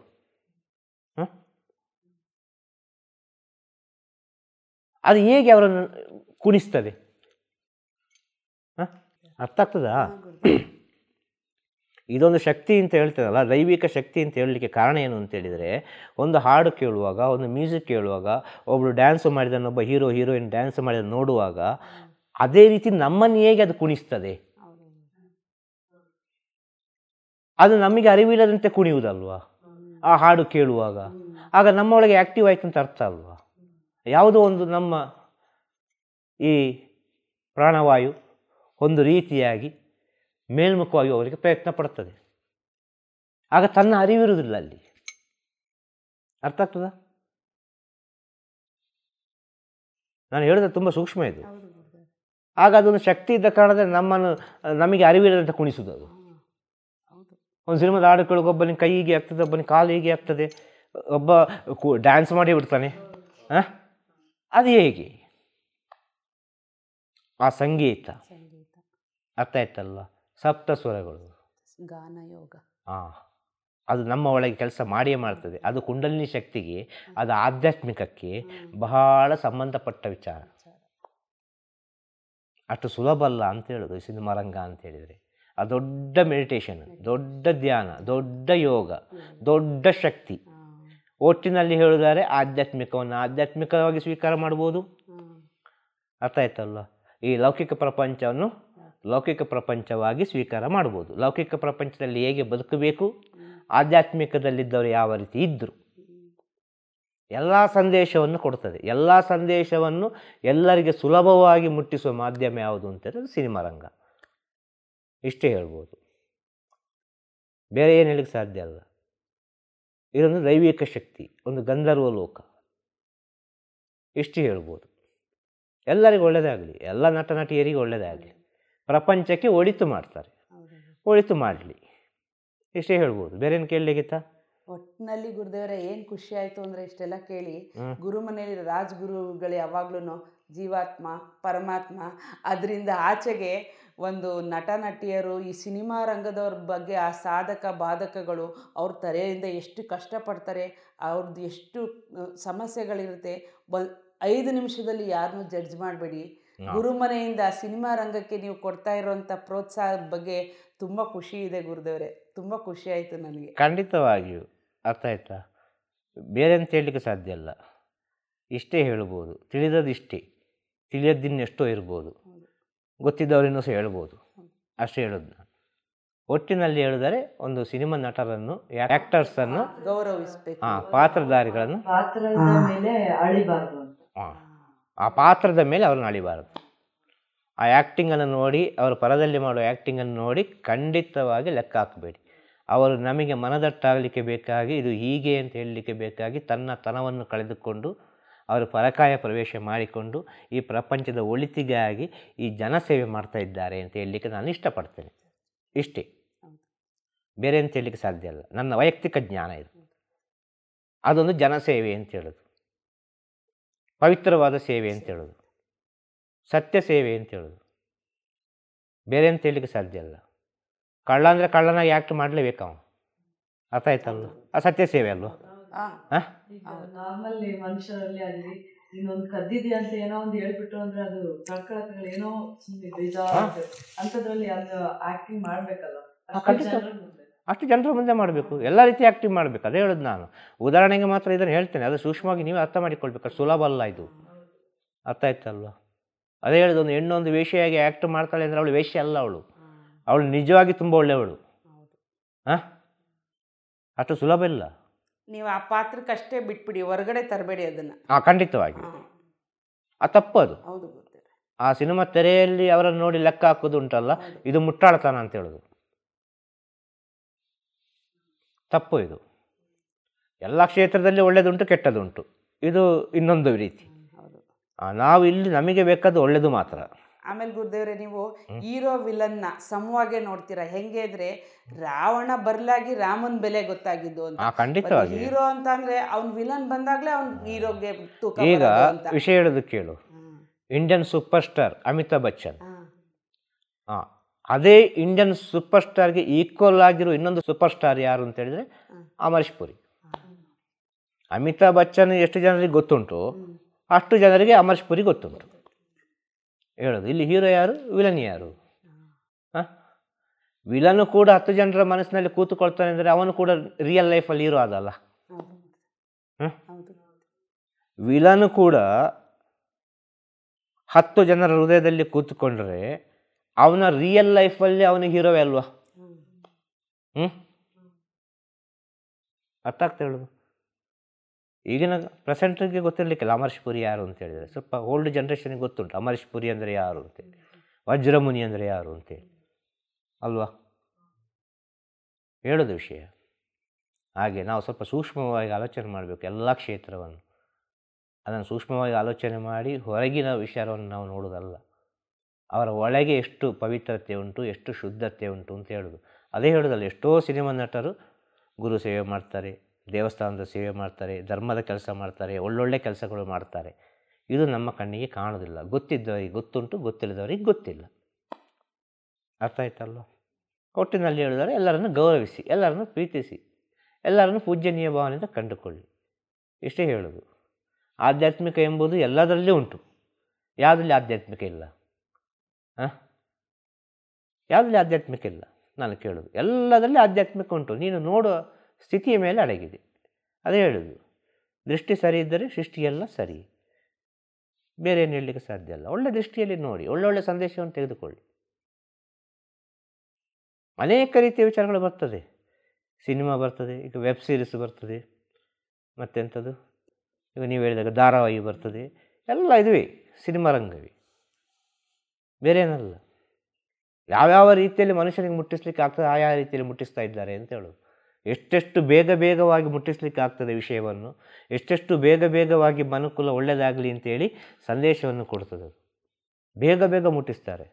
Speaker 3: ಅದು ಹೇಗೆ ಅವರನ್ನು ಕುಣಿಸ್ತದೆ, ಅರ್ಥ ಆಗ್ತದಾ? ಇದೊಂದು ಶಕ್ತಿ ಅಂತ ಹೇಳ್ತೇವಲ್ಲ, ದೈವಿಕ ಶಕ್ತಿ ಅಂತ ಹೇಳಲಿಕ್ಕೆ ಕಾರಣ ಏನು ಅಂತೇಳಿದರೆ, ಒಂದು ಹಾಡು ಕೇಳುವಾಗ, ಒಂದು ಮ್ಯೂಸಿಕ್ ಕೇಳುವಾಗ, ಒಬ್ಬರು ಡ್ಯಾನ್ಸ್ ಮಾಡಿದನ್ನು, ಒಬ್ಬ ಹೀರೋಯಿನ್ ಡ್ಯಾನ್ಸ್ ಮಾಡಿದ ನೋಡುವಾಗ, ಅದೇ ರೀತಿ ನಮ್ಮನ್ನು ಹೇಗೆ ಅದು ಕುಣಿಸ್ತದೆ, ಅದು ನಮಗೆ ಅರಿವಿಲ್ಲದಂತೆ ಕುಣಿಯುವುದಲ್ವಾ ಆ ಹಾಡು ಕೇಳುವಾಗ. ಆಗ ನಮ್ಮೊಳಗೆ ಆ್ಯಕ್ಟಿವ್ ಆಯ್ತು ಅಂತ ಅರ್ಥ ಅಲ್ವಾ. ಯಾವುದೋ ಒಂದು ನಮ್ಮ ಈ ಪ್ರಾಣವಾಯು ಒಂದು ರೀತಿಯಾಗಿ ಮೇಲ್ಮುಖವಾಗಿ ಅವರಿಗೆ ಪ್ರಯತ್ನ ಪಡ್ತದೆ. ಆಗ ತನ್ನ ಅರಿವಿರುವುದಿಲ್ಲ ಅಲ್ಲಿ. ಅರ್ಥ ಆಗ್ತದ? ನಾನು ಹೇಳಿದ್ರೆ ತುಂಬ ಸೂಕ್ಷ್ಮ ಇದು. ಆಗ ಅದೊಂದು ಶಕ್ತಿ ಇದ್ದ ಕಾರಣದಲ್ಲಿ ನಮಗೆ ಅರಿವಿಲ್ಲದಂತೆ ಕುಣಿಸುವುದು. ಅದು ಒಂದು ಸಿನಿಮಾದ ಹಾಡುಗಳಿಗೆ ಒಬ್ಬನಿಗೆ ಕೈ ಹೀಗೆ ಆಗ್ತದೆ, ಒಬ್ಬನಿಗೆ ಕಾಲು ಹೀಗೆ ಆಗ್ತದೆ, ಒಬ್ಬ ಡ್ಯಾನ್ಸ್ ಮಾಡಿ ಬಿಡ್ತಾನೆ. ಅದು ಹೇಗೆ ಆ ಸಂಗೀತ, ಅರ್ಥ ಆಯ್ತಲ್ವ, ಸಪ್ತ ಸ್ವರಗಳು,
Speaker 2: ಗಾನ ಯೋಗ,
Speaker 3: ಅದು ನಮ್ಮ ಒಳಗೆ ಕೆಲಸ ಮಾಡಿಯೇ ಮಾಡ್ತದೆ. ಅದು ಕುಂಡಲಿನಿ ಶಕ್ತಿಗೆ, ಅದು ಆಧ್ಯಾತ್ಮಿಕಕ್ಕೆ ಬಹಳ ಸಂಬಂಧಪಟ್ಟ ವಿಚಾರ. ಅಷ್ಟು ಸುಲಭ ಅಲ್ಲ ಅಂತ ಹೇಳೋದು ಈ ಸಿನಿಮಾ ರಂಗ ಅಂತ ಹೇಳಿದರೆ. ಆ ದೊಡ್ಡ ಮೆಡಿಟೇಷನ್, ದೊಡ್ಡ ಧ್ಯಾನ, ದೊಡ್ಡ ಯೋಗ, ದೊಡ್ಡ ಶಕ್ತಿ. ಒಟ್ಟಿನಲ್ಲಿ ಹೇಳಿದರೆ ಆಧ್ಯಾತ್ಮಿಕವನ್ನು ಆಧ್ಯಾತ್ಮಿಕವಾಗಿ ಸ್ವೀಕಾರ ಮಾಡ್ಬೋದು. ಅರ್ಥ ಆಯ್ತಲ್ವ? ಈ ಲೌಕಿಕ ಪ್ರಪಂಚವನ್ನು ಲೌಕಿಕ ಪ್ರಪಂಚವಾಗಿ ಸ್ವೀಕಾರ ಮಾಡ್ಬೋದು. ಲೌಕಿಕ ಪ್ರಪಂಚದಲ್ಲಿ ಹೇಗೆ ಬದುಕಬೇಕು, ಆಧ್ಯಾತ್ಮಿಕದಲ್ಲಿದ್ದವರು ಯಾವ ರೀತಿ ಇದ್ದರು, ಎಲ್ಲ ಸಂದೇಶವನ್ನು ಕೊಡ್ತದೆ. ಎಲ್ಲ ಸಂದೇಶವನ್ನು ಎಲ್ಲರಿಗೆ ಸುಲಭವಾಗಿ ಮುಟ್ಟಿಸುವ ಮಾಧ್ಯಮ ಯಾವುದು ಅಂತೇಳಿದ್ರೆ ಸಿನಿಮಾ ರಂಗ. ಇಷ್ಟೇ ಹೇಳ್ಬೋದು, ಬೇರೆ ಏನು ಹೇಳಲಿಕ್ಕೆ ಸಾಧ್ಯ ಅಲ್ಲ. ಇದೊಂದು ದೈವಿಕ ಶಕ್ತಿ, ಒಂದು ಗಂಧರ್ವ ಲೋಕ, ಇಷ್ಟು ಹೇಳ್ಬೋದು. ಎಲ್ಲರಿಗೂ ಒಳ್ಳೆಯದಾಗಲಿ, ಎಲ್ಲ ನಟ ನಟಿಯರಿಗೆ ಒಳ್ಳೆಯದಾಗಲಿ, ಪ್ರಪಂಚಕ್ಕೆ ಒಳಿತು ಮಾಡ್ತಾರೆ, ಒಳಿತು ಮಾಡಲಿ, ಇಷ್ಟೇ ಹೇಳ್ಬೋದು. ಬೇರೇನು ಕೇಳಲಿಕ್ಕಿತ್ತ?
Speaker 2: ಒಟ್ಟಿನಲ್ಲಿ ಗುರುದೇವರೇ ಏನು ಖುಷಿ ಆಯಿತು ಅಂದರೆ ಇಷ್ಟೆಲ್ಲ ಕೇಳಿ, ಗುರುಮನೆಯಲ್ಲಿ ರಾಜ್ಗುರುಗಳು ಯಾವಾಗ್ಲೂ ಜೀವಾತ್ಮ ಪರಮಾತ್ಮ, ಅದರಿಂದ ಆಚೆಗೆ ಒಂದು ನಟ ನಟಿಯರು, ಈ ಸಿನಿಮಾ ರಂಗದವ್ರ ಬಗ್ಗೆ ಆ ಸಾಧಕ ಬಾಧಕಗಳು, ಅವ್ರ ತಲೆಯಿಂದ ಎಷ್ಟು ಕಷ್ಟಪಡ್ತಾರೆ, ಅವ್ರದ್ದು ಎಷ್ಟು ಸಮಸ್ಯೆಗಳಿರುತ್ತೆ. 5 ನಿಮಿಷದಲ್ಲಿ ಯಾರನ್ನೂ ಜಡ್ಜ್ ಮಾಡಬೇಡಿ. ಗುರುಮನೆಯಿಂದ ಸಿನಿಮಾ ರಂಗಕ್ಕೆ ನೀವು ಕೊಡ್ತಾ ಇರೋವಂಥ ಪ್ರೋತ್ಸಾಹದ ಬಗ್ಗೆ ತುಂಬ ಖುಷಿ ಇದೆ ಗುರುದೇವರೇ, ತುಂಬ ಖುಷಿ ಆಯಿತು ನನಗೆ.
Speaker 3: ಖಂಡಿತವಾಗಿಯೂ. ಅರ್ಥ ಆಯ್ತಾ? ಬೇರೆ ಅಂತ ಹೇಳಲಿಕ್ಕೆ ಸಾಧ್ಯ ಅಲ್ಲ, ಇಷ್ಟೇ ಹೇಳ್ಬೋದು. ತಿಳಿದದ್ದು ಇಷ್ಟೇ, ತಿಳಿಯದ್ದಿನ್ನೆಷ್ಟೋ ಇರ್ಬೋದು, ಗೊತ್ತಿದ್ದವರಿನ್ನೂ ಸಹ ಹೇಳ್ಬೋದು, ಅಷ್ಟೇ ಹೇಳೋದು ನಾನು. ಒಟ್ಟಿನಲ್ಲಿ ಹೇಳಿದರೆ ಒಂದು ಸಿನಿಮಾ ನಟರನ್ನು, ಆ್ಯಕ್ಟರ್ಸನ್ನು
Speaker 2: ಗೌರವಿಸಬೇಕು,
Speaker 3: ಪಾತ್ರಧಾರಿಗಳನ್ನು
Speaker 4: ಪಾತ್ರದ ಮೇಲೆ ಅಳಿಬಾರ್ದು,
Speaker 3: ಆ ಪಾತ್ರದ ಮೇಲೆ ಅವ್ರನ್ನ ಅಳಿಬಾರದು. ಆ ಆ್ಯಕ್ಟಿಂಗನ್ನು ನೋಡಿ, ಅವರ ಪರದಲ್ಲಿ ಮಾಡೋ ಆ್ಯಕ್ಟಿಂಗನ್ನು ನೋಡಿ ಖಂಡಿತವಾಗಿ ಲೆಕ್ಕ ಹಾಕಬೇಡಿ. ಅವರು ನಮಗೆ ಮನದಟ್ಟಾಗಲಿಕ್ಕೆ ಬೇಕಾಗಿ, ಇದು ಹೀಗೆ ಅಂತ ಹೇಳಲಿಕ್ಕೆ ಬೇಕಾಗಿ ತನ್ನ ತನವನ್ನು ಕಳೆದುಕೊಂಡು ಅವರು ಪರಕಾಯ ಪ್ರವೇಶ ಮಾಡಿಕೊಂಡು ಈ ಪ್ರಪಂಚದ ಒಳಿತಿಗಾಗಿ ಈ ಜನಸೇವೆ ಮಾಡ್ತಾ ಇದ್ದಾರೆ ಅಂತ ಹೇಳಲಿಕ್ಕೆ ನಾನು ಇಷ್ಟಪಡ್ತೇನೆ. ಇಷ್ಟೇ, ಬೇರೆ ಅಂತ ಹೇಳಲಿಕ್ಕೆ ಸಾಧ್ಯ ಇಲ್ಲ. ನನ್ನ ವೈಯಕ್ತಿಕ ಜ್ಞಾನ ಇದು. ಅದೊಂದು ಜನಸೇವೆ ಅಂತ ಹೇಳೋದು, ಪವಿತ್ರವಾದ ಸೇವೆ ಅಂತ ಹೇಳೋದು, ಸತ್ಯ ಸೇವೆ ಅಂತ ಹೇಳೋದು, ಬೇರೆ ಅಂತ ಹೇಳಲಿಕ್ಕೆ ಸಾಧ್ಯ ಇಲ್ಲ. ಕಳ್ಳ ಅಂದರೆ ಕಳ್ಳನಾಗಿ ಆ್ಯಕ್ಟ್ ಮಾಡಲೇಬೇಕು ಅವನು, ಅರ್ಥ ಆಯ್ತಲ್ಲ? ಆ ಸತ್ಯ ಸೇವೆ ಅಲ್ವ?
Speaker 4: ನಾರ್ಮಲ್ಲಿ ಮನುಷ್ಯರಲ್ಲಿ ಅಲ್ಲಿ ಇನ್ನೊಂದು ಕದ್ದಿದ್ಯಾ ಅಂತ ಏನೋ ಒಂದು ಹೇಳ್ಬಿಟ್ಟು ಅಂದ್ರೆ ಅದು ಕಳ್ಕೊಳಕ್ಕೆ ಏನೋ ಸುಮ್ಮನೆ ಬೇಜಾರು ಅಂಥದ್ರಲ್ಲಿ ಅದು ಆಕ್ಟಿಂಗ್ ಮಾಡ್ಬೇಕಲ್ಲ,
Speaker 3: ಅಷ್ಟು ಜನರ ಮುಂದೆ ಮಾಡಬೇಕು, ಎಲ್ಲ ರೀತಿ ಆ್ಯಕ್ಟಿವ್ ಮಾಡಬೇಕು. ಅದೇ ಹೇಳೋದು ನಾನು. ಉದಾಹರಣೆಗೆ ಮಾತ್ರ ಇದನ್ನು ಹೇಳ್ತೇನೆ, ಅದು ಸೂಕ್ಷ್ಮವಾಗಿ ನೀವು ಅರ್ಥ ಮಾಡಿಕೊಳ್ಬೇಕು. ಅದು ಸುಲಭ ಅಲ್ಲ ಇದು, ಅರ್ಥ ಆಯ್ತಲ್ವ? ಅದೇ ಹೇಳೋದು, ಒಂದು ಹೆಣ್ಣೊಂದು ವೇಶ್ಯೆಯಾಗಿ ಆ್ಯಕ್ಟ್ ಮಾಡ್ತಾಳೆ ಅಂದರೆ ಅವಳು ವೇಶ್ಯೆ ಅಲ್ಲ, ಅವಳು ನಿಜವಾಗಿ ತುಂಬ ಒಳ್ಳೆಯವಳು. ಹಾಂ, ಅಷ್ಟು ಸುಲಭ ಇಲ್ಲ.
Speaker 2: ನೀವು ಆ ಪಾತ್ರಕ್ಕಷ್ಟೇ ಬಿಟ್ಬಿಡಿ, ಹೊರಗಡೆ ತರಬೇಡಿ ಅದನ್ನು.
Speaker 3: ಖಂಡಿತವಾಗಿ ಆ ತಪ್ಪು ಅದು.
Speaker 2: ಹೌದು,
Speaker 3: ಆ ಸಿನಿಮಾ ತೆರೆಯಲ್ಲಿ ಅವರನ್ನು ನೋಡಿ ಲೆಕ್ಕ ಹಾಕೋದು ಉಂಟಲ್ಲ, ಇದು ಮುಟ್ಟಾಳತನ ಅಂತ ಹೇಳೋದು ತಪ್ಪು. ಇದು ಎಲ್ಲ ಕ್ಷೇತ್ರದಲ್ಲಿ ಒಳ್ಳೆಯದುಂಟು ಕೆಟ್ಟದುಂಟು, ಇದು ಇನ್ನೊಂದು ರೀತಿ. ನಾವು ಇಲ್ಲಿ ನಮಗೆ ಬೇಕಾದ ಒಳ್ಳೆಯದು ಮಾತ್ರ.
Speaker 2: ಆಮೇಲೆ ಗುರುದೇವ್ರೆ, ನೀವು ಹೀರೋ ವಿಲನ್ನ ಸಮವಾಗೇ ನೋಡ್ತೀರಾ. ಹೆಂಗೆ ಅಂದ್ರೆ ರಾವಣ ಬರ್ಲಾಗಿ ರಾಮನ್ ಬೆಲೆ ಗೊತ್ತಾಗಿದ್ದು ಅಂತ.
Speaker 3: ಖಂಡಿತವಾಗಿ
Speaker 2: ಹೀರೋ ಅಂತ ಅಂದ್ರೆ ಅವ್ನ್ ವಿಲನ್ ಬಂದಾಗ್ಲೇ ಅವ್ನ್ ಹೀರೋಗೆ ತೂಕ.
Speaker 3: ಈಗ ವಿಷಯ ಹೇಳೋದು ಕೇಳು, Indian super star Amitabh Bachchan, ಅದೇ ಇಂಡಿಯನ್ ಸೂಪರ್ ಸ್ಟಾರ್ಗೆ ಈಕ್ವಲ್ ಆಗಿರೋ ಇನ್ನೊಂದು ಸೂಪರ್ ಸ್ಟಾರ್ ಯಾರು ಅಂತ ಹೇಳಿದ್ರೆ ಅಮರೀಶ್ ಪುರಿ. ಅಮಿತಾಬ್ ಬಚ್ಚನ್ ಎಷ್ಟು ಜನರಿಗೆ ಗೊತ್ತುಂಟು, ಅಷ್ಟು ಜನರಿಗೆ ಅಮರೀಶ್ ಪುರಿ ಗೊತ್ತುಂಟು. ಹೇಳೋದು ಇಲ್ಲಿ ಹೀರೋ ಯಾರು, ವಿಲನ್ ಯಾರು? ವಿಲನು ಕೂಡ 10 ಜನರ ಮನಸ್ಸಿನಲ್ಲಿ ಕೂತುಕೊಳ್ತಾನೆ ಅಂದರೆ ಅವನು ಕೂಡ ರಿಯಲ್ ಲೈಫಲ್ಲಿ ಹೀರೋ ಅದಲ್ಲ. ವಿಲನು ಕೂಡ 10 ಜನರ ಹೃದಯದಲ್ಲಿ ಕೂತ್ಕೊಂಡ್ರೆ ಅವನ ರಿಯಲ್ ಲೈಫಲ್ಲಿ ಅವನು ಹೀರೋವೇ ಅಲ್ವಾ? ಅರ್ಥ ಆಗ್ತಾ ಹೇಳೋದು. ಈಗಿನ ಪ್ರೆಸೆಂಟ್ಗೆ ಗೊತ್ತಿರಲಿಕ್ಕಿಲ್ಲ ಅಮರೀಶ್ ಪುರಿ ಯಾರು ಅಂತ ಹೇಳಿದರೆ. ಸ್ವಲ್ಪ ಓಲ್ಡ್ ಜನ್ರೇಷನ್ಗೆ ಗೊತ್ತುಂಟು ಅಮರೀಶ್ ಪುರಿ ಅಂದರೆ ಯಾರು ಅಂತೇಳಿ, ವಜ್ರಮುನಿ ಅಂದರೆ ಯಾರು ಅಂತೇಳಿ ಅಲ್ವಾ ಹೇಳೋದು ವಿಷಯ. ಹಾಗೆ ನಾವು ಸ್ವಲ್ಪ ಸೂಕ್ಷ್ಮವಾಗಿ ಆಲೋಚನೆ ಮಾಡಬೇಕು ಎಲ್ಲ ಕ್ಷೇತ್ರವನ್ನು. ಅದನ್ನು ಸೂಕ್ಷ್ಮವಾಗಿ ಆಲೋಚನೆ ಮಾಡಿ ಹೊರಗಿನ ವಿಚಾರವನ್ನು ನಾವು ನೋಡೋದಲ್ಲ, ಅವರ ಒಳಗೆ ಎಷ್ಟು ಪವಿತ್ರತೆ ಉಂಟು, ಎಷ್ಟು ಶುದ್ಧತೆ ಉಂಟು ಅಂತ ಹೇಳೋದು. ಅದೇ ಹೇಳೋದಲ್ಲ, ಎಷ್ಟೋ ಸಿನಿಮಾ ನಟರು ಗುರು ಸೇವೆ ಮಾಡ್ತಾರೆ, ದೇವಸ್ಥಾನದ ಸೇವೆ ಮಾಡ್ತಾರೆ, ಧರ್ಮದ ಕೆಲಸ ಮಾಡ್ತಾರೆ, ಒಳ್ಳೊಳ್ಳೆ ಕೆಲಸಗಳು ಮಾಡ್ತಾರೆ. ಇದು ನಮ್ಮ ಕಣ್ಣಿಗೆ ಕಾಣೋದಿಲ್ಲ. ಗೊತ್ತಿದ್ದವರಿಗೆ ಗೊತ್ತುಂಟು, ಗೊತ್ತಿಲ್ಲದವರಿಗೆ ಗೊತ್ತಿಲ್ಲ. ಅರ್ಥ ಆಯ್ತಲ್ವ? ಒಟ್ಟಿನಲ್ಲಿ ಹೇಳಿದರೆ ಎಲ್ಲರನ್ನು ಗೌರವಿಸಿ, ಎಲ್ಲರನ್ನು ಪ್ರೀತಿಸಿ, ಎಲ್ಲರನ್ನು ಪೂಜ್ಯನೀಯ ಭಾವನೆಯಿಂದ ಕಂಡುಕೊಳ್ಳಿ. ಇಷ್ಟೇ ಹೇಳೋದು. ಆಧ್ಯಾತ್ಮಿಕ ಎಂಬುದು ಎಲ್ಲದರಲ್ಲೂ ಉಂಟು. ಯಾವುದರಲ್ಲಿ ಆಧ್ಯಾತ್ಮಿಕ ಇಲ್ಲ? ಯಾವುದರಲ್ಲಿ ಆಧ್ಯಾತ್ಮಿಕ ಇಲ್ಲ? ನಾನು ಕೇಳೋದು, ಎಲ್ಲದರಲ್ಲಿ ಆಧ್ಯಾತ್ಮಿಕ ಉಂಟು. ನೀನು ನೋಡುವ ಸ್ಥಿತಿಯ ಮೇಲೆ ಅಡಗಿದೆ. ಅದೇ ಹೇಳೋದು, ದೃಷ್ಟಿ ಸರಿ ಇದ್ದರೆ ಸೃಷ್ಟಿಯೆಲ್ಲ ಸರಿ. ಬೇರೆ ಏನು ಹೇಳಲಿಕ್ಕೆ ಸಾಧ್ಯ ಇಲ್ಲ. ಒಳ್ಳೆ ದೃಷ್ಟಿಯಲ್ಲಿ ನೋಡಿ, ಒಳ್ಳೊಳ್ಳೆ ಸಂದೇಶವನ್ನು ತೆಗೆದುಕೊಳ್ಳಿ. ಅನೇಕ ರೀತಿಯ ವಿಚಾರಗಳು ಬರ್ತದೆ. ಸಿನಿಮಾ ಬರ್ತದೆ, ಈಗ ವೆಬ್ ಸೀರೀಸ್ ಬರ್ತದೆ, ಮತ್ತೆಂಥದ್ದು ಈಗ ನೀವು ಹೇಳಿದಾಗ ಧಾರಾವಾಹಿ ಬರ್ತದೆ. ಎಲ್ಲ ಇದುವೇ ಸಿನಿಮಾ ರಂಗವೇ, ಬೇರೆ ಏನಲ್ಲ. ಯಾವ್ಯಾವ ರೀತಿಯಲ್ಲಿ ಮನುಷ್ಯನಿಗೆ ಮುಟ್ಟಿಸ್ಲಿಕ್ಕೆ ಆಗ್ತದೆ ಆಯಾ ರೀತಿಯಲ್ಲಿ ಮುಟ್ಟಿಸ್ತಾ ಇದ್ದಾರೆ ಅಂತ ಹೇಳೋದು. ಎಷ್ಟೆಷ್ಟು ಬೇಗವಾಗಿ ಮುಟ್ಟಿಸ್ಲಿಕ್ಕೆ ಆಗ್ತದೆ ವಿಷಯವನ್ನು, ಎಷ್ಟೆಷ್ಟು ಬೇಗವಾಗಿ ಮನುಕುಲ ಒಳ್ಳೆಯದಾಗಲಿ ಅಂತೇಳಿ ಸಂದೇಶವನ್ನು ಕೊಡ್ತದೆ. ಬೇಗ ಮುಟ್ಟಿಸ್ತಾರೆ.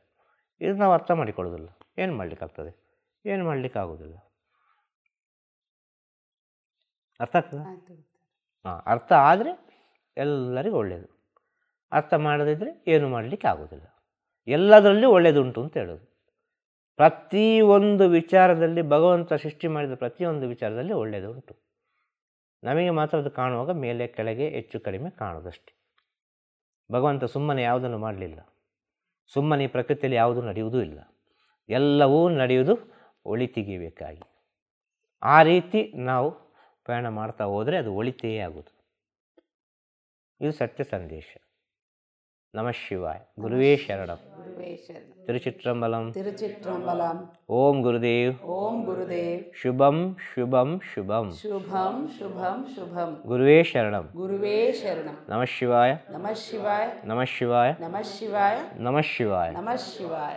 Speaker 3: ಇದು ನಾವು ಅರ್ಥ ಮಾಡಿಕೊಳ್ಳೋದಿಲ್ಲ. ಏನು ಮಾಡಲಿಕ್ಕಾಗ್ತದೆ? ಏನು ಮಾಡಲಿಕ್ಕಾಗೋದಿಲ್ಲ. ಅರ್ಥ ಆಗ್ತದೆ? ಅರ್ಥ ಆದರೆ ಎಲ್ಲರಿಗೂ ಒಳ್ಳೆಯದು, ಅರ್ಥ ಮಾಡದಿದ್ದರೆ ಏನು ಮಾಡಲಿಕ್ಕೆ ಆಗೋದಿಲ್ಲ. ಎಲ್ಲದರಲ್ಲೂ ಒಳ್ಳೆಯದುಂಟು ಅಂತ ಹೇಳೋದು. ಪ್ರತಿಯೊಂದು ವಿಚಾರದಲ್ಲಿ ಭಗವಂತ ಸೃಷ್ಟಿ ಮಾಡಿದ ಪ್ರತಿಯೊಂದು ವಿಚಾರದಲ್ಲಿ ಒಳ್ಳೆಯದು ಉಂಟು. ನಮಗೆ ಮಾತ್ರ ಅದು ಕಾಣುವಾಗ ಮೇಲೆ ಕೆಳಗೆ ಹೆಚ್ಚು ಕಡಿಮೆ ಕಾಣೋದಷ್ಟೇ. ಭಗವಂತ ಸುಮ್ಮನೆ ಯಾವುದನ್ನು ಮಾಡಲಿಲ್ಲ. ಸುಮ್ಮನೆ ಈ ಪ್ರಕೃತಿಯಲ್ಲಿ ಯಾವುದೂ ನಡೆಯುವುದೂ ಇಲ್ಲ. ಎಲ್ಲವೂ ನಡೆಯುವುದು ಒಳಿತಿಗೆ ಬೇಕಾಗಿ. ಆ ರೀತಿ ನಾವು ಪ್ರಯಾಣ ಮಾಡ್ತಾ ಹೋದರೆ ಅದು ಒಳಿತೇ ಆಗೋದು. ಇದು ಸತ್ಯ ಸಂದೇಶ. ನಮಃ ಶಿವಾಯ. ಗುರುವೇ ಶರಣಂ. ತಿರುಚಿಟ್ರಂಬಲಂ. ಓಂ ಗುರುದೇವ್.
Speaker 2: ಓಂ ಗುರುದೇವ್.
Speaker 3: ಶುಭಂ ಶುಭಂ ಶುಭಂ.
Speaker 2: ಶುಭಂ ಶುಭಂ ಶುಭಂ.
Speaker 3: ಗುರುವೇ ಶರಣಂ.
Speaker 2: ಗುರುವೇ ಶರಣಂ.
Speaker 3: ನಮಃ ಶಿವಾಯ.
Speaker 2: ನಮಃ ಶಿವಾಯ.
Speaker 3: ನಮಃ ಶಿವಾಯ.
Speaker 2: ನಮಃ ಶಿವಾಯ.
Speaker 3: ನಮಃ ಶಿವಾಯ.
Speaker 2: ನಮಃ ಶಿವಾಯ.